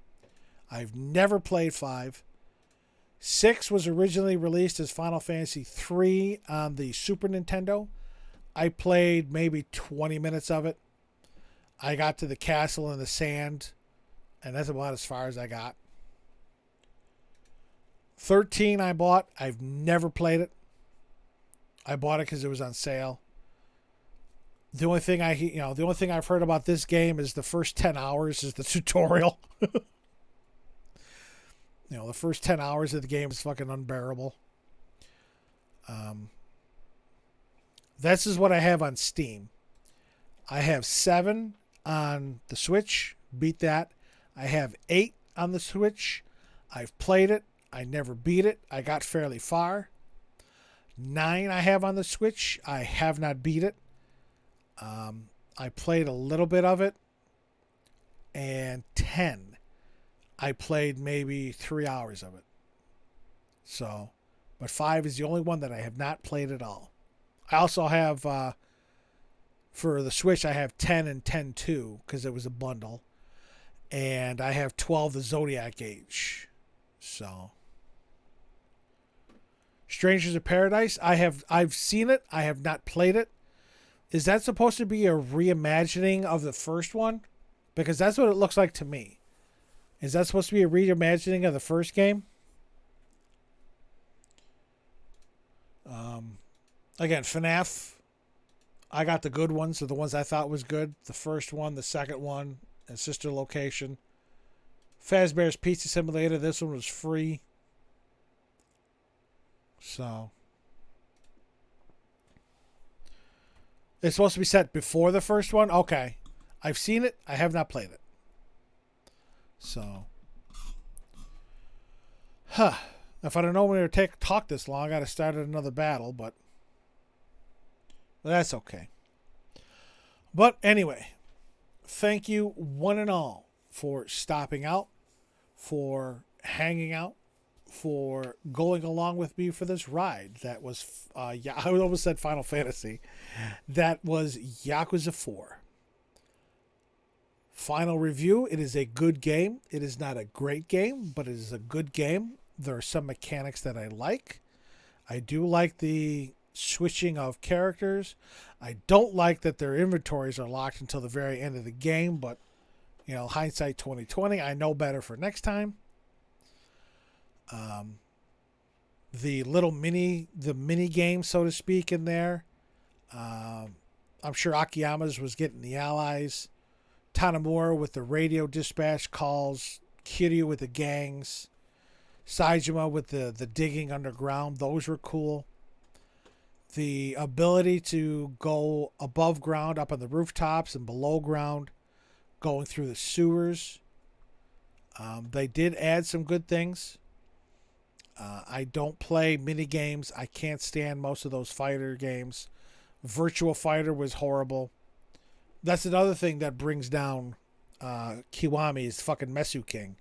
A: I've never played 5. 6 was originally released as Final Fantasy 3 on the Super Nintendo. I played maybe 20 minutes of it. I got to the castle in the sand, and that's about as far as I got. 13 I bought. I've never played it. I bought it because it was on sale. The only thing I've heard about this game is the first 10 hours is the tutorial. The first 10 hours of the game is fucking unbearable. This is what I have on Steam. I have 7 on the Switch. Beat that. I have 8 on the Switch. I've played it. I never beat it. I got fairly far. 9 I have on the Switch. I have not beat it. I played a little bit of it. And 10 I played maybe 3 hours of it. So, but 5 is the only one that I have not played at all. I also have, for the Switch, I have 10 and 10-2 because it was a bundle. And I have 12 the Zodiac Age. So, Strangers of Paradise, I've seen it. I have not played it. Is that supposed to be a reimagining of the first one? Because that's what it looks like to me. Is that supposed to be a reimagining of the first game? Again, FNAF, I got the good ones, so the ones I thought was good. The first one, the second one, and Sister Location. Fazbear's Pizza Simulator, this one was free. So, it's supposed to be set before the first one? Okay. I've seen it. I have not played it. So, if I don't know when it would talk this long, I got to start another battle, but that's okay. But anyway, thank you one and all for stopping out, for hanging out, for going along with me for this ride. That was, I almost said Final Fantasy. That was Yakuza 4. Final review, it is a good game. It is not a great game, but it is a good game. There are some mechanics that I like. I do like the switching of characters. I don't like that their inventories are locked until the very end of the game, but hindsight 2020, I know better for next time. The mini game, so to speak, in there. I'm sure Akiyama's was getting the allies. Tanamura with the radio dispatch calls. Kiryu with the gangs. Saejima with the digging underground. Those were cool. The ability to go above ground, up on the rooftops, and below ground, going through the sewers. They did add some good things. I don't play mini games. I can't stand most of those fighter games. Virtua Fighter was horrible. That's another thing that brings down Kiwami is fucking Mesu King,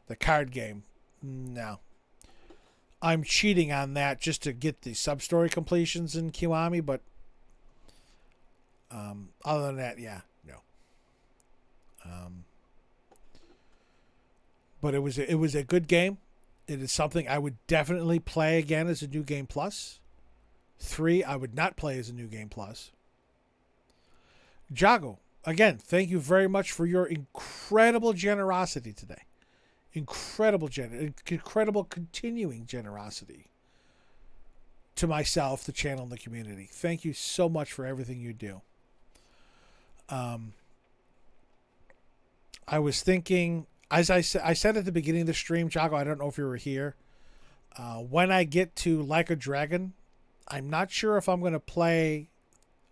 A: the card game. No. I'm cheating on that just to get the sub-story completions in Kiwami, but other than that, yeah, no. But it was a good game. It is something I would definitely play again as a New Game Plus. 3, I would not play as a New Game Plus. Jago, again, thank you very much for your incredible generosity today. Incredible continuing generosity to myself, the channel, and the community. Thank you so much for everything you do. I was thinking, as I said at the beginning of the stream, Jago, I don't know if you were here. When I get to Like a Dragon, I'm not sure if I'm going to play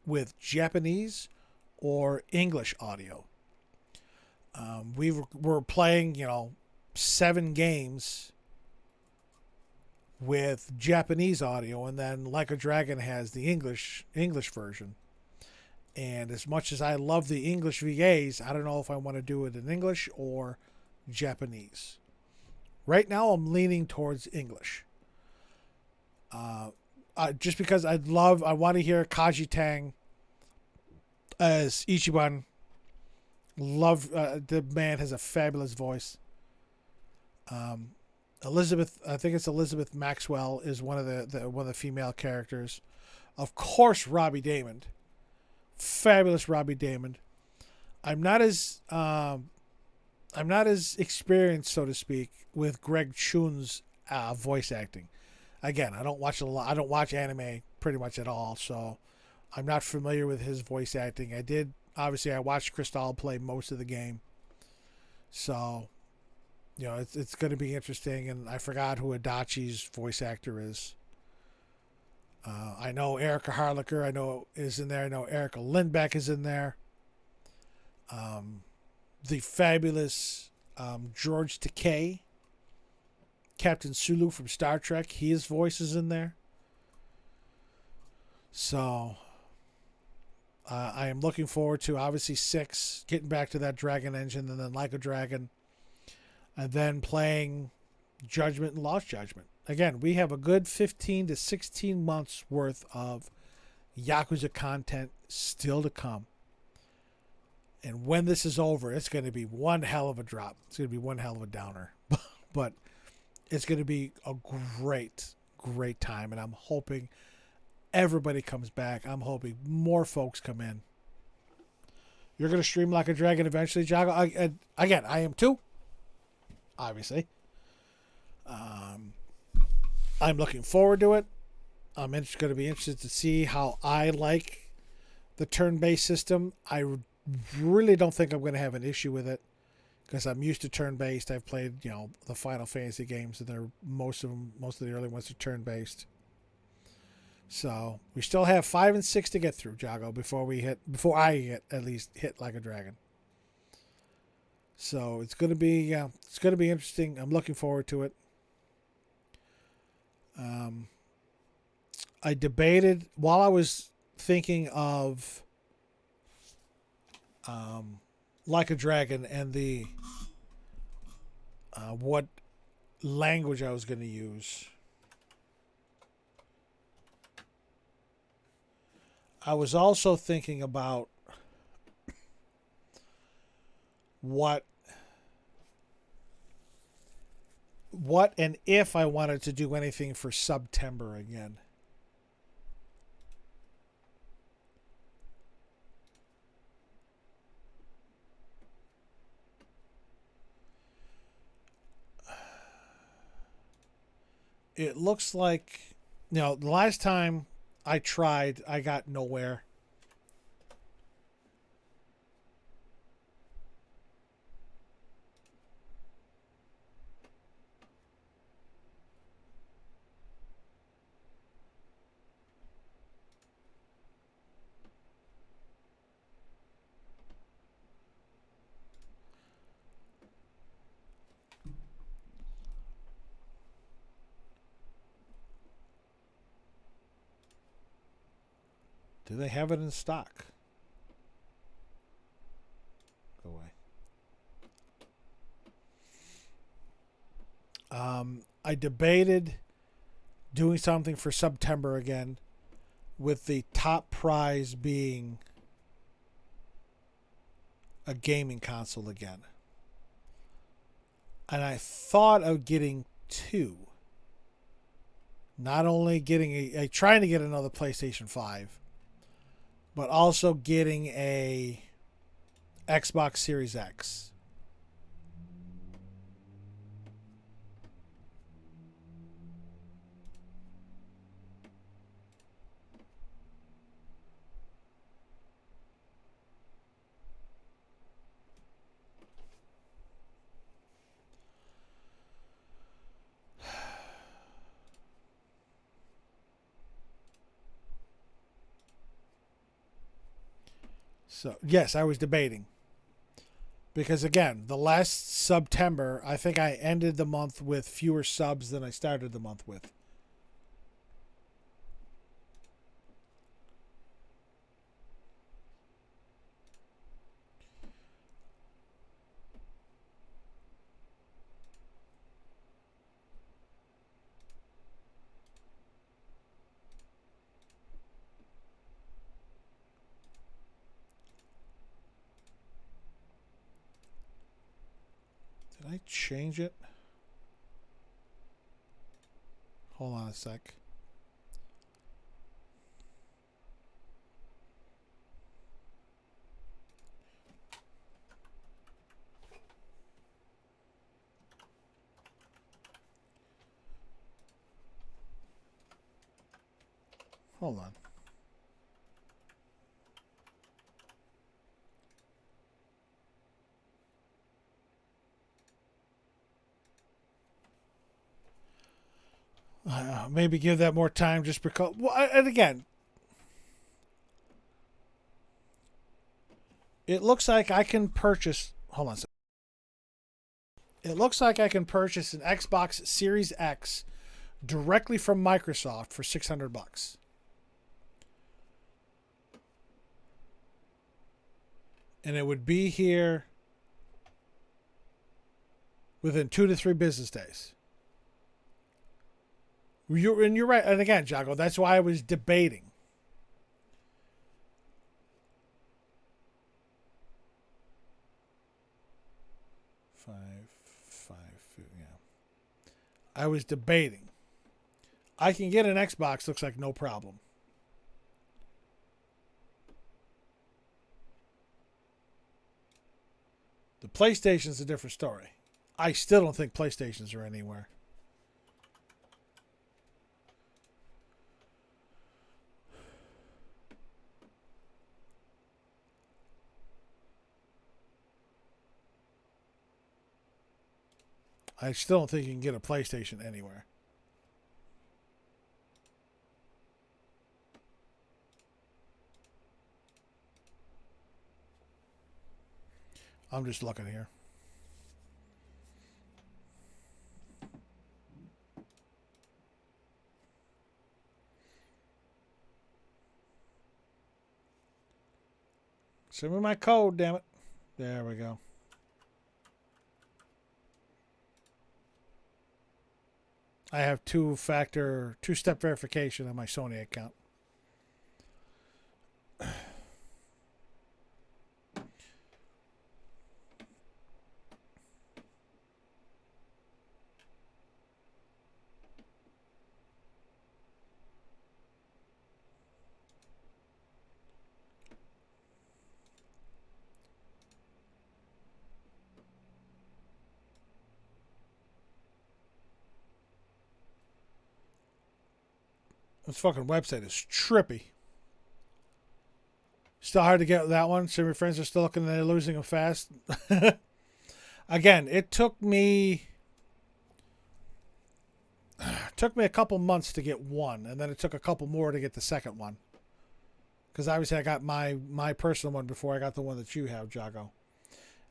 A: with Japanese or English audio. We're playing, 7 games with Japanese audio, and then Like a Dragon has the English version. And as much as I love the English VAs, I don't know if I want to do it in English or Japanese. Right now, I'm leaning towards English. Just because I want to hear Kaji Tang as Ichiban. Love, the man has a fabulous voice. Elizabeth, I think it's Elizabeth Maxwell, is one of the female characters. Of course, Robbie Daymond. Fabulous Robbie Daymond. I'm not as experienced, so to speak, with Greg Chun's voice acting. Again, I don't watch watch anime pretty much at all, so I'm not familiar with his voice acting. I watched Cristal play most of the game, so it's going to be interesting. And I forgot who Adachi's voice actor is. I know Erica Harlacher, is in there. I know Erica Lindbeck is in there. The fabulous George Takei, Captain Sulu from Star Trek, his voice is in there. So I am looking forward to, obviously, 6, getting back to that Dragon Engine, and then Like a Dragon, and then playing Judgment and Lost Judgment. Again, we have a good 15 to 16 months worth of Yakuza content still to come. And when this is over, it's going to be one hell of a drop. It's going to be one hell of a downer. But it's going to be a great, great time. And I'm hoping everybody comes back. I'm hoping more folks come in. You're going to stream Like a Dragon eventually, Jago? Again, I am too. Obviously. I'm looking forward to it. I'm going to be interested to see how I like the turn-based system. I really don't think I'm going to have an issue with it because I'm used to turn-based. I've played, the Final Fantasy games, and most of the early ones are turn-based. So we still have 5 and 6 to get through, Jago, before I hit Like a Dragon. So it's going to be interesting. I'm looking forward to it. I debated while I was thinking of Like a Dragon and the what language I was going to use. I was also thinking about what and if I wanted to do anything for September again. It looks like, the last time I tried, I got nowhere. Do they have it in stock? Go away. I debated doing something for September again, with the top prize being a gaming console again. And I thought of getting 2. Not only getting trying to get another PlayStation 5, but also getting a Xbox Series X. So, yes, I was debating. Because, again, the last September, I think I ended the month with fewer subs than I started the month with. Did I change it? Hold on a sec. Hold on. Maybe give that more time just because. Well, and again, it looks like I can purchase. Hold on a second. It looks like I can purchase an Xbox Series X directly from Microsoft for $600. And it would be here within 2 to 3 business days. You're right. And again, Jago, that's why I was debating. Yeah. I was debating. I can get an Xbox, looks like no problem. The PlayStation's a different story. I still don't think PlayStations are anywhere. I still don't think you can get a PlayStation anywhere. I'm just looking here. Send me my code, damn it. There we go. I have two-step verification on my Sony account. This fucking website is trippy. Still hard to get that one. Some of your friends are still looking, they're losing them fast. Again, it took me a couple months to get one, and then it took a couple more to get the second one. Because obviously I got my personal one before I got the one that you have, Jago.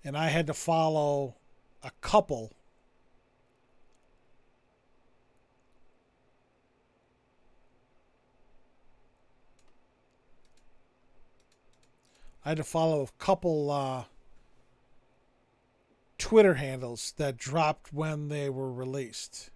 A: And I had to follow a couple. I had to follow a couple Twitter handles that dropped when they were released.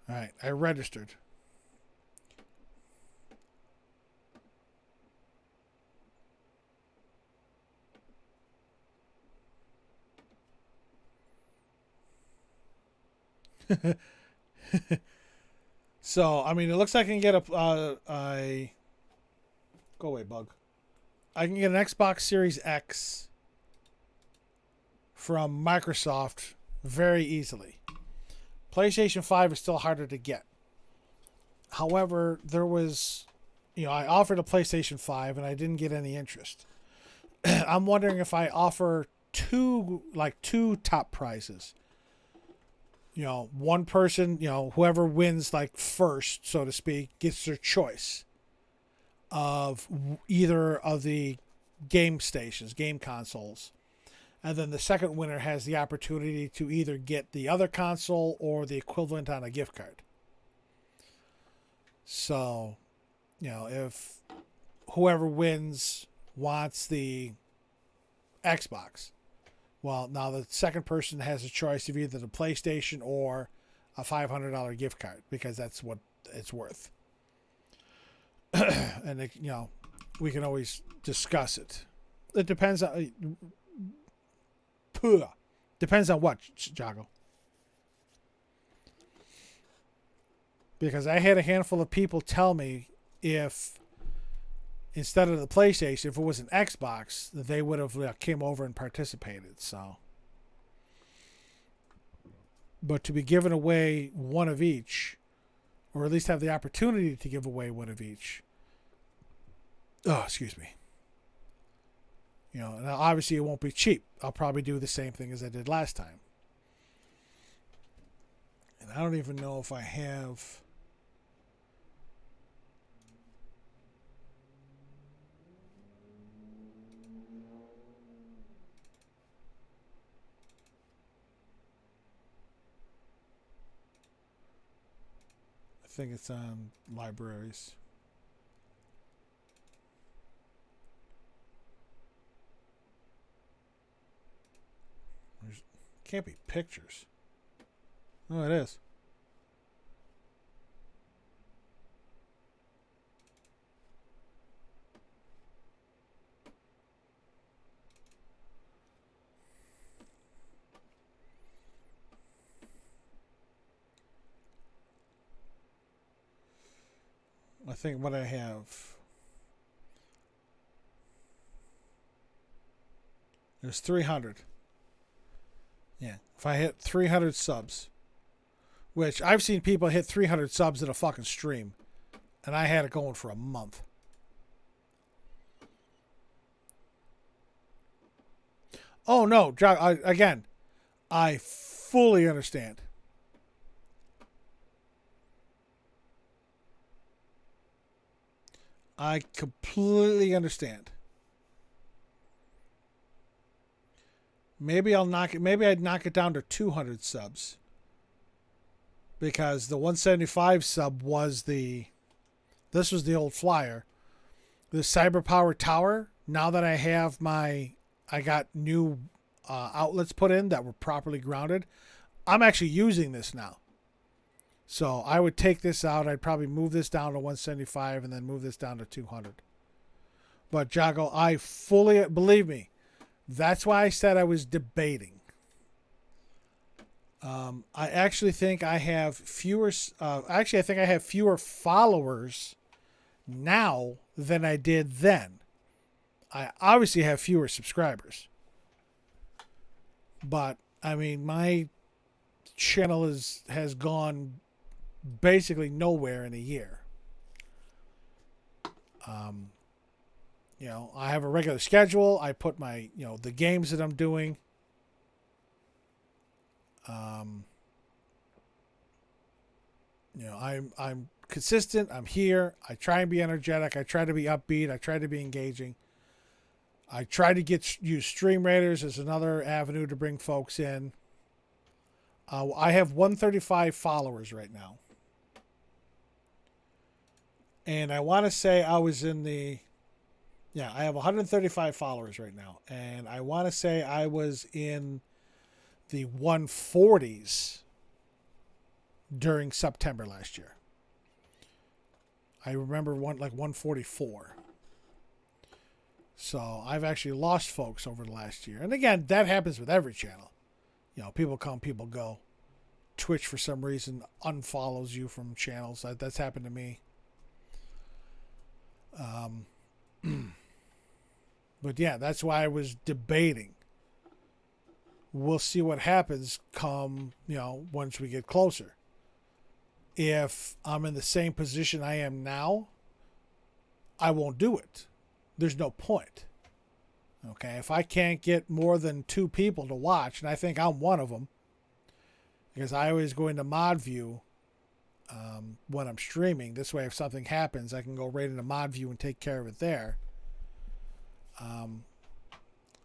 A: All right, I registered. So, I mean, it looks like I can get a go away, bug. I can get an Xbox Series X from Microsoft very easily. PlayStation 5 is still harder to get. However, there was, I offered a PlayStation 5 and I didn't get any interest. I'm wondering if I offer two top prizes. One person, whoever wins like first, so to speak, gets their choice of either of the game stations, game consoles. And then the second winner has the opportunity to either get the other console or the equivalent on a gift card. So, if whoever wins wants the Xbox, well, now the second person has a choice of either the PlayStation or a $500 gift card, because that's what it's worth. And, we can always discuss it. It depends on... Depends on what, Jago. Because I had a handful of people tell me if instead of the PlayStation, if it was an Xbox, they would have came over and participated. So, but to be given away one of each, or at least have the opportunity to give away one of each. Oh, excuse me. Now obviously it won't be cheap. I'll probably do the same thing as I did last time. And I don't even know if I have... I think it's on libraries. Can't be pictures. Oh, it is. I think what I have... There's 300. Yeah, if I hit 300 subs, which I've seen people hit 300 subs in a fucking stream, and I had it going for a month. Oh no, again, I fully understand. I completely understand. Maybe I'd knock it down to 200 subs. Because the 175 sub was this was the old flyer. The Cyberpower Tower, now that I got new outlets put in that were properly grounded, I'm actually using this now. So I would take this out. I'd probably move this down to 175 and then move this down to 200. But Jago, I fully, believe me, that's why I said I was debating. I actually think I have fewer. I think I have fewer followers now than I did then. I obviously have fewer subscribers, but I mean my channel has gone basically nowhere in a year. I have a regular schedule. I put my, the games that I'm doing. I'm consistent. I'm here. I try and be energetic. I try to be upbeat. I try to be engaging. I try to use Stream Raiders as another avenue to bring folks in. I have 135 followers right now. And I want to say I was in the... Yeah, I have 135 followers right now. And I want to say I was in the 140s during September last year. I remember 144. So I've actually lost folks over the last year. And again, that happens with every channel. People come, people go. Twitch, for some reason, unfollows you from channels. That's happened to me. But yeah, that's why I was debating we'll see what happens come, once we get closer. If I'm in the same position I am now, I won't do it. There's no point. Okay, if I can't get more than 2 people to watch, and I think I'm one of them, because I always go into mod view when I'm streaming. This way, if something happens, I can go right into mod view and take care of it there.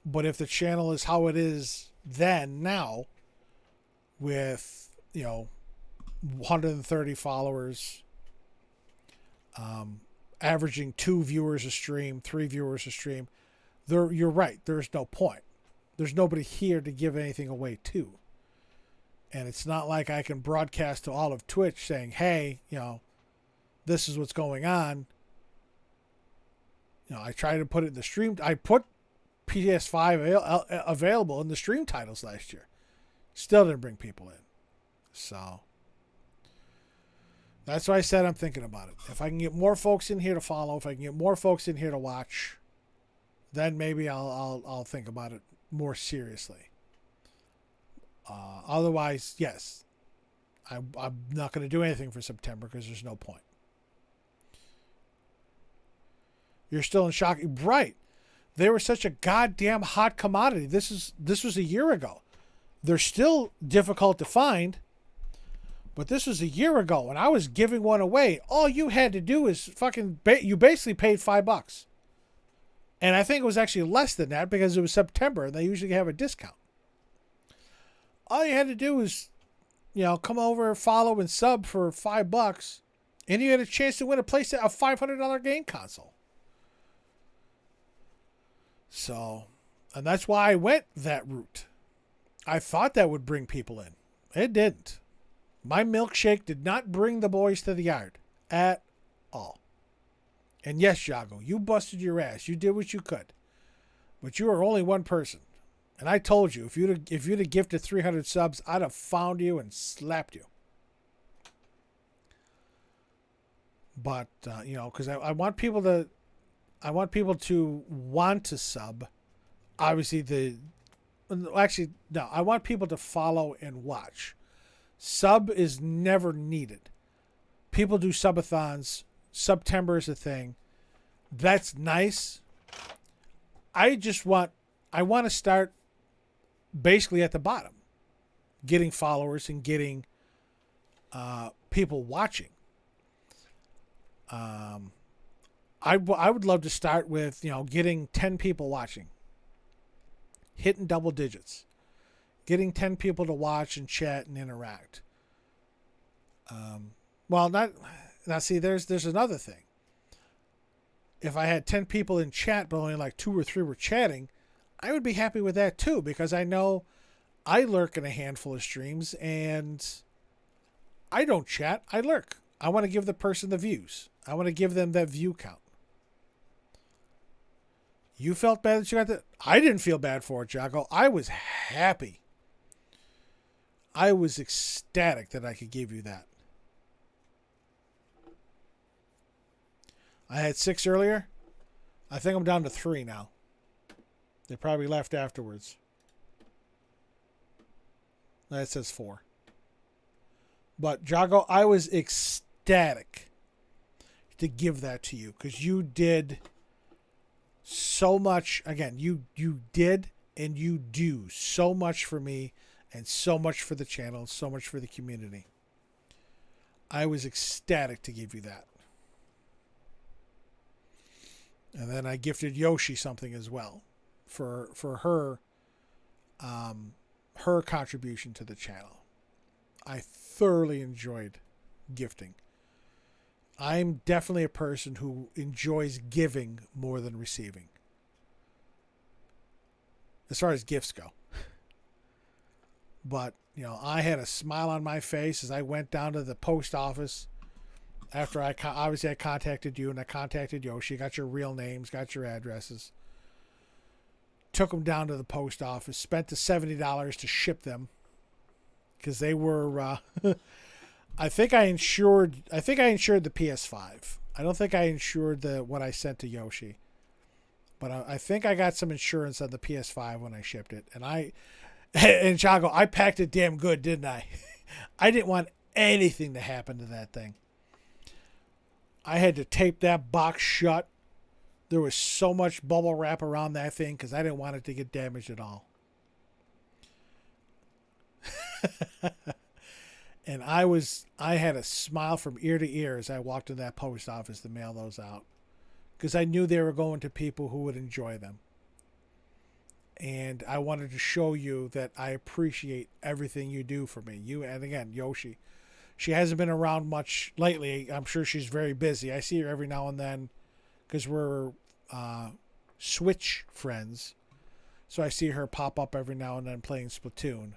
A: But if the channel is how it is now, with 130 followers, averaging 2 viewers a stream, 3 viewers a stream, you're right. There's no point. There's nobody here to give anything away to. And it's not like I can broadcast to all of Twitch saying, hey, this is what's going on. I try to put it in the stream. I put PS5 available in the stream titles last year. Still didn't bring people in. So that's why I said I'm thinking about it. If I can get more folks in here to follow, if I can get more folks in here to watch, then maybe I'll think about it more seriously. Otherwise, yes, I'm not going to do anything for September because there's no point. You're still in shock, right? They were such a goddamn hot commodity. This was a year ago. They're still difficult to find, but this was a year ago when I was giving one away. All you had to do is you basically paid $5. And I think it was actually less than that because it was September and they usually have a discount. All you had to do was, come over, follow, and sub for $5, and you had a chance to win a $500 game console. So, and that's why I went that route. I thought that would bring people in. It didn't. My milkshake did not bring the boys to the yard at all. And yes, Jago, you busted your ass. You did what you could. But you are only one person. And I told you, if you'd have gifted 300 subs, I'd have found you and slapped you. But because I want people to want to sub. Obviously, I want people to follow and watch. Sub is never needed. People do subathons. September is a thing. That's nice. I want to start basically at the bottom, getting followers and getting people watching. I would love to start with getting 10 people watching, hitting double digits, getting 10 people to watch and chat and interact. There's another thing. If I had 10 people in chat but only like 2 or 3 were chatting, I would be happy with that too, because I know I lurk in a handful of streams and I don't chat, I lurk. I want to give the person the views. I want to give them that view count. You felt bad that you got that? I didn't feel bad for it, Jocko. I was happy. I was ecstatic that I could give you that. I had 6 earlier. I think I'm down to 3 now. They probably left afterwards. That says 4. But, Jago, I was ecstatic to give that to you because you did so much. Again, you did and you do so much for me and so much for the channel, so much for the community. I was ecstatic to give you that. And then I gifted Yoshi something as well for her her contribution to the channel. I thoroughly enjoyed gifting. I'm definitely a person who enjoys giving more than receiving, as far as gifts go. But, I had a smile on my face as I went down to the post office after I contacted you and I contacted Yoshi, got your real names, got your addresses, took them down to the post office, spent the $70 to ship them because they were, I think I insured the PS5. I don't think I insured what I sent to Yoshi, but I think I got some insurance on the PS5 when I shipped it. And And Chago, I packed it damn good, didn't I? I didn't want anything to happen to that thing. I had to tape that box shut. There was so much bubble wrap around that thing because I didn't want it to get damaged at all. And I had a smile from ear to ear as I walked to that post office to mail those out. Because I knew they were going to people who would enjoy them. And I wanted to show you that I appreciate everything you do for me. You, and again, Yoshi. She hasn't been around much lately. I'm sure she's very busy. I see her every now and then because we're Switch friends. So I see her pop up every now and then playing Splatoon.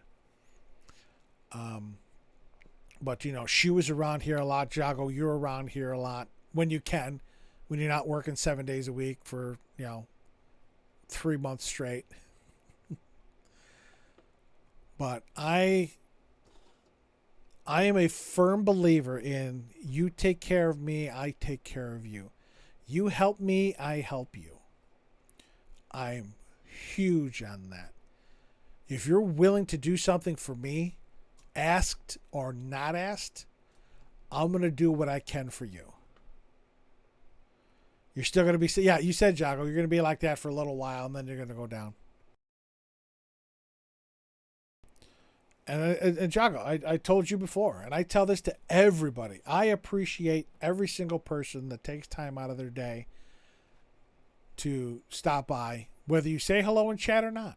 A: But, you know, she was around here a lot. Jago, you're around here a lot when you can. When you're not working 7 days a week for, 3 months straight. But I am a firm believer in you take care of me, I take care of you. You help me, I help you. I'm huge on that. If you're willing to do something for me, asked or not asked, I'm going to do what I can for you. You're still going to be, yeah, you said, Jago, you're going to be like that for a little while and then you're going to go down. And Jago, I told you before, and I tell this to everybody. I appreciate every single person that takes time out of their day to stop by, whether you say hello in chat or not.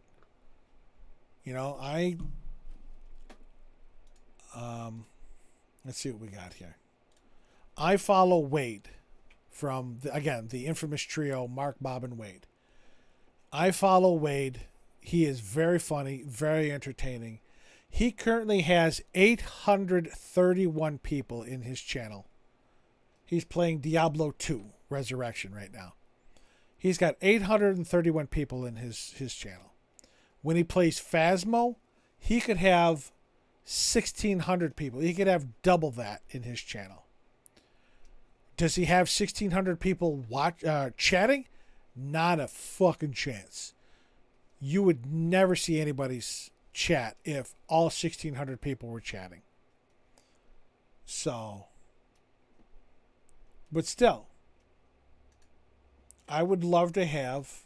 A: Let's see what we got here. I follow Wade from, the infamous trio, Mark, Bob, and Wade. I follow Wade. He is very funny, very entertaining. He currently has 831 people in his channel. He's playing Diablo 2 Resurrection right now. He's got 831 people in his channel. When he plays Phasmo, he could have 1,600 people. He could have double that in his channel. Does he have 1,600 people chatting? Not a fucking chance. You would never see anybody's chat if all 1,600 people were chatting. So, but still, I would love to have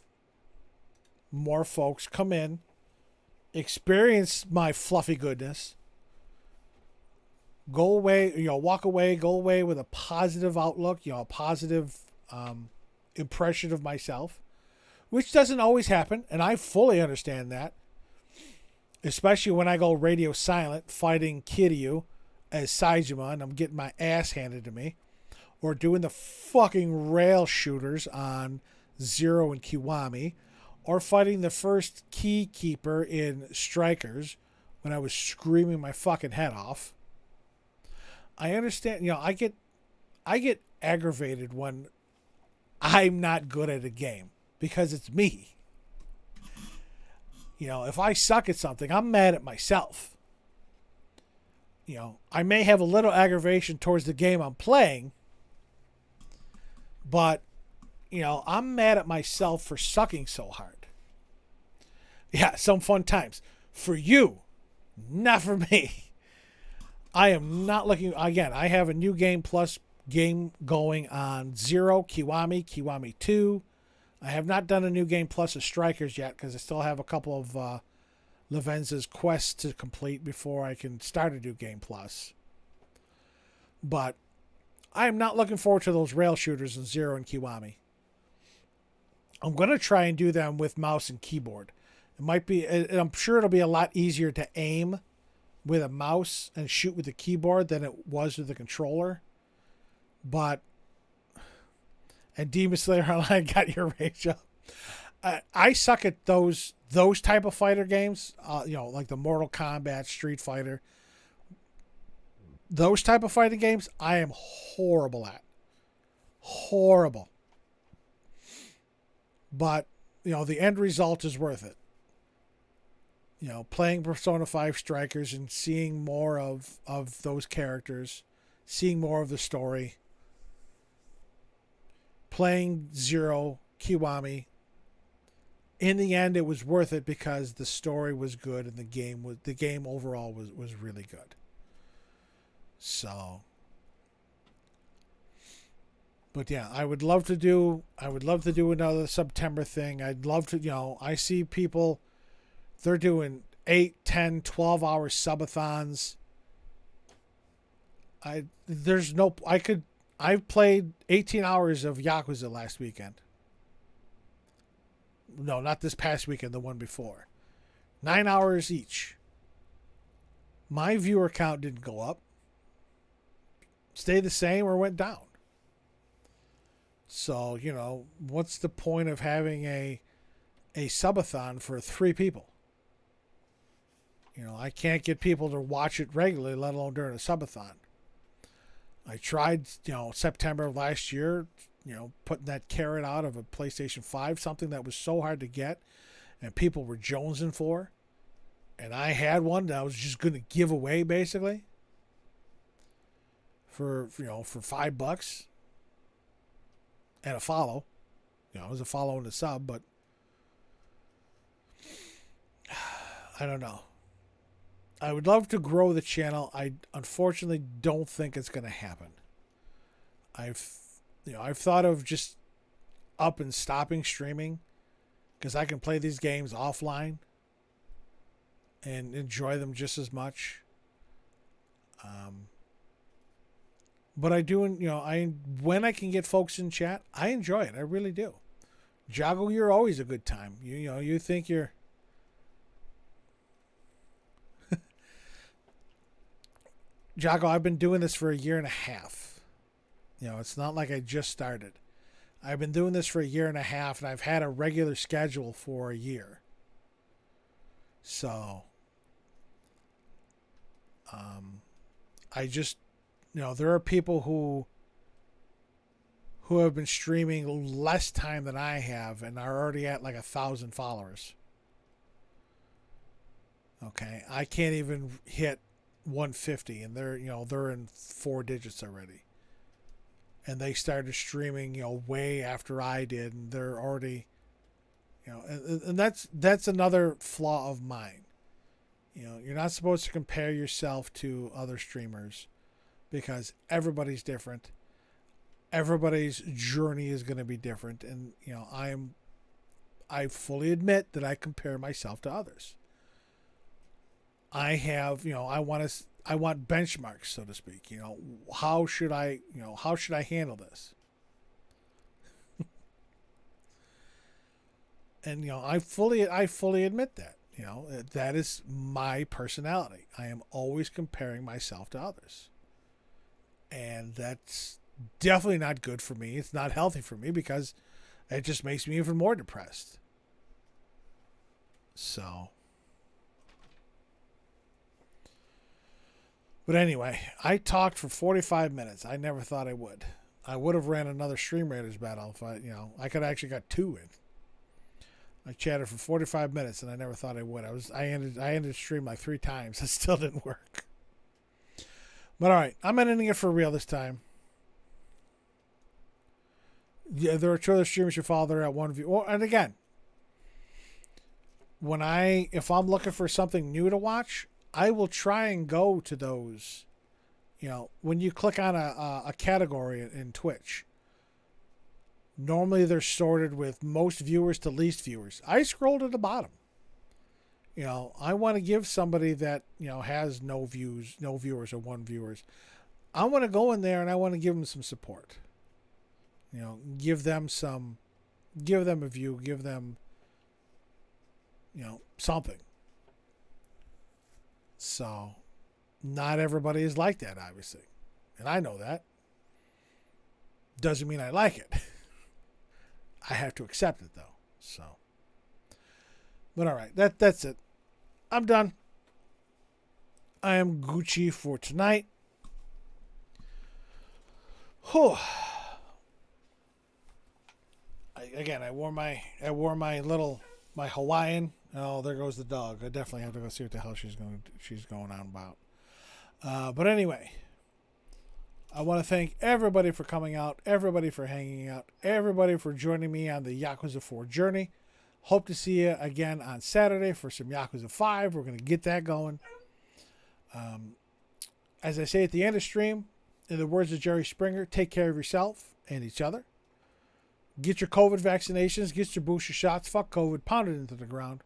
A: more folks come in, experience my fluffy goodness, go away, walk away, go away with a positive outlook, a positive impression of myself, which doesn't always happen, and I fully understand that. Especially when I go radio silent fighting Kiryu as Saejima and I'm getting my ass handed to me. Or doing the fucking rail shooters on Zero and Kiwami. Or fighting the first key keeper in Strikers when I was screaming my fucking head off. I understand, I get aggravated when I'm not good at a game. Because it's me. If I suck at something, I'm mad at myself. I may have a little aggravation towards the game I'm playing, but, I'm mad at myself for sucking so hard. Yeah, some fun times. For you, not for me. I am not looking, again, I have a new game plus game going on Zero, Kiwami 2. I have not done a new game plus of Strikers yet because I still have a couple of Lavenza's quests to complete before I can start a new game plus. But I am not looking forward to those rail shooters in Zero and Kiwami. I'm going to try and do them with mouse and keyboard. It might be, and I'm sure it'll be a lot easier to aim with a mouse and shoot with the keyboard than it was with the controller. But and Demon Slayer Online got your rage up. I suck at those type of fighter games, like the Mortal Kombat, Street Fighter. Those type of fighting games, I am horrible at. Horrible. But, the end result is worth it. Playing Persona 5 Strikers and seeing more of those characters, seeing more of the story. Playing Zero, Kiwami, in the end, it was worth it because the story was good and the game overall was really good. So, but yeah, I would love to do another September thing. I'd love to, I see people, they're doing 8, 10, 12-hour subathons. I played 18 hours of Yakuza last weekend. No, not this past weekend, the one before. 9 hours each. My viewer count didn't go up. Stayed the same or went down. So, what's the point of having a subathon for 3 people? I can't get people to watch it regularly, let alone during a subathon. I tried, September of last year, putting that carrot out of a PlayStation 5, something that was so hard to get and people were jonesing for. And I had one that I was just going to give away basically for $5 and a follow. It was a follow and a sub, but I don't know. I would love to grow the channel. I unfortunately don't think it's going to happen. I've thought of just up and stopping streaming because I can play these games offline and enjoy them just as much. But I do, when I can get folks in chat, I enjoy it. I really do. Jago, you're always a good time. You think you're... Jago, I've been doing this for 1.5 years. It's not like I just started. I've been doing this for 1.5 years, and I've had a regular schedule for 1 year. So, I just, there are people who have been streaming less time than I have and are already at like 1,000 followers. Okay, I can't even hit 150, and they're in 4 digits already. And they started streaming, way after I did, and they're already, and that's another flaw of mine. You're not supposed to compare yourself to other streamers because everybody's different. Everybody's journey is going to be different, and I fully admit that I compare myself to others. I have, I want benchmarks, so to speak. How should I handle this? And I fully admit that. That is my personality. I am always comparing myself to others. And that's definitely not good for me. It's not healthy for me because it just makes me even more depressed. So, but anyway, I talked for 45 minutes. I never thought I would. I would have ran another Stream Raiders battle if I could have actually got 2 in. I chatted for 45 minutes and I never thought I would. I ended the stream like 3 times. It still didn't work. But all right, I'm ending it for real this time. Yeah, there are 2 other streamers you follow. They're at 1 view. Well, and again, if I'm looking for something new to watch, I will try and go to those. When you click on a category in Twitch, normally they're sorted with most viewers to least viewers. I scroll to the bottom. I want to give somebody that, has no viewers or 1 viewers. I want to go in there and I want to give them some support. Give them a view, give them, something. So, not everybody is like that, obviously. And I know that. Doesn't mean I like it. I have to accept it, though. So, but all right, that's it. I'm done. I am Gucci for tonight. Whew. I wore my Hawaiian. Oh, there goes the dog. I definitely have to go see what the hell she's going on about. But anyway, I want to thank everybody for coming out, everybody for hanging out, everybody for joining me on the Yakuza 4 journey. Hope to see you again on Saturday for some Yakuza 5. We're going to get that going. As I say at the end of stream, in the words of Jerry Springer, take care of yourself and each other. Get your COVID vaccinations. Get your booster shots. Fuck COVID. Pound it into the ground.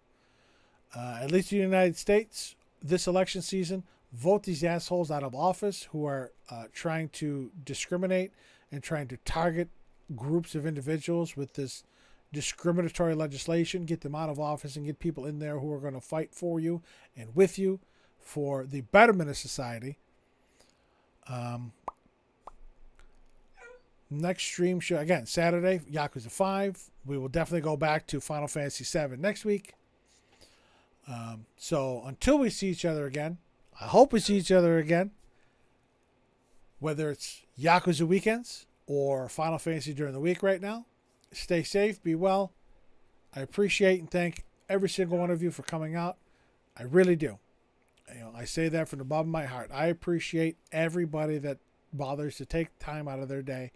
A: At least in the United States, this election season, vote these assholes out of office who are trying to discriminate and trying to target groups of individuals with this discriminatory legislation. Get them out of office and get people in there who are going to fight for you and with you for the betterment of society. Next stream show, again, Saturday, Yakuza 5. We will definitely go back to Final Fantasy 7 next week. So until we see each other again, I hope we see each other again, whether it's Yakuza weekends or Final Fantasy during the week right now. Stay safe, be well. I appreciate and thank every single one of you for coming out. I really do. I say that from the bottom of my heart. I appreciate everybody that bothers to take time out of their day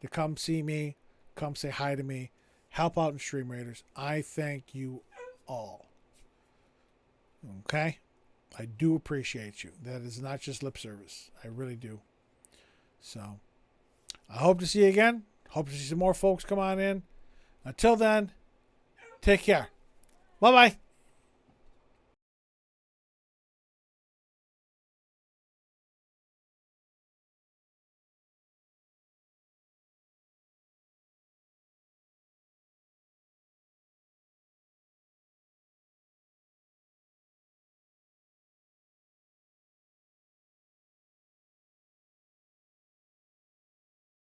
A: to come see me, come say hi to me, help out in Stream Raiders. I thank you all. Okay? I do appreciate you. That is not just lip service. I really do. So, I hope to see you again. Hope to see some more folks come on in. Until then, take care. Bye-bye.